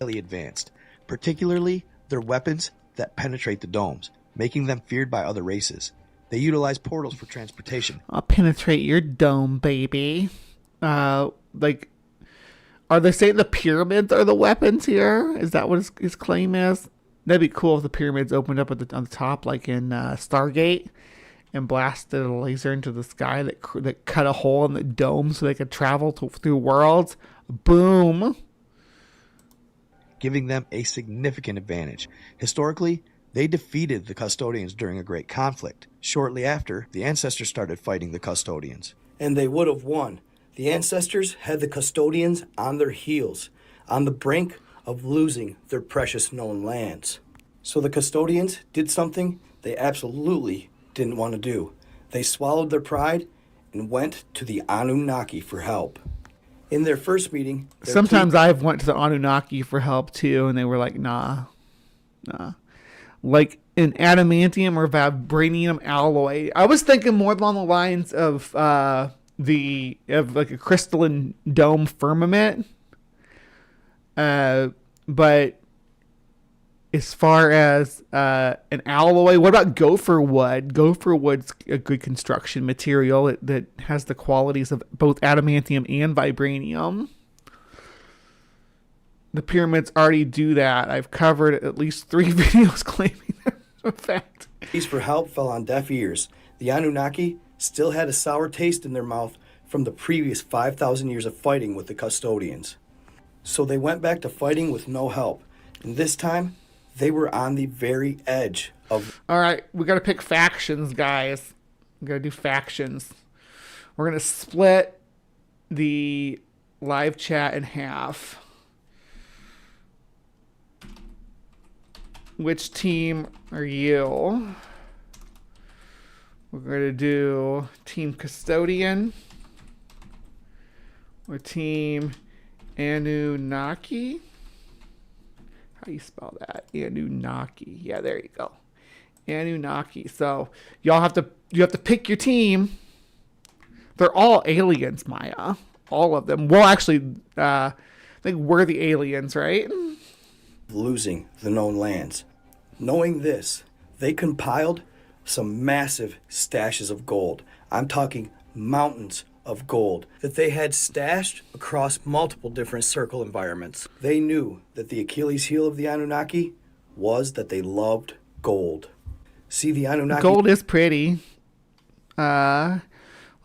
Advanced, particularly their weapons that penetrate the domes, making them feared by other races. They utilize portals for transportation. I'll penetrate your dome, baby. Are they saying the pyramids are the weapons here? Is that what his claim is? That'd be cool if the pyramids opened up on the top, like in Stargate, and blasted a laser into the sky that cut a hole in the dome so they could travel through worlds. Boom. Giving them a significant advantage. Historically, they defeated the custodians during a great conflict. Shortly after, the ancestors started fighting the custodians. And they would have won. The ancestors had the custodians on their heels, on the brink of losing their precious known lands. So the custodians did something they absolutely didn't want to do. They swallowed their pride and went to the Anunnaki for help. In their first meeting... Sometimes I've went to the Anunnaki for help too, and they were like, nah. Like an adamantium or vibranium alloy. I was thinking more along the lines of like a crystalline dome firmament. But as far as an alloy, what about gopher wood? Gopher wood's a good construction material that has the qualities of both adamantium and vibranium. The pyramids already do that. I've covered at least 3 videos claiming that in fact. Pleas for help fell on deaf ears. The Anunnaki still had a sour taste in their mouth from the previous 5,000 years of fighting with the custodians. So they went back to fighting with no help. And this time, they were on the very edge of... All right, we got to pick factions, guys. We got to do factions. We're going to split the live chat in half. Which team are you? We're going to do Team Custodian or Team Anunnaki. How do you spell that? Anunnaki. Yeah, there you go. Anunnaki. So you have to pick your team. They're all aliens, Maya. All of them. Well, actually, I think we're the aliens, right? Losing the known lands. Knowing this, they compiled some massive stashes of gold. I'm talking mountains of gold that they had stashed across multiple different circle environments. They knew that the Achilles heel of the Anunnaki was that they loved gold. See, the Anunnaki... Gold is pretty. Let's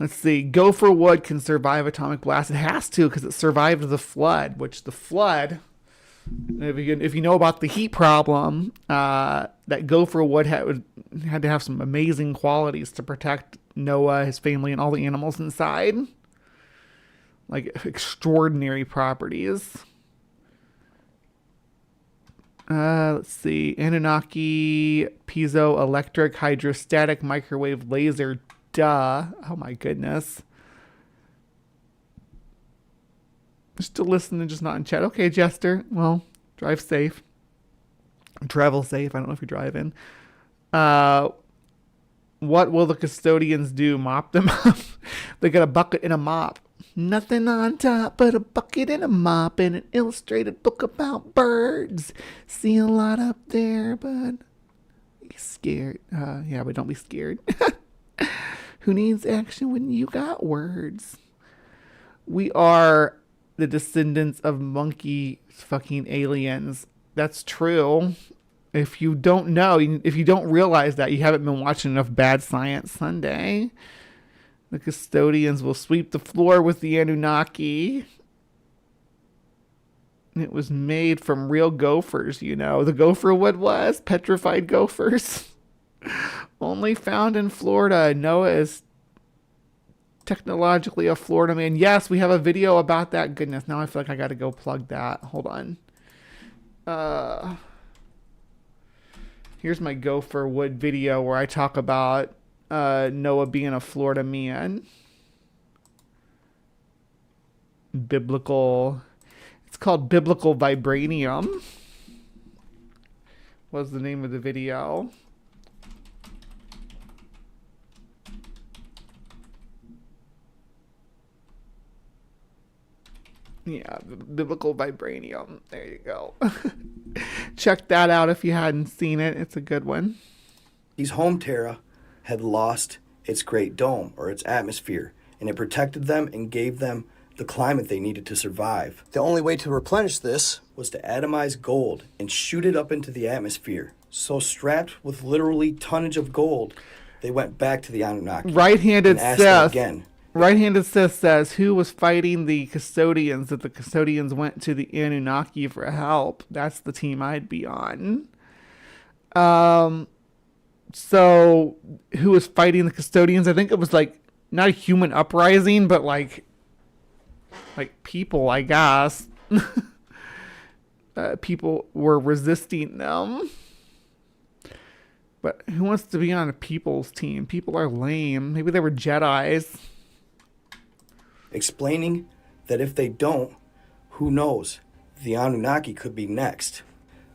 see. Gopher wood can survive atomic blast. It has to because it survived the flood, which the flood... If you know about the heat problem, that gopher wood had to have some amazing qualities to protect Noah, his family, and all the animals inside. Like extraordinary properties. Let's see. Anunnaki, piezoelectric, hydrostatic, microwave, laser. Duh. Oh my goodness. Still listening, just not in chat. Okay, Jester. Well, drive safe. Travel safe. I don't know if you're driving. What will the custodians do? Mop them up? They got a bucket and a mop. Nothing on top but a bucket and a mop and an illustrated book about birds. See a lot up there, but be scared. Yeah, but don't be scared. Who needs action when you got words? We are the descendants of monkey fucking aliens. That's true. If you don't know, if you don't realize that, you haven't been watching enough Bad Science Sunday. The custodians will sweep the floor with the Anunnaki. It was made from real gophers, you know. The gopher wood was petrified gophers. Only found in Florida. Noah is technologically a Florida man. Yes, we have a video about that. Goodness, now I feel like I got to go plug that. Hold on. Here's my gopher wood video where I talk about Noah being a Florida man. Biblical. It's called Biblical Vibranium. Was the name of the video. Yeah, Biblical Vibranium. There you go. Check that out if you hadn't seen it. It's a good one. These home Terra had lost its great dome, or its atmosphere, and it protected them and gave them the climate they needed to survive. The only way to replenish this was to atomize gold and shoot it up into the atmosphere. So strapped with literally tonnage of gold, they went back to the Anunnaki. Right-handed and asked them Seth. again. Right-handed Seth says, who was fighting the custodians that the custodians went to the Anunnaki for help? That's the team I'd be on. So who was fighting the custodians? I think it was like not a human uprising, but like people, I guess. People were resisting them. But who wants to be on a people's team? People are lame. Maybe they were Jedis. Explaining that if they don't, who knows, the Anunnaki could be next.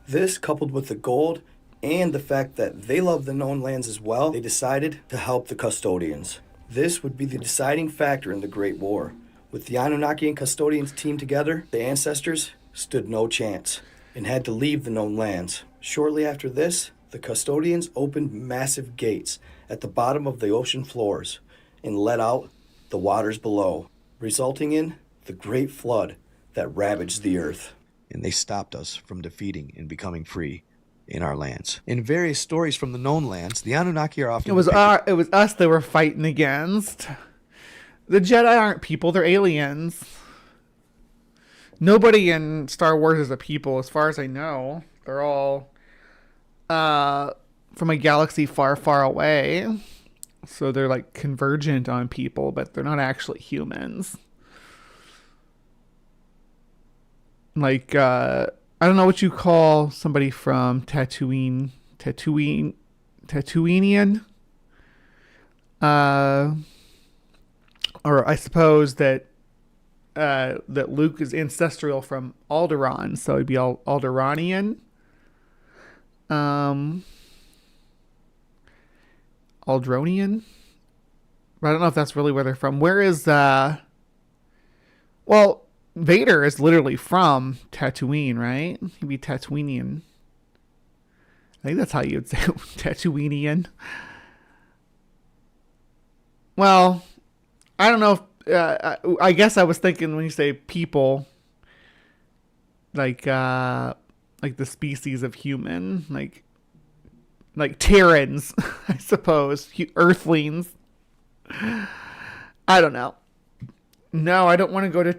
This, coupled with the gold and the fact that they love the known lands as well, they decided to help the custodians. This would be the deciding factor in the Great War. With the Anunnaki and custodians teamed together, the ancestors stood no chance and had to leave the known lands. Shortly after this, the custodians opened massive gates at the bottom of the ocean floors and let out the waters below, resulting in the Great Flood that ravaged the earth. And they stopped us from defeating and becoming free in our lands. In various stories from the known lands, the Anunnaki are often... It was us they were fighting against. The Jedi aren't people, they're aliens. Nobody in Star Wars is a people, as far as I know. They're all from a galaxy far, far away. So they're like convergent on people, but they're not actually humans. Like, I don't know what you call somebody from Tatooinean. Or I suppose that Luke is ancestral from Alderaan, so it'd be Alderanian. Aldronian? But I don't know if that's really where they're from. Where is, well, Vader is literally from Tatooine, right? He'd be Tatooinian. I think that's how you would say it. Tatooinian. Well, I don't know if, I guess I was thinking when you say people, like the species of human, like Terrans, I suppose, Earthlings. I don't know. No, I don't want to go to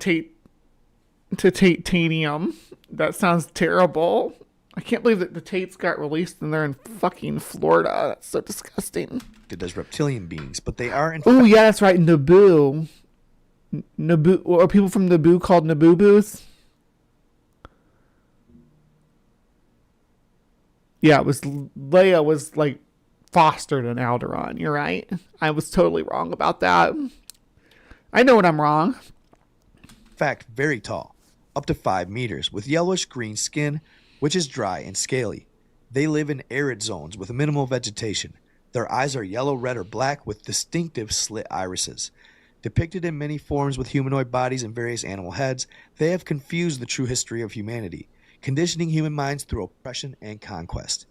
Tatanium. That sounds terrible. I can't believe that the Tates got released and they're in fucking Florida. That's so disgusting. As reptilian beings, but they are in Oh yeah, that's right, Naboo. Naboo, are people from Naboo called Naboo-boos? Yeah, it was Leia was like fostered in Alderaan. You're right. I was totally wrong about that. I know when I'm wrong. In fact, very tall, up to 5 meters, with yellowish-green skin, which is dry and scaly. They live in arid zones with minimal vegetation. Their eyes are yellow, red, or black with distinctive slit irises. Depicted in many forms with humanoid bodies and various animal heads, they have confused the true history of humanity, conditioning human minds through oppression and conquest.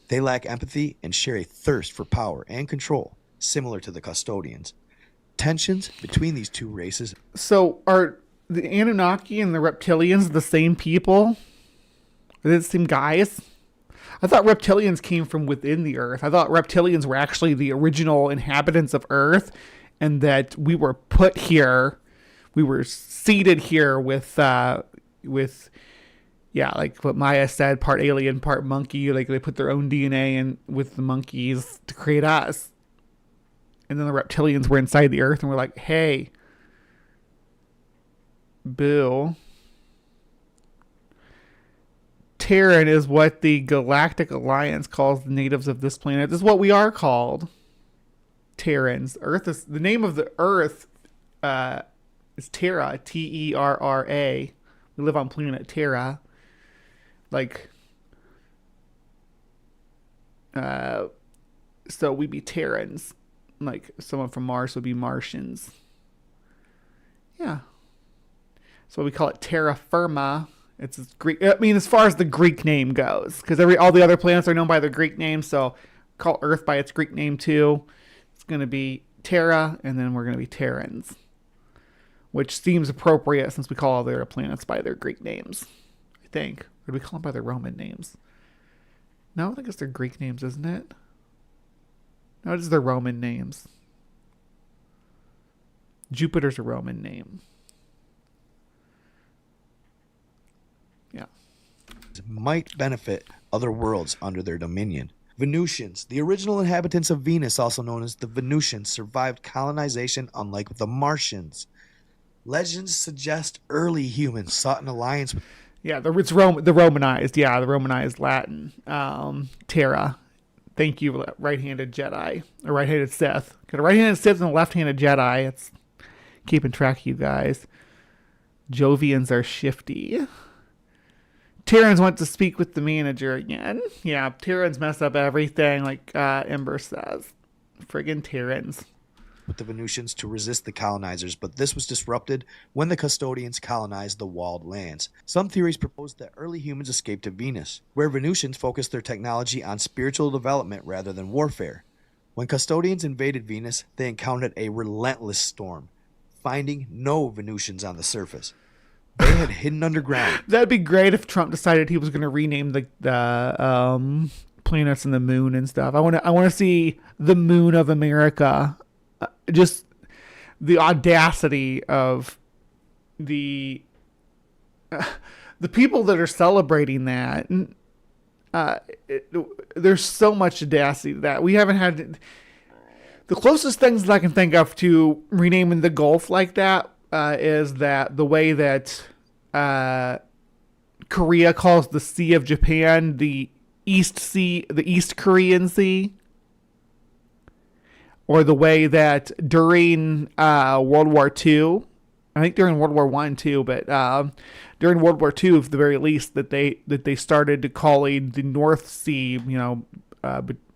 They lack empathy and share a thirst for power and control, similar to the custodians. Tensions between these two races. So are the Anunnaki and the reptilians the same people? Are they the same guys? I thought reptilians came from within the Earth. I thought reptilians were actually the original inhabitants of Earth, and that we were put here, we were seated here with like what Maya said, part alien, part monkey. Like they put their own DNA in with the monkeys to create us. And then the reptilians were inside the Earth and were like, hey, boo. Terran is what the Galactic Alliance calls the natives of this planet. This is what we are called. Terrans. Earth is the name of the Earth is Terra, Terra. We live on planet Terra. Like so we be Terrans. Like someone from Mars would be Martians. Yeah. So we call it terra firma. It's Greek. I mean, as far as the Greek name goes, because all the other planets are known by their Greek name, so call Earth by its Greek name too. It's going to be Terra, and then we're going to be Terrans, which seems appropriate since we call all the other planets by their Greek names. I think. Or do we call them by their Roman names? No, I think it's their Greek names, isn't it? No, it's their Roman names. Jupiter's a Roman name. Yeah. Might benefit other worlds under their dominion. Venusians, the original inhabitants of Venus, also known as the Venusians, survived colonization unlike the Martians. Legends suggest early humans sought an alliance with... Yeah, the Romanized Latin. Terra. Thank you, right-handed Jedi. Or right-handed Sith. Got a right-handed Sith and a left-handed Jedi. It's keeping track of you guys. Jovians are shifty. Terrans want to speak with the manager again. Yeah, Terrans mess up everything, like Ember says. Friggin' Terrans. With the Venusians to resist the colonizers, but this was disrupted when the custodians colonized the walled lands. Some theories propose that early humans escaped to Venus, where Venusians focused their technology on spiritual development rather than warfare. When custodians invaded Venus, they encountered a relentless storm, finding no Venusians on the surface. They had hidden underground. That'd be great if Trump decided he was going to rename the planets and the moon and stuff. I want to see the moon of America. Just the audacity of the people that are celebrating that. There's so much audacity to that. We haven't had the closest things that I can think of to renaming the Gulf like that is that the way that Korea calls the Sea of Japan the East Sea, the East Korean Sea. Or the way that during World War II, I think during World War I too, but during World War II, at the very least, that they started calling the North Sea,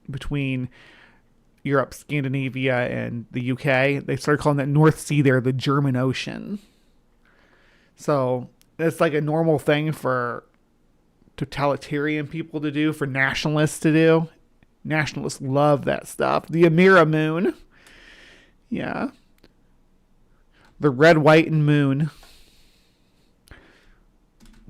between Europe, Scandinavia, and the UK, they started calling that North Sea there the German Ocean. So it's like a normal thing for totalitarian people to do, for nationalists to do. Nationalists love that stuff. The Amira moon. Yeah. The red, white, and moon.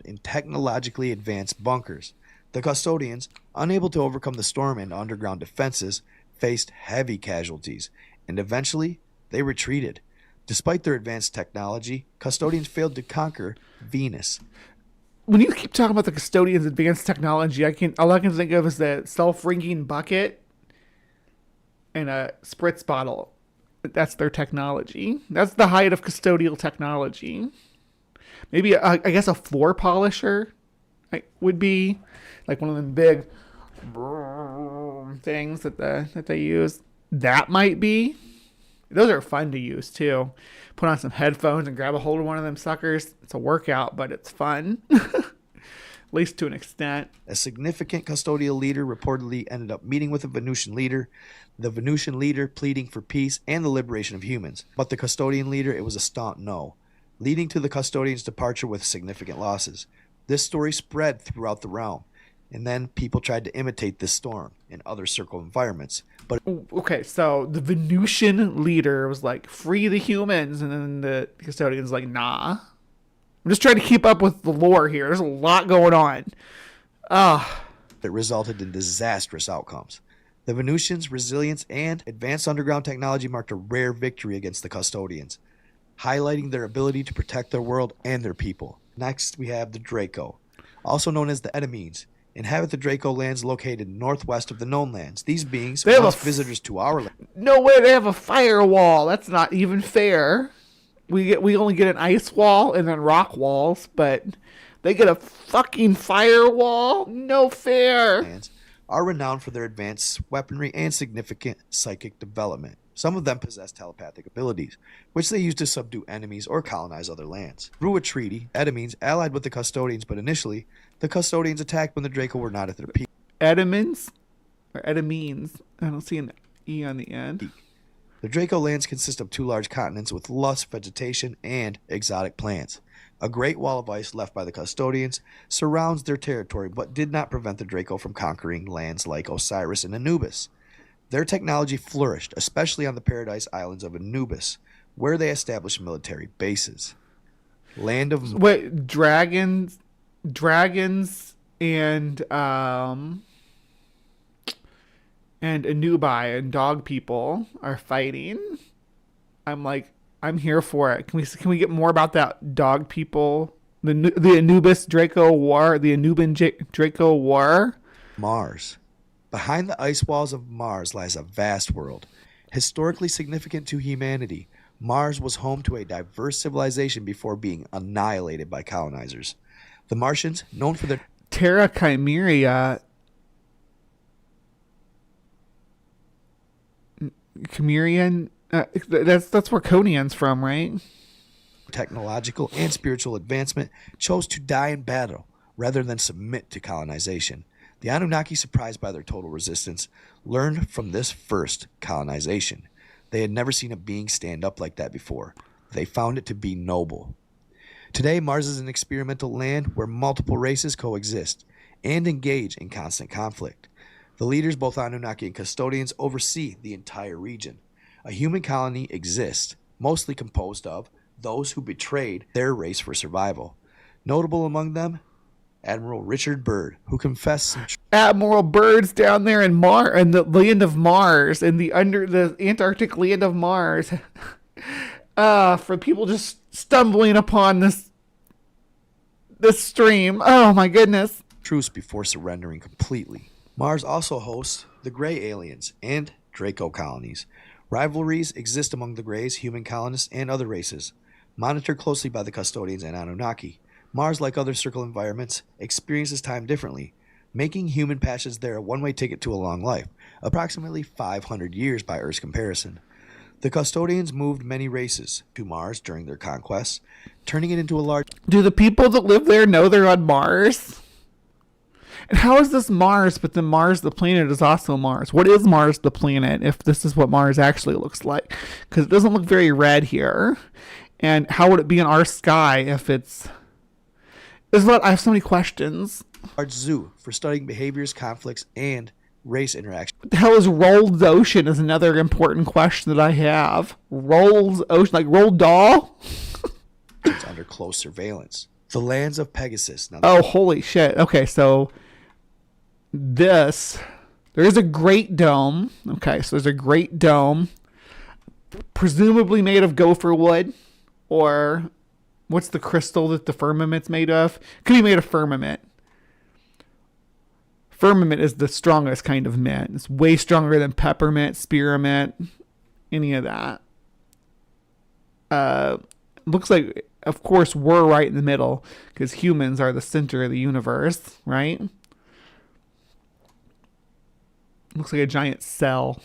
In technologically advanced bunkers, the custodians, unable to overcome the storm and underground defenses, faced heavy casualties, and eventually they retreated. Despite their advanced technology, custodians failed to conquer Venus. When you keep talking about the custodians' advanced technology, all I can think of is the self-ringing bucket and a spritz bottle. That's their technology. That's the height of custodial technology. Maybe, I guess, a floor polisher would be like one of them big things that they use. That might be. Those are fun to use too. Put on some headphones and grab a hold of one of them suckers. It's a workout, but it's fun. At least to an extent. A significant custodial leader reportedly ended up meeting with a Venusian leader, the Venusian leader pleading for peace and the liberation of humans. But the custodian leader, it was a staunch no, leading to the custodian's departure with significant losses. This story spread throughout the realm, and then people tried to imitate this storm in other circle environments. But okay, so the Venusian leader was like, free the humans, and then the custodian's like, nah. I'm just trying to keep up with the lore here. There's a lot going on. It resulted in disastrous outcomes. The Venusians' resilience and advanced underground technology marked a rare victory against the custodians, highlighting their ability to protect their world and their people. Next, we have the Draco, also known as the Edemeans, inhabit the Draco lands located northwest of the known lands. These beings, once visitors to our land. No way, they have a firewall. That's not even fair. We only get an ice wall and then rock walls, but they get a fucking firewall? No fair. Are renowned for their advanced weaponry and significant psychic development. Some of them possess telepathic abilities, which they use to subdue enemies or colonize other lands. Through a treaty, Edemeans allied with the Custodians, but initially, the Custodians attacked when the Draco were not at their peak. Edemeans? Or Edemeans? I don't see an E on the end. The Draco lands consist of 2 large continents with lush vegetation and exotic plants. A great wall of ice left by the Custodians surrounds their territory, but did not prevent the Draco from conquering lands like Osiris and Anubis. Their technology flourished, especially on the Paradise Islands of Anubis, where they established military bases. Land of... Wait, dragons and Anubi and dog people are fighting. I'm here for it. Can we get more about that dog people? The Anubis Draco War, the Anubian Draco War. Mars. Behind the ice walls of Mars lies a vast world. Historically significant to humanity, Mars was home to a diverse civilization before being annihilated by colonizers. The Martians, known for their Terra Chimeria. Chimerian, that's where Conan's from, right? Technological and spiritual advancement, chose to die in battle rather than submit to colonization. The Anunnaki, surprised by their total resistance, learned from this first colonization. They had never seen a being stand up like that before. They found it to be noble. Today, Mars is an experimental land where multiple races coexist and engage in constant conflict. The leaders, both Anunnaki and Custodians, oversee the entire region. A human colony exists, mostly composed of those who betrayed their race for survival. Notable among them, Admiral Richard Byrd, who confessed Admiral Byrd's down there in the land of Mars, in the Antarctic land of Mars. For people just stumbling upon this stream. Oh my goodness. Truce before surrendering completely. Mars also hosts the Grey aliens and Draco colonies. Rivalries exist among the Greys, human colonists, and other races, monitored closely by the Custodians and Anunnaki. Mars, like other circle environments, experiences time differently, making human passage there a one-way ticket to a long life, approximately 500 years by Earth's comparison. The Custodians moved many races to Mars during their conquests, turning it into a large... Do the people that live there know they're on Mars? And how is this Mars, but then Mars, the planet, is also Mars? What is Mars, the planet, if this is what Mars actually looks like? Because it doesn't look very red here. And how would it be in our sky if it's... I have so many questions. Large zoo for studying behaviors, conflicts, and race interaction. What the hell is Rold's Ocean is another important question that I have. Rold's Ocean, like Roald Dahl? It's under close surveillance. The lands of Pegasus. Now, oh, holy shit. Okay, so there is a great dome. Okay, so there's a great dome, presumably made of gopher wood, or what's the crystal that the firmament's made of? Could be made of firmament. Firmament is the strongest kind of mint. It's way stronger than peppermint, spearmint, any of that. Looks like, of course, we're right in the middle because humans are the center of the universe, right? Looks like a giant cell.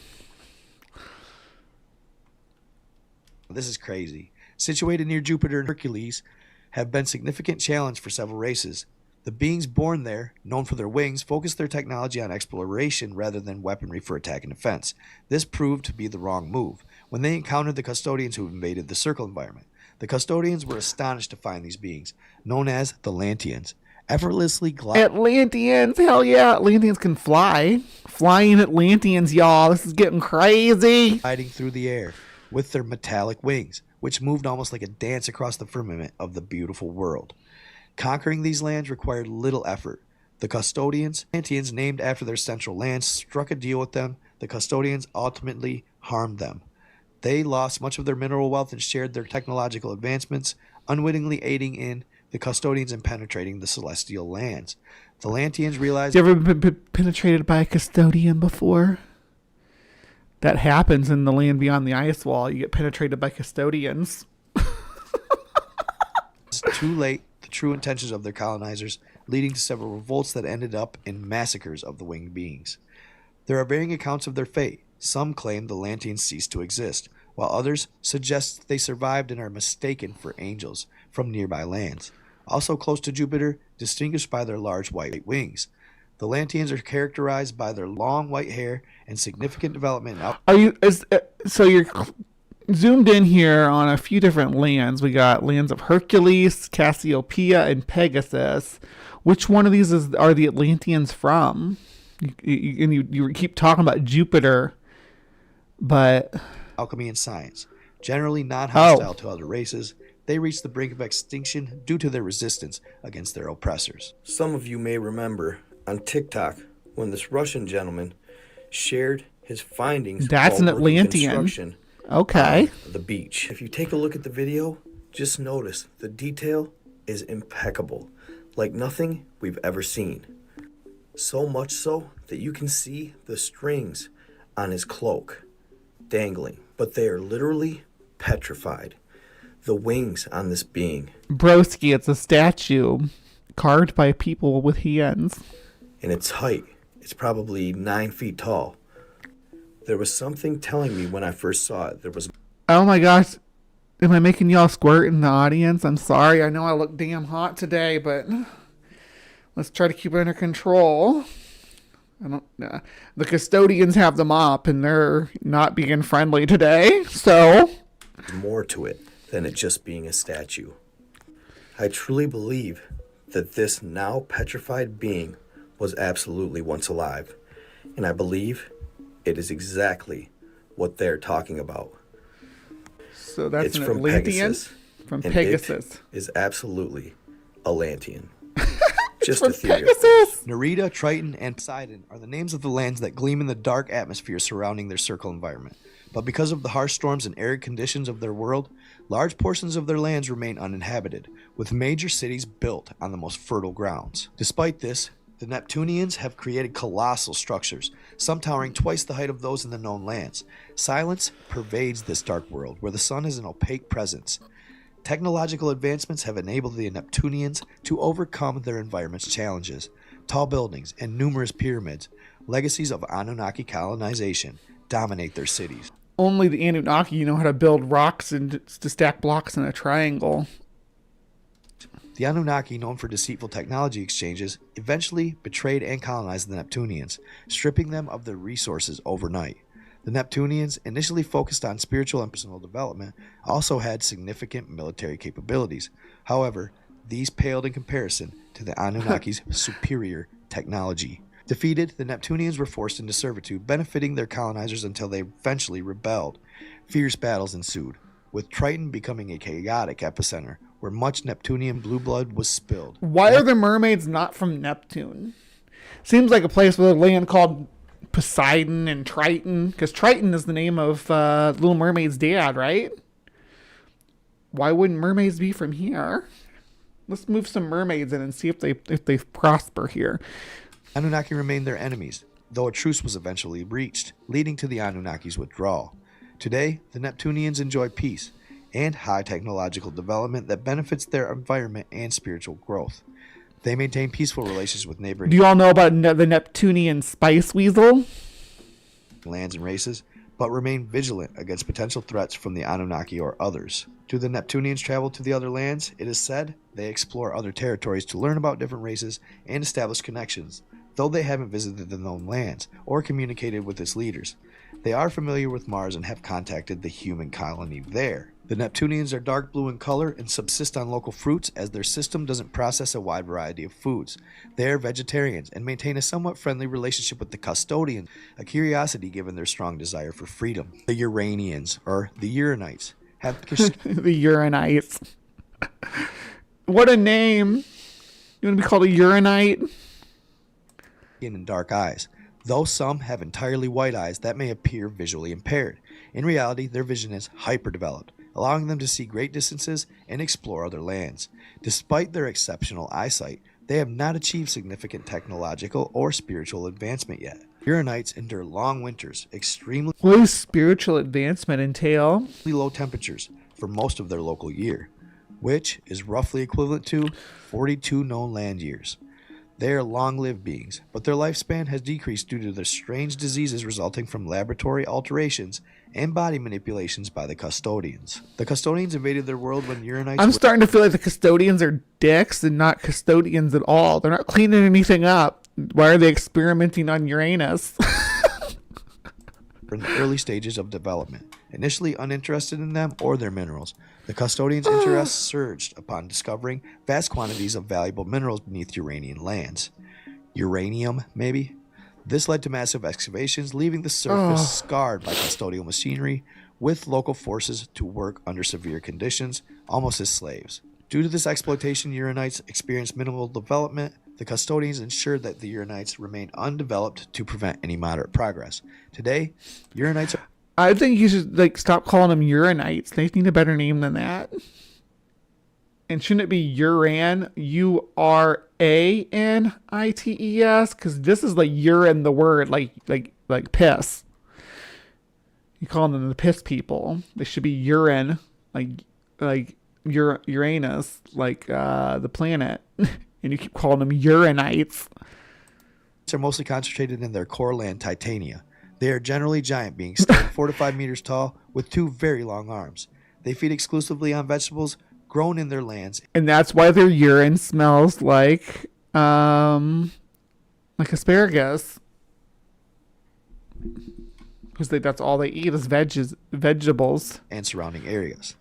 This is crazy. Situated near Jupiter and Hercules, have been significant challenge for several races. The beings born there, known for their wings, focused their technology on exploration rather than weaponry for attack and defense. This proved to be the wrong move. When they encountered the custodians who invaded the circle environment, the custodians were astonished to find these beings, known as the Atlanteans, effortlessly Atlanteans, hell yeah, Atlanteans can fly. Flying Atlanteans, y'all. This is getting crazy. Gliding through the air with their metallic wings, which moved almost like a dance across the firmament of the beautiful world. Conquering these lands required little effort. The custodians, Atlanteans named after their central lands, struck a deal with them. The custodians ultimately harmed them. They lost much of their mineral wealth and shared their technological advancements, unwittingly aiding in the custodians in penetrating the celestial lands. The Atlanteans realized... You ever been penetrated by a custodian before? That happens in the land beyond the Icewall. You get penetrated by custodians. It's too late. The true intentions of their colonizers, leading to several revolts that ended up in massacres of the winged beings. There are varying accounts of their fate. Some claim the Atlanteans ceased to exist, while others suggest they survived and are mistaken for angels from nearby lands. Also close to Jupiter, distinguished by their large white wings. The Atlanteans are characterized by their long white hair and significant development. So you're zoomed in here on a few different lands. We got lands of Hercules, Cassiopeia, and Pegasus. Which one of these are the Atlanteans from? You keep talking about Jupiter, but... Alchemy and science. Generally non-hostile to other races, they reached the brink of extinction due to their resistance against their oppressors. Some of you may remember on TikTok when this Russian gentleman shared his findings. That's an Atlantean. Okay. On the beach. If you take a look at the video, just notice the detail is impeccable, like nothing we've ever seen. So much so that you can see the strings on his cloak dangling, but they are literally petrified. The wings on this being. Broski, it's a statue carved by people with hands. And its height, it's probably 9 feet tall. There was something telling me when I first saw it. There was... Oh my gosh. Am I making y'all squirt in the audience? I'm sorry. I know I look damn hot today, but let's try to keep it under control. The custodians have them up and they're not being friendly today, so... More to it than it just being a statue. I truly believe that this now petrified being was absolutely once alive, and I believe it is exactly what they're talking about. So that's it's an from Atlantean? Pegasus. From and Pegasus. It is absolutely Atlantean. Just from Pegasus. Nerida, Triton, and Poseidon are the names of the lands that gleam in the dark atmosphere surrounding their circle environment. But because of the harsh storms and arid conditions of their world, large portions of their lands remain uninhabited, with major cities built on the most fertile grounds. Despite this, the Neptunians have created colossal structures, some towering twice the height of those in the known lands. Silence pervades this dark world, where the sun is an opaque presence. Technological advancements have enabled the Neptunians to overcome their environment's challenges. Tall buildings and numerous pyramids, legacies of Anunnaki colonization, dominate their cities. Only the Anunnaki know how to build rocks and to stack blocks in a triangle. The Anunnaki, known for deceitful technology exchanges, eventually betrayed and colonized the Neptunians, stripping them of their resources overnight. The Neptunians, initially focused on spiritual and personal development, also had significant military capabilities. However, these paled in comparison to the Anunnaki's superior technology. Defeated, the Neptunians were forced into servitude, benefiting their colonizers until they eventually rebelled. Fierce battles ensued, with Triton becoming a chaotic epicenter where much Neptunian blue blood was spilled. Why are the mermaids not from Neptune? Seems like a place with a land called Poseidon and Triton, because Triton is the name of Little Mermaid's dad, right? Why wouldn't mermaids be from here? Let's move some mermaids in and see if they prosper here. Anunnaki remained their enemies, though a truce was eventually reached, leading to the Anunnaki's withdrawal. Today, the Neptunians enjoy peace and high technological development that benefits their environment and spiritual growth. They maintain peaceful relations with neighboring... Do you all know about the Neptunian spice weasel? lands and races, but remain vigilant against potential threats from the Anunnaki or others. Do the Neptunians travel to the other lands? It is said they explore other territories to learn about different races and establish connections, though they haven't visited the known lands or communicated with its leaders. They are familiar with Mars and have contacted the human colony there. The Neptunians are dark blue in color and subsist on local fruits as their system doesn't process a wide variety of foods. They are vegetarians and maintain a somewhat friendly relationship with the custodians, a curiosity given their strong desire for freedom. The Uranians, or the Uranites, have the Uranites. What a name. You want to be called a Uranite? And dark eyes. Though some have entirely white eyes that may appear visually impaired, in reality their vision is hyperdeveloped, allowing them to see great distances and explore other lands. Despite their exceptional eyesight, they have not achieved significant technological or spiritual advancement yet. Uranites endure long winters, extremely what does spiritual advancement entail? Low temperatures for most of their local year, which is roughly equivalent to 42 known land years. They are long-lived beings, but their lifespan has decreased due to the strange diseases resulting from laboratory alterations and body manipulations by the custodians. The custodians invaded their world when Uranites... I'm starting to feel like the custodians are dicks and not custodians at all. They're not cleaning anything up. Why are they experimenting on Uranus? In the early stages of development, initially uninterested in them or their minerals, the custodians' interest surged upon discovering vast quantities of valuable minerals beneath Uranian lands. Uranium, maybe? This led to massive excavations, leaving the surface scarred by custodial machinery, with local forces to work under severe conditions, almost as slaves. Due to this exploitation, Uranites experienced minimal development. The custodians ensured that the Uranites remained undeveloped to prevent any moderate progress. Today, Uranites are... I think you should stop calling them Uranites. They need a better name than that. And shouldn't it be Uran? Uranites? Because this is like urine, the word, like piss. You call them the piss people. They should be urine, like Uranus, the planet. And you keep calling them Uranites. Are mostly concentrated in their core land, Titania. They are generally giant beings, standing 4 to 5 meters tall, with 2 very long arms. They feed exclusively on vegetables grown in their lands. And that's why their urine smells like asparagus. Because that's all they eat is vegetables. And surrounding areas.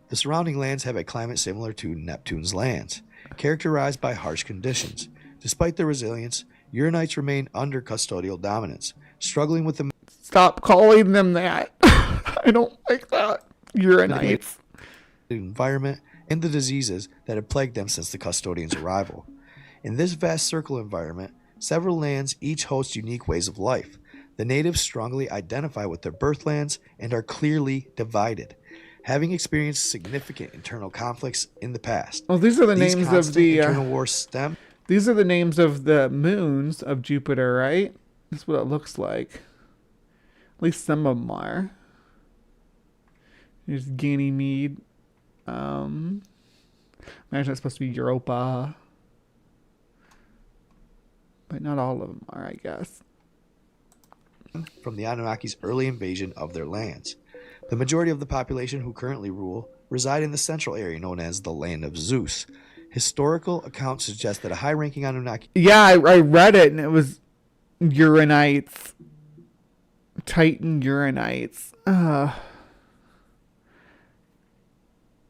The surrounding lands have a climate similar to Neptune's lands, characterized by harsh conditions. Despite their resilience, Uranites remain under custodial dominance, struggling with the... Stop calling them that. I don't like that. Uranites. Environment and the diseases that have plagued them since the custodians' arrival. In this vast circle environment, several lands each host unique ways of life. The natives strongly identify with their birthlands and are clearly divided, having experienced significant internal conflicts in the past. Well, these are the names of the internal wars stem. These are the names of the moons of Jupiter, right? That's what it looks like. At least some of them are. There's Ganymede. Imagine it's supposed to be Europa. But not all of them are, I guess. From the Anunnaki's early invasion of their lands. The majority of the population who currently rule reside in the central area known as the Land of Zeus. Historical accounts suggest that a high-ranking Anunnaki... Yeah, I read it, and it was Uranites. Titan Uranites.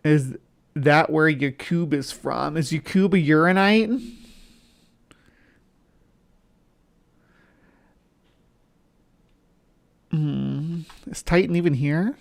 Is that where Yakub is from? Is Yakub a Uranite? Is Titan even here?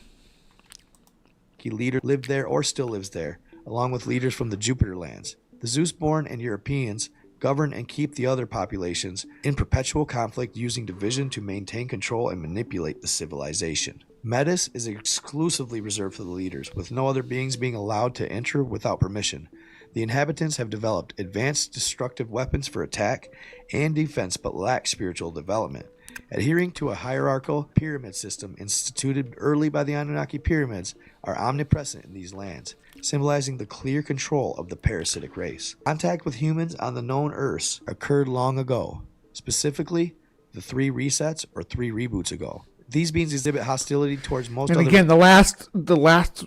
Leader lived there or still lives there, along with leaders from the Jupiter lands. The Zeus-born and Europeans govern and keep the other populations in perpetual conflict, using division to maintain control and manipulate the civilization. Metis is exclusively reserved for the leaders, with no other beings being allowed to enter without permission. The inhabitants have developed advanced destructive weapons for attack and defense, but lack spiritual development. Adhering to a hierarchical pyramid system instituted early by the Anunnaki pyramids are omnipresent in these lands, symbolizing the clear control of the parasitic race. Contact with humans on the known Earths occurred long ago, specifically the 3 resets or 3 reboots ago. These beings exhibit hostility towards most and other... again, the last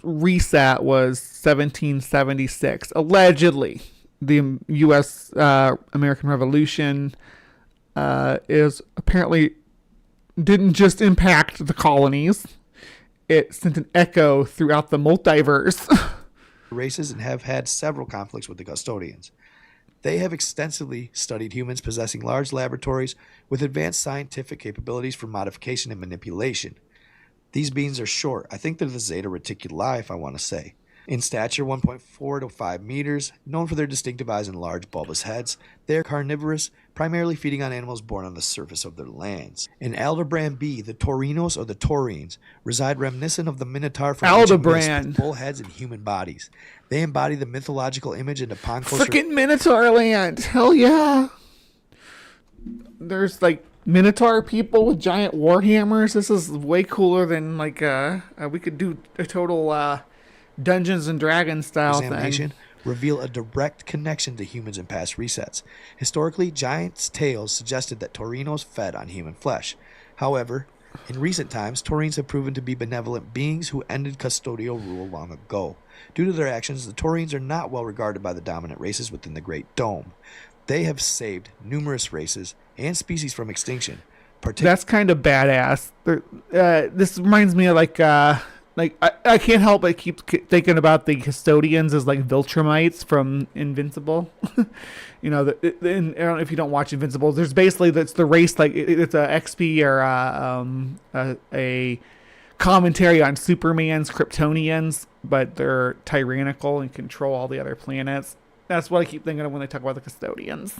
reset was 1776. Allegedly, the U.S. American Revolution is apparently didn't just impact the colonies. It sent an echo throughout the multiverse. races and have had several conflicts with the custodians. They have extensively studied humans possessing large laboratories with advanced scientific capabilities for modification and manipulation. These beings are short. I think they're the Zeta Reticuli, if I want to say. In stature, 1.4 to 5 meters, known for their distinctive eyes and large bulbous heads, they are carnivorous, primarily feeding on animals born on the surface of their lands. In Aldebaran B, the Taurinos or the Taurines reside reminiscent of the Minotaur from ancient myths with full heads and human bodies. They embody the mythological image and upon closer... Frickin' Minotaur land! Hell yeah! There's like Minotaur people with giant war hammers. This is way cooler than like we could do a total Dungeons and Dragons style thing. Reveal a direct connection to humans in past resets. Historically, giants' tales suggested that Taurinos fed on human flesh. However, in recent times, Taurines have proven to be benevolent beings who ended custodial rule long ago. Due to their actions, the Taurines are not well regarded by the dominant races within the Great Dome. They have saved numerous races and species from extinction. That's kind of badass. This reminds me of like I can't help but keep thinking about the custodians as like Viltrumites from Invincible. You know, I don't know if you don't watch Invincible. There's basically that's the race like it's a XP or a commentary on Superman's Kryptonians, but they're tyrannical and control all the other planets. That's what I keep thinking of when they talk about the custodians.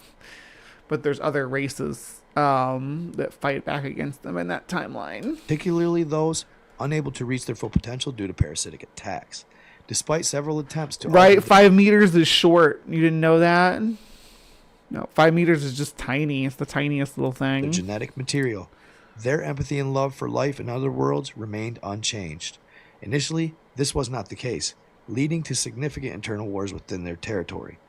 But there's other races that fight back against them in that timeline. Particularly those unable to reach their full potential due to parasitic attacks. Despite several attempts to... Right, 5 meters is short. You didn't know that? No, 5 meters is just tiny. It's the tiniest little thing. Their genetic material. Their empathy and love for life in other worlds remained unchanged. Initially, this was not the case, leading to significant internal wars within their territory.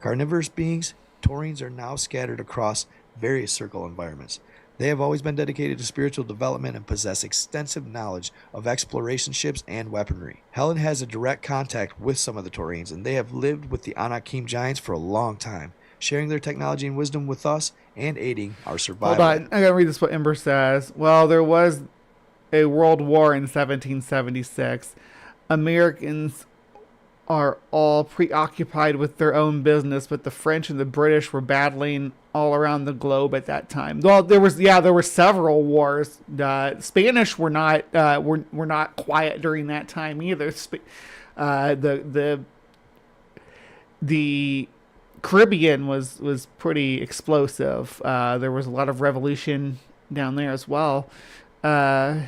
Carnivorous beings, Taurines are now scattered across various circle environments. They have always been dedicated to spiritual development and possess extensive knowledge of exploration ships and weaponry. Helen has a direct contact with some of the Taurines, and they have lived with the Anakim giants for a long time, sharing their technology and wisdom with us and aiding our survival. Hold on, I gotta read this what Ember says. Well, there was a world war in 1776. Americans are all preoccupied with their own business, but the French and the British were battling all around the globe at that time. Well, there were several wars. Spanish were not quiet during that time either. The Caribbean was pretty explosive. There was a lot of revolution down there as well. Yeah.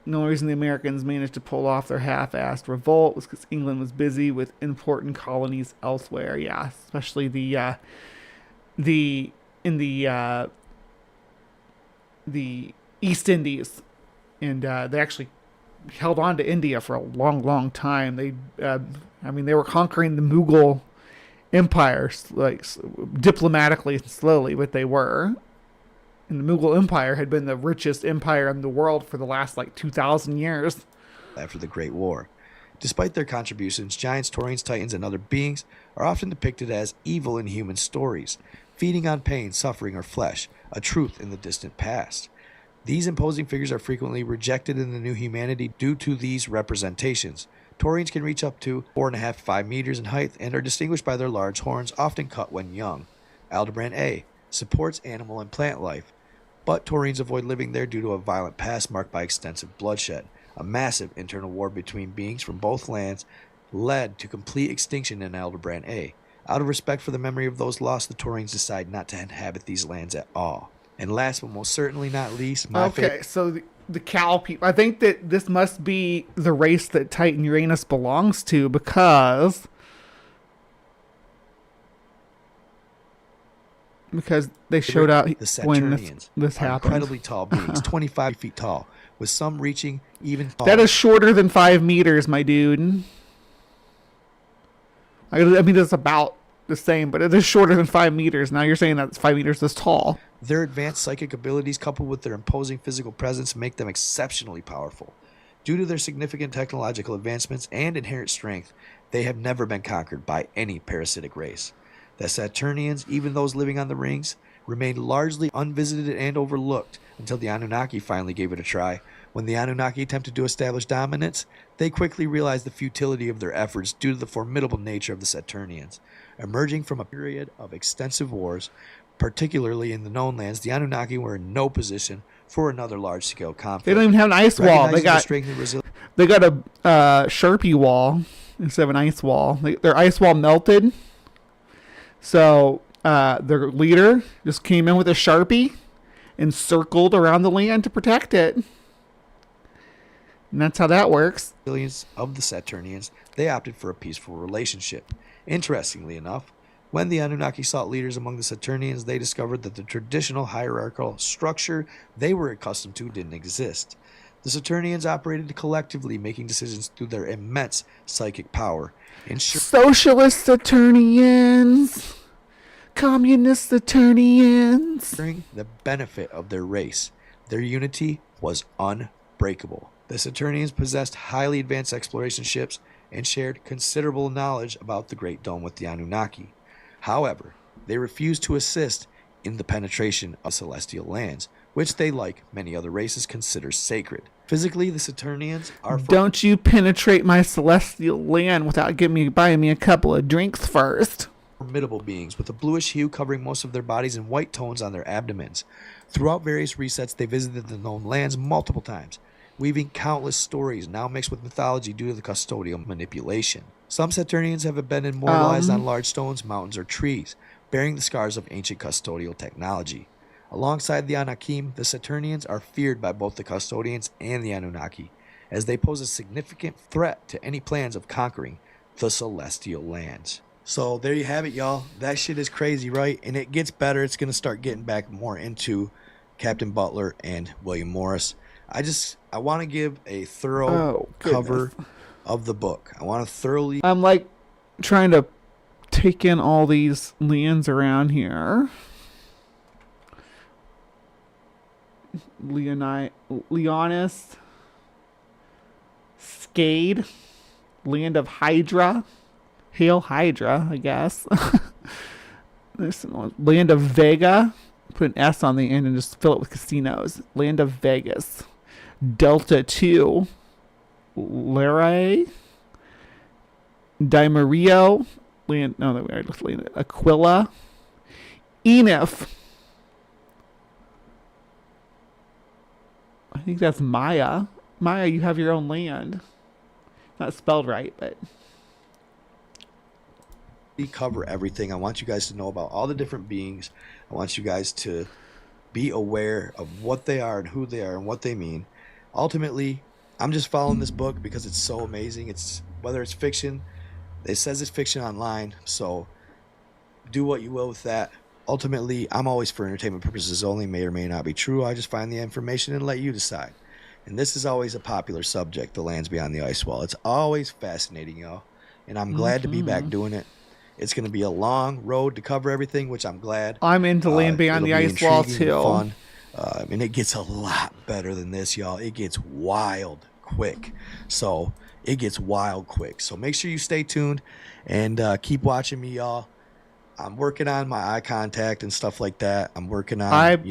The only reason the Americans managed to pull off their half-assed revolt was because England was busy with important colonies elsewhere. Yeah, especially the East Indies, and they actually held on to India for a long, long time. They were conquering the Mughal Empire, like diplomatically and slowly, but they were. And the Mughal Empire had been the richest empire in the world for the last, 2,000 years. After the Great War. Despite their contributions, giants, Taurines, titans, and other beings are often depicted as evil in human stories, feeding on pain, suffering, or flesh, a truth in the distant past. These imposing figures are frequently rejected in the new humanity due to these representations. Taurines can reach up to 4.5 to 5 meters in height and are distinguished by their large horns, often cut when young. Aldebaran A supports animal and plant life, but Taurines avoid living there due to a violent past marked by extensive bloodshed. A massive internal war between beings from both lands led to complete extinction in Aldebaran A. Out of respect for the memory of those lost, the Taurines decide not to inhabit these lands at all. And last but most certainly not least, so the cow people. I think that this must be the race that Titan Uranus belongs to because they showed out when this happened. Incredibly tall beings, 25 feet tall, with some reaching even taller. That is shorter than 5 meters, my dude. I mean, it's about the same, but it is shorter than 5 meters. Now you're saying that it's 5 meters this tall. Their advanced psychic abilities, coupled with their imposing physical presence, make them exceptionally powerful. Due to their significant technological advancements and inherent strength, they have never been conquered by any parasitic race. The Saturnians, even those living on the rings, remained largely unvisited and overlooked until the Anunnaki finally gave it a try. When the Anunnaki attempted to establish dominance, they quickly realized the futility of their efforts due to the formidable nature of the Saturnians. Emerging from a period of extensive wars, particularly in the known lands, the Anunnaki were in no position for another large-scale conflict. They don't even have an ice wall. They got a Sharpie wall instead of an ice wall. Their ice wall melted, so their leader just came in with a Sharpie and circled around the land to protect it. And that's how that works. Billions of the Saturnians, they opted for a peaceful relationship. Interestingly enough, when the Anunnaki sought leaders among the Saturnians, they discovered that the traditional hierarchical structure they were accustomed to didn't exist. The Saturnians operated collectively, making decisions through their immense psychic power. Socialist Saturnians, communist Saturnians. The benefit of their race. Their unity was unbreakable. The Saturnians possessed highly advanced exploration ships and shared considerable knowledge about the Great Dome with the Anunnaki. However, they refused to assist in the penetration of celestial lands, which they, like many other races, consider sacred. Physically, the Saturnians are... Don't you penetrate my celestial land without buying me a couple of drinks first. Formidable beings with a bluish hue covering most of their bodies and white tones on their abdomens. Throughout various resets, they visited the known lands multiple times, weaving countless stories now mixed with mythology due to the custodial manipulation. Some Saturnians have been immortalized on large stones, mountains, or trees, bearing the scars of ancient custodial technology. Alongside the Anakim, the Saturnians are feared by both the custodians and the Anunnaki, as they pose a significant threat to any plans of conquering the celestial lands. So there you have it, y'all. That shit is crazy, right? And it gets better. It's going to start getting back more into Captain Butler and William Morris. I want to give a thorough cover of the book. I want to thoroughly... I'm like trying to take in all these lands around here. Leonis, Skade, Land of Hydra, Hail Hydra, I guess. There's some Land of Vega. Put an S on the end and just fill it with casinos. Land of Vegas, Delta 2, Laray, Dimario, Aquila, Enif. I think that's Maya. Maya, you have your own land. Not spelled right, but... We cover everything. I want you guys to know about all the different beings. I want you guys to be aware of what they are and who they are and what they mean. Ultimately, I'm just following this book because it's so amazing. It's whether it's fiction, it says it's fiction online, so do what you will with that. Ultimately, I'm always for entertainment purposes only, may or may not be true. I just find the information and let you decide. And this is always a popular subject, the lands beyond the ice wall. It's always fascinating, y'all. And I'm glad to be back doing it. It's going to be a long road to cover everything, which I'm glad. I'm into land beyond the ice wall, too. Fun. And it gets a lot better than this, y'all. It gets wild quick. So it gets wild quick. So make sure you stay tuned and keep watching me, y'all. I'm working on my eye contact and stuff like that. I'm working on,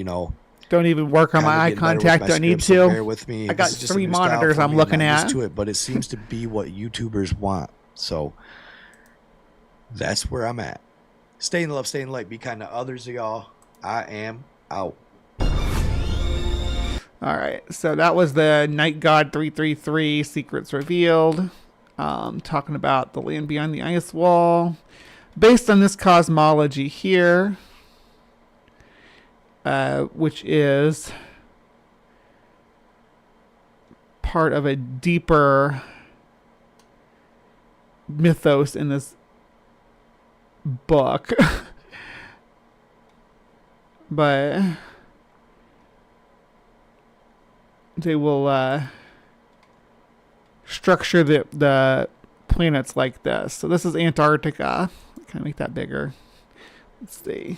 don't even work on my eye contact. I need to. Bear with me. I got 3 monitors I'm looking at. To it, but it seems to be what YouTubers want. So that's where I'm at. Stay in love, stay in light, be kind to others, y'all. I am out. All right, so that was the Night God 333 Secrets Revealed, talking about the land beyond the ice wall, based on this cosmology here, which is part of a deeper mythos in this book. But they will structure the planets like this. So this is Antarctica. Can I make that bigger? Let's see.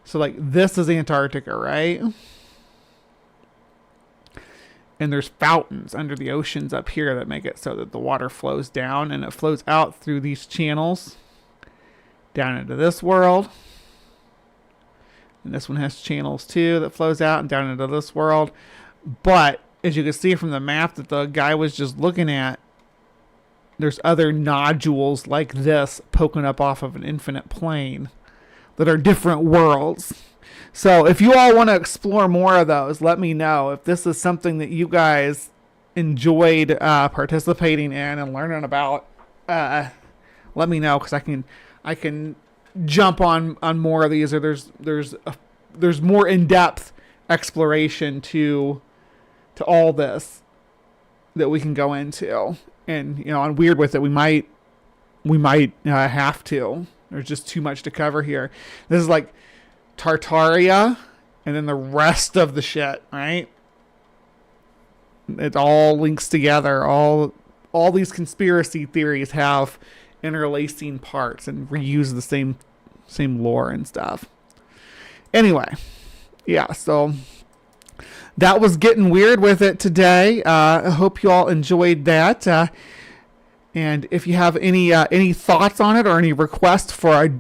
So like this is Antarctica, right? And there's fountains under the oceans up here that make it so that the water flows down, and it flows out through these channels down into this world. And this one has channels too that flows out and down into this world. But as you can see from the map that the guy was just looking at, there's other nodules like this poking up off of an infinite plane that are different worlds. So if you all want to explore more of those, let me know. If this is something that you guys enjoyed participating in and learning about, let me know, because I can jump on more of these, or there's more in-depth exploration to all this that we can go into. And on Weird With It, we might have to. There's just too much to cover here. This is like Tartaria, and then the rest of the shit, right? It all links together. All these conspiracy theories have interlacing parts and reuse the same lore and stuff. Anyway, yeah, so that was Getting Weird With It today. I hope you all enjoyed that. And if you have any thoughts on it, or any requests for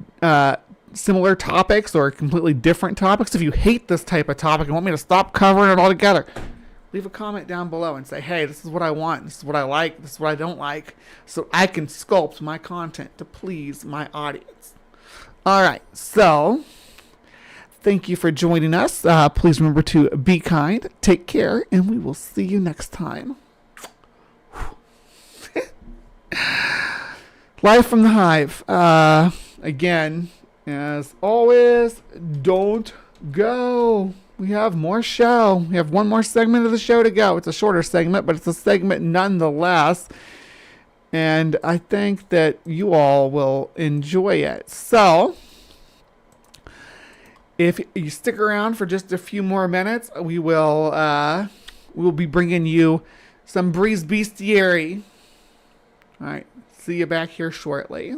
similar topics or completely different topics, if you hate this type of topic and want me to stop covering it altogether, leave a comment down below and say, hey, this is what I want, this is what I like, this is what I don't like, so I can sculpt my content to please my audience. All right, so thank you for joining us. Please remember to be kind, take care, and we will see you next time. Live from the Hive. Again, as always, don't go. We have more show. We have one more segment of the show to go. It's a shorter segment, but it's a segment nonetheless. And I think that you all will enjoy it. So, if you stick around for just a few more minutes, we will be bringing you some Breeze Bestiary. All right. See you back here shortly.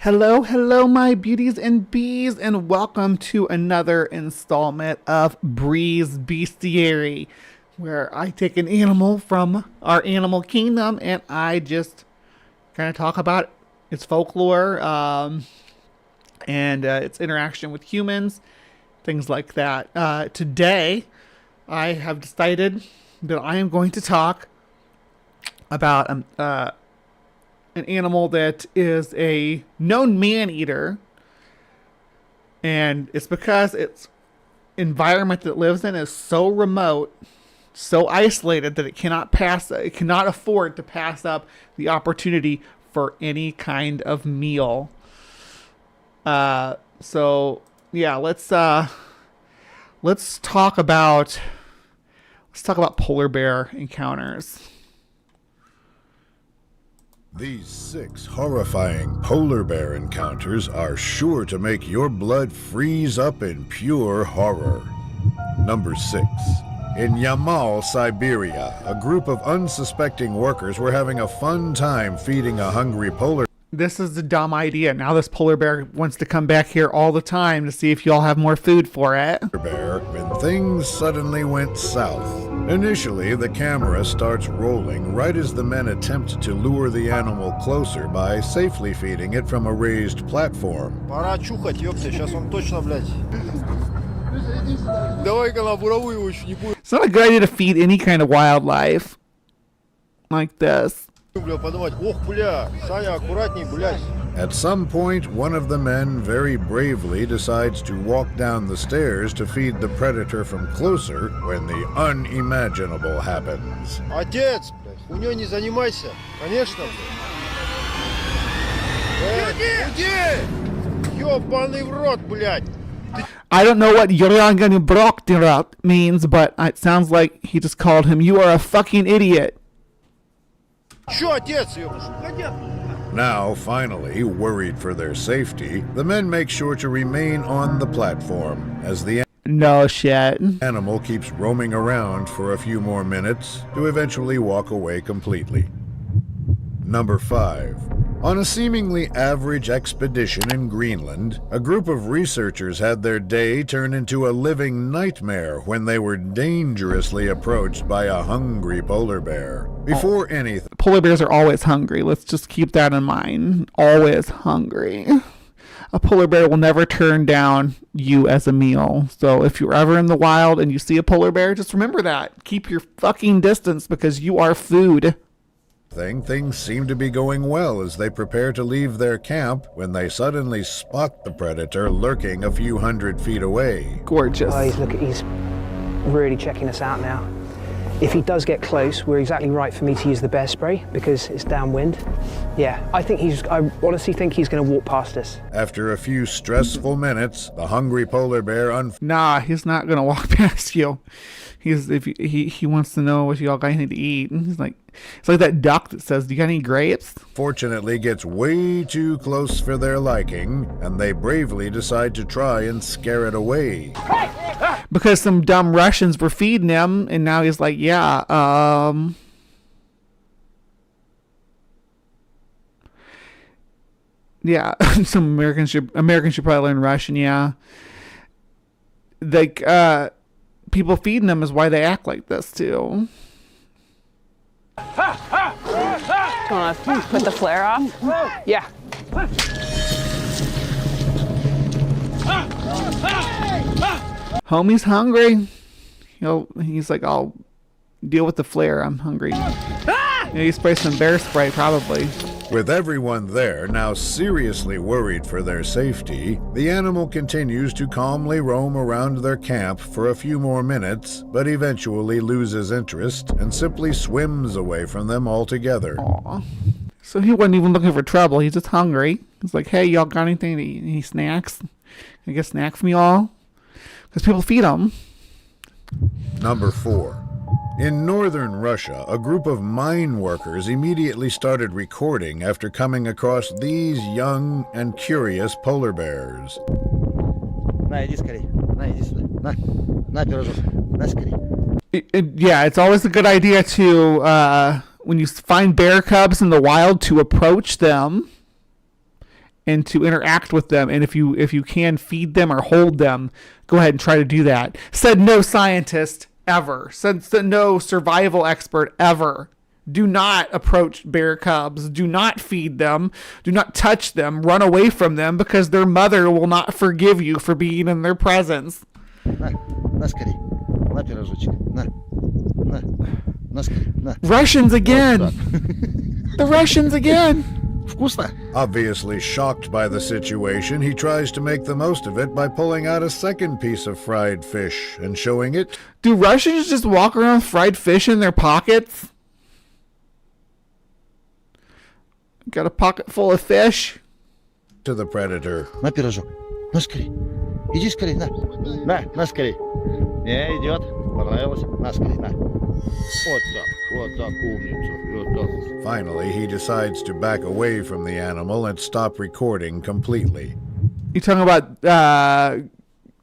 Hello, hello, my beauties and bees, and welcome to another installment of Bree's Bestiary, where I take an animal from our animal kingdom and I just kind of talk about its folklore and its interaction with humans, things like that. Today, I have decided that I am going to talk about an animal that is a known man-eater, and it's because its environment that it lives in is so remote, so isolated, that it cannot afford to pass up the opportunity for any kind of meal. So yeah, let's talk about polar bear encounters. These 6 horrifying polar bear encounters are sure to make your blood freeze up in pure horror. Number 6. In Yamal, Siberia, a group of unsuspecting workers were having a fun time feeding a hungry polar. This is a dumb idea. Now this polar bear wants to come back here all the time to see if y'all have more food for it. Bear, when things suddenly went south. Initially, the camera starts rolling right as the men attempt to lure the animal closer by safely feeding it from a raised platform. Пора чухать, ёпты, сейчас он точно, блядь. Давай-ка на буровую очень не будет. It's not a good idea to feed any kind of wildlife like this. At some point, one of the men very bravely decides to walk down the stairs to feed the predator from closer when the unimaginable happens. Отец, блядь, хуйнёй не занимайся. Конечно, блядь. Ёбаный в рот, блядь. I don't know what Yoranganibroktiraut means, but it sounds like he just called him, "You are a fucking idiot." Now, finally, worried for their safety, the men make sure to remain on the platform as the no shit animal keeps roaming around for a few more minutes to eventually walk away completely. Number 5. On a seemingly average expedition in Greenland, a group of researchers had their day turn into a living nightmare when they were dangerously approached by a hungry polar bear. Before anything... Polar bears are always hungry. Let's just keep that in mind. Always hungry. A polar bear will never turn down you as a meal. So if you're ever in the wild and you see a polar bear, just remember that. Keep your fucking distance because you are food. Things seem to be going well as they prepare to leave their camp when they suddenly spot the predator lurking a few hundred feet away. Gorgeous. Oh, he's really checking us out now. If he does get close, we're exactly right for me to use the bear spray because it's downwind. Yeah, I honestly think he's going to walk past us. After a few stressful minutes, the hungry polar bear Nah, he's not going to walk past you. He wants to know what y'all got anything to eat. And he's like, it's like that duck that says, "Do you got any grapes?" Fortunately gets way too close for their liking, and they bravely decide to try and scare it away. Because some dumb Russians were feeding him, and now he's like, yeah, some Americans should probably learn Russian, yeah. Like, people feeding them is why they act like this, too. Gonna put the flare off? Yeah. Homie's hungry. He's like, "I'll deal with the flare. I'm hungry." He sprays some bear spray, probably. With everyone there now seriously worried for their safety, the animal continues to calmly roam around their camp for a few more minutes, but eventually loses interest and simply swims away from them altogether. Aww. So he wasn't even looking for trouble. He's just hungry. He's like, "Hey, y'all got anything to eat? Any snacks? Can I get a snack from y'all?" Because people feed them. Number 4. In northern Russia, a group of mine workers immediately started recording after coming across these young and curious polar bears. Yeah, it's always a good idea to, when you find bear cubs in the wild, to approach them and to interact with them. And if you can feed them or hold them, go ahead and try to do that. Said no scientist ever. Said no survival expert ever. Do not approach bear cubs. Do not feed them. Do not touch them. Run away from them because their mother will not forgive you for being in their presence. Russians again. The Russians again. Obviously shocked by the situation, he tries to make the most of it by pulling out a second piece of fried fish and showing it. Do Russians just walk around with fried fish in their pockets? Got a pocket full of fish? To the predator. На пирожок. На скорей. Иди скорей, на. На скорей. Не, идет. Понравилось? На скорей, на. Вот так, умница. Finally, he decides to back away from the animal and stop recording completely. You talking about,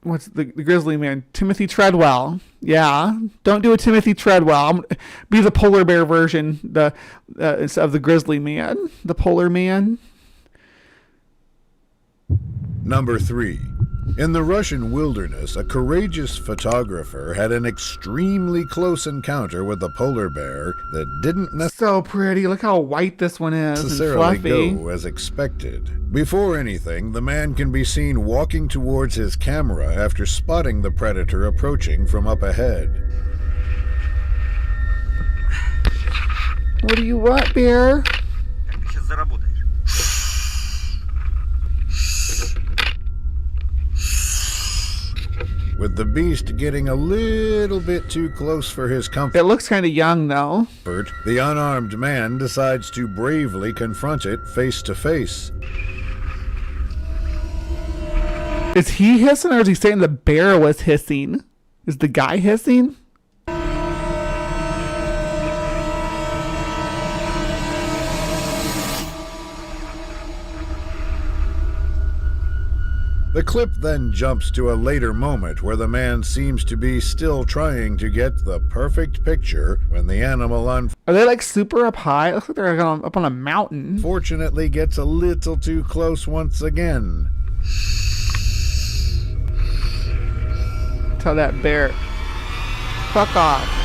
what's the grizzly man? Timothy Treadwell. Yeah. Don't do a Timothy Treadwell. Be the polar bear version of the grizzly man. The polar man. Number 3. In the Russian wilderness, a courageous photographer had an extremely close encounter with a polar bear that didn't so pretty. Look how white this one is necessarily and fluffy. go as expected. Before anything, the man can be seen walking towards his camera after spotting the predator approaching from up ahead. What do you want, bear? With the beast getting a little bit too close for his comfort. It looks kind of young, though. The unarmed man decides to bravely confront it face to face. Is he hissing, or is he saying the bear was hissing? Is the guy hissing? The clip then jumps to a later moment where the man seems to be still trying to get the perfect picture when the animal Are they like super up high? It looks like they're up on a mountain. Unfortunately gets a little too close once again. Tell that bear, fuck off.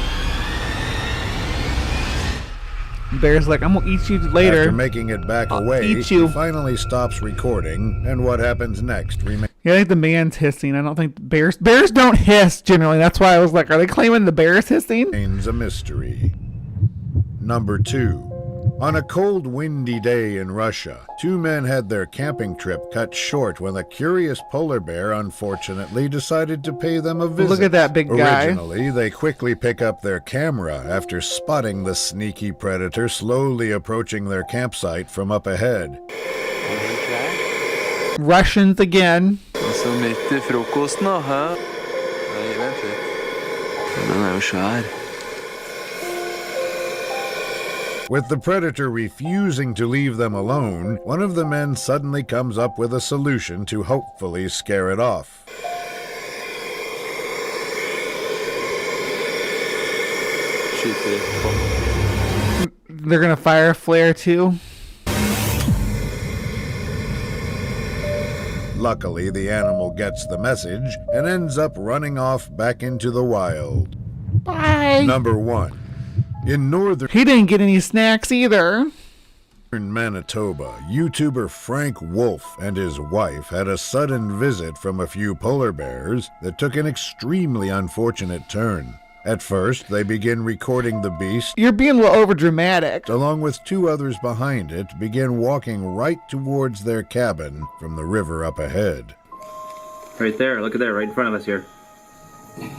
Bear's like, I'm gonna eat you later. After making it back away, eat you. He finally stops recording, and what happens next remains. Yeah, I think the man's hissing. I don't think bears don't hiss generally. That's why I was like, are they claiming the bear's hissing? Remains a mystery. Number 2. On a cold, windy day in Russia, 2 men had their camping trip cut short when a curious polar bear unfortunately decided to pay them a visit. Look at that big guy. Originally, they quickly pick up their camera after spotting the sneaky predator slowly approaching their campsite from up ahead. Russians again. Så midt I frokosten da, hæ? Nei, vent litt. Den jo svær. With the predator refusing to leave them alone, one of the men suddenly comes up with a solution to hopefully scare it off. They're gonna fire a flare too. Luckily, the animal gets the message and ends up running off back into the wild. Bye. Number 1. In northern... He didn't get any snacks either. In Manitoba, YouTuber Frank Wolf and his wife had a sudden visit from a few polar bears that took an extremely unfortunate turn. At first, they begin recording the beast. You're being a little overdramatic. Along with 2 others behind it, begin walking right towards their cabin from the river up ahead. Right there, look at that, right in front of us here.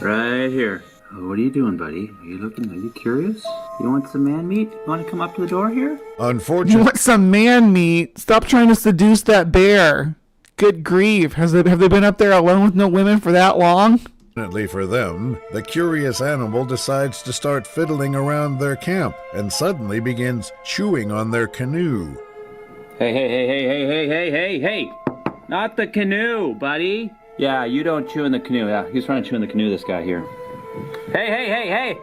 Right here. What are you doing, buddy? Are you curious? You want some man meat? You want to come up to the door here? Unfortunately, you want some man meat? Stop trying to seduce that bear. Good grief. Have they been up there alone with no women for that long? Fortunately for them, the curious animal decides to start fiddling around their camp and suddenly begins chewing on their canoe. Hey. Not the canoe, buddy. Yeah, you don't chew in the canoe. Yeah, he's trying to chew in the canoe, this guy here. Hey,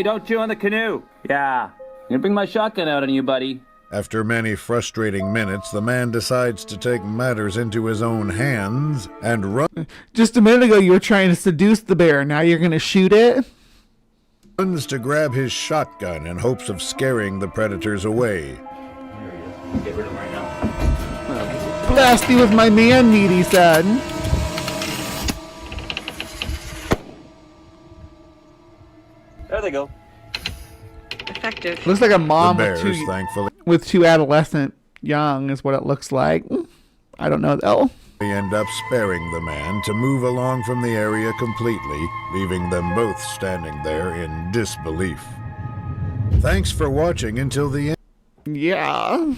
don't chew on the canoe. Yeah. I'm gonna bring my shotgun out on you, buddy. After many frustrating minutes, the man decides to take matters into his own hands and run. Just a minute ago, you were trying to seduce the bear. Now you're going to shoot it? Runs to grab his shotgun in hopes of scaring the predators away. Get rid of him right now. Blast you with my man-meat, he said. There they go. Effective. Looks like a mom The bears, with, thankfully, with two adolescent young is what it looks like. I don't know, though. they end up sparing the man to move along from the area completely, leaving them both standing there in disbelief. Thanks for watching until the end. Yeah.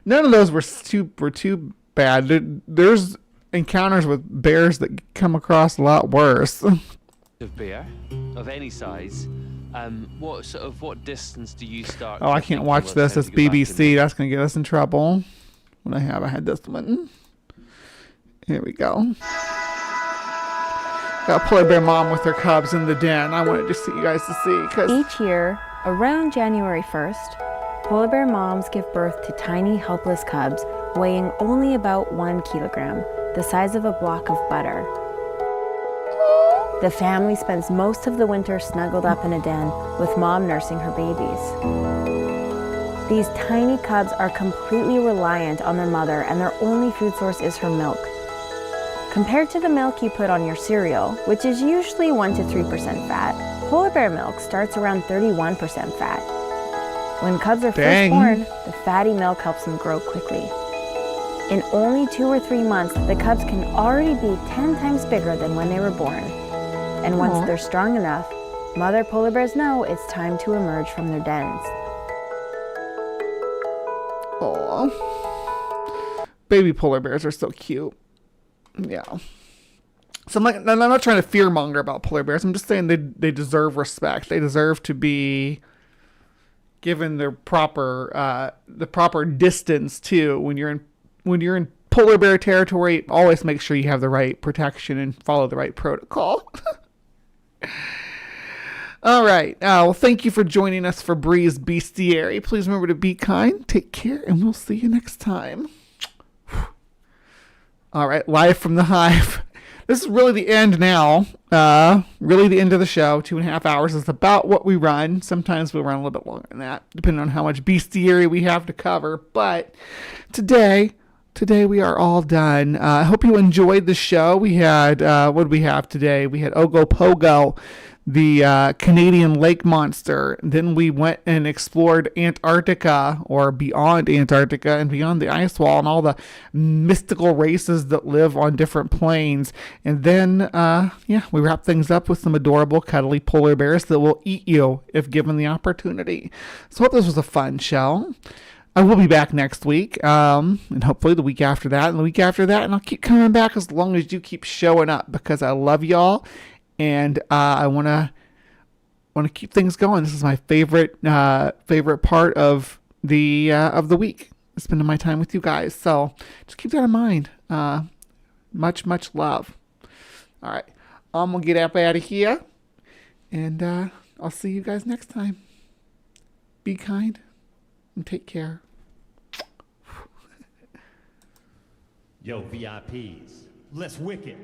None of those were too bad. There's encounters with bears that come across a lot worse. Of bear of any size, what distance do you start? Oh, I can't watch this. It's BBC. That's gonna get us in trouble. I had this one. Here we go. Got polar bear mom with her cubs in the den. I wanted just you guys to see. Each year, around January 1st, polar bear moms give birth to tiny, helpless cubs weighing only about 1 kilogram, the size of a block of butter. The family spends most of the winter snuggled up in a den with mom nursing her babies. These tiny cubs are completely reliant on their mother, and their only food source is her milk. Compared to the milk you put on your cereal, which is usually 1 to 3% fat, polar bear milk starts around 31% fat. When cubs are first born, the fatty milk helps them grow quickly. In only 2 or 3 months, the cubs can already be 10 times bigger than when they were born. And once they're strong enough, mother polar bears know it's time to emerge from their dens. Aww. Baby polar bears are so cute. Yeah. So I'm not trying to fearmonger about polar bears. I'm just saying they deserve respect. They deserve to be given their proper distance too. When you're in polar bear territory, always make sure you have the right protection and follow the right protocol. All right. Well, thank you for joining us for Bree's Bestiary. Please remember to be kind, take care, and we'll see you next time. All right. Live from the Hive. This is really the end now. Really the end of the show. 2.5 hours is about what we run. Sometimes we'll run a little bit longer than that, depending on how much bestiary we have to cover. But today we are all done. I hope you enjoyed the show. We had, what did we have today? We had Ogopogo, the Canadian lake monster. Then we went and explored Antarctica, or beyond Antarctica and beyond the ice wall, and all the mystical races that live on different planes. And then, we wrapped things up with some adorable, cuddly polar bears that will eat you if given the opportunity. So I hope this was a fun show. I will be back next week, and hopefully the week after that, and the week after that, and I'll keep coming back as long as you keep showing up, because I love y'all, and I want to keep things going. This is my favorite part of the week, spending my time with you guys. So just keep that in mind. Much love. All right, I'm gonna get up out of here, and I'll see you guys next time. Be kind and take care. Yo, VIPs, let's wick it.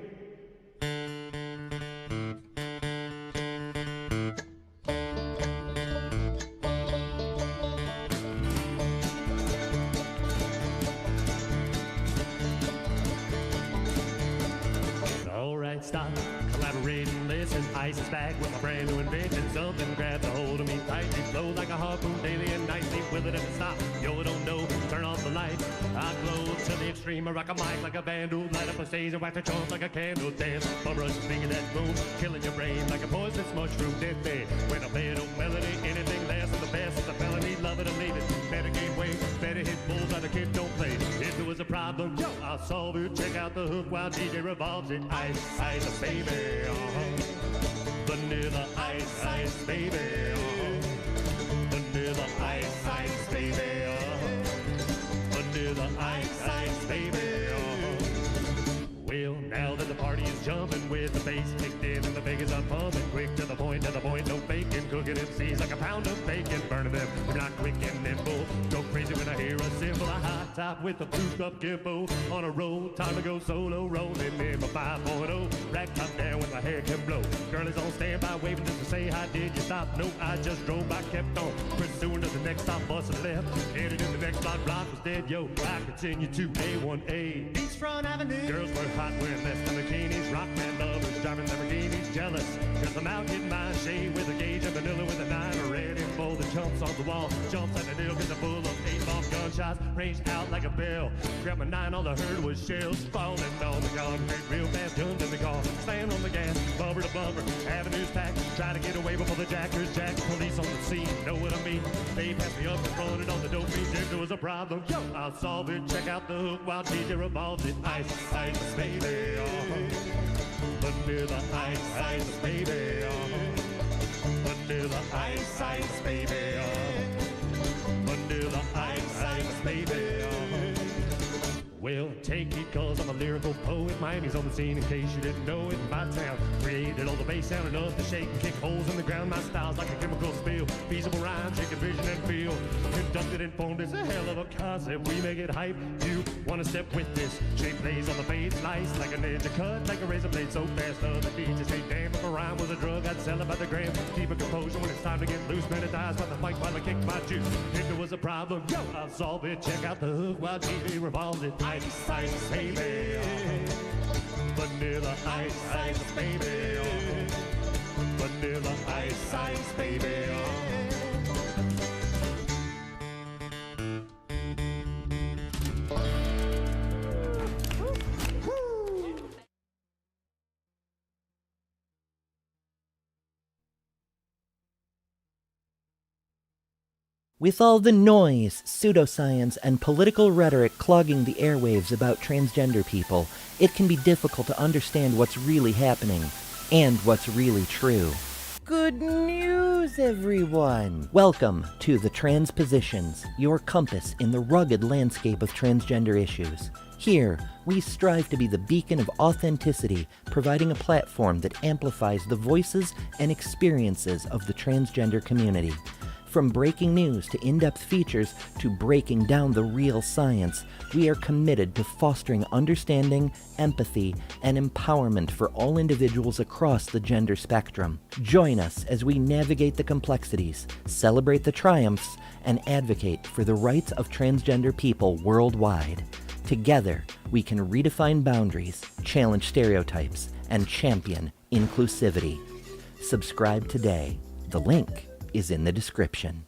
Alright, stop, collaborate and listen. Ice is back with my brand new invention. Something grabs a hold of me tightly, flow like a harpoon daily and nightly. Will it ever stop? Yo, don't know. Turn off the light. I glow to the extreme. I rock a mic like a vandal. Light up a stage and wax the trunk like a candle. Dance, bum rush, speaking that boom. Killing your brain like a poisonous mushroom. Deathbed. When I play an old melody, anything less than the best is a felony. Love it or leave it. Better gain weight. Better hit bulls like the kid don't play. If there was a problem, yo, I'll solve it. Check out the hook while DJ revolves it. Ice, ice, baby. Vanilla ice, ice, baby. Vanilla ice, ice, baby. Vanilla ice, ice, baby. Well, now that the party is jumping with the bass kicked in and the Vegas are pumping. Quick to the point, no faking. Cooking MCs like a pound of bacon. Burning them, we're not quick and nimble. Go crazy when I hear a cymbal. A hot top with a boost up gimbo. On a roll, time to go solo. Rolling in my 5.0. Rack top down with my hair can blow. Girl is on standby, waving just to say, how did you stop? No, I just drove by, kept on. Pursuing to the next stop, busting left. Headed in the next block was dead. Yo, I continue to A1A. Beachfront Avenue. Girls were hot wearing less than bikinis. Rock man lovers driving Lamborghinis. Jealous, cause I'm out getting my shade with a gauge of vanilla with a 9 ready for the jumps on the wall. Jumps at the deal cause I'm full of 8-ball gunshots. Ranged out like a bell. Grabbed my 9, all I heard was shells falling on the concrete. Real fast, guns in the car. Slammed on the gas, bumper to bumper. Avenues packed. Try to get away before the jackers jack. Police on the scene, know what I mean? They passed me up in front and on the dope beat. If there was a problem, yo, I'll solve it. Check out the hook while DJ revolves it. Ice, ice, baby, vanilla ice, ice, baby, vanilla ice, ice, baby, vanilla ice, ice, baby. Well, take it cause I'm a lyrical poet. Miami's on the scene in case you didn't know it. My town created all the bass sound enough to shake and kick holes in the ground. My style's like a chemical spill. Feasible rhyme, chicken vision and feel. Conducted and formed is a hell of a concept. We make it hype. You wanna step with this? Shape plays on the fade, slice like a ninja, cut like a razor blade so fast. Other DJs say, damn, if a rhyme was a drug, I'd sell it by the gram. Keep a composure when it's time to get loose. Man, it dies by the fight while I kick my juice. If there was a problem, yo, I'll solve it. Check out the hook while DJ revolves it. Ice, ice, baby, vanilla ice, ice, baby, vanilla ice, ice, baby. With all the noise, pseudoscience, and political rhetoric clogging the airwaves about transgender people, it can be difficult to understand what's really happening and what's really true. Good news, everyone! Welcome to The Transpositions, your compass in the rugged landscape of transgender issues. Here, we strive to be the beacon of authenticity, providing a platform that amplifies the voices and experiences of the transgender community. From breaking news to in-depth features to breaking down the real science, we are committed to fostering understanding, empathy, and empowerment for all individuals across the gender spectrum. Join us as we navigate the complexities, celebrate the triumphs, and advocate for the rights of transgender people worldwide. Together, we can redefine boundaries, challenge stereotypes, and champion inclusivity. Subscribe today. The link is in the description.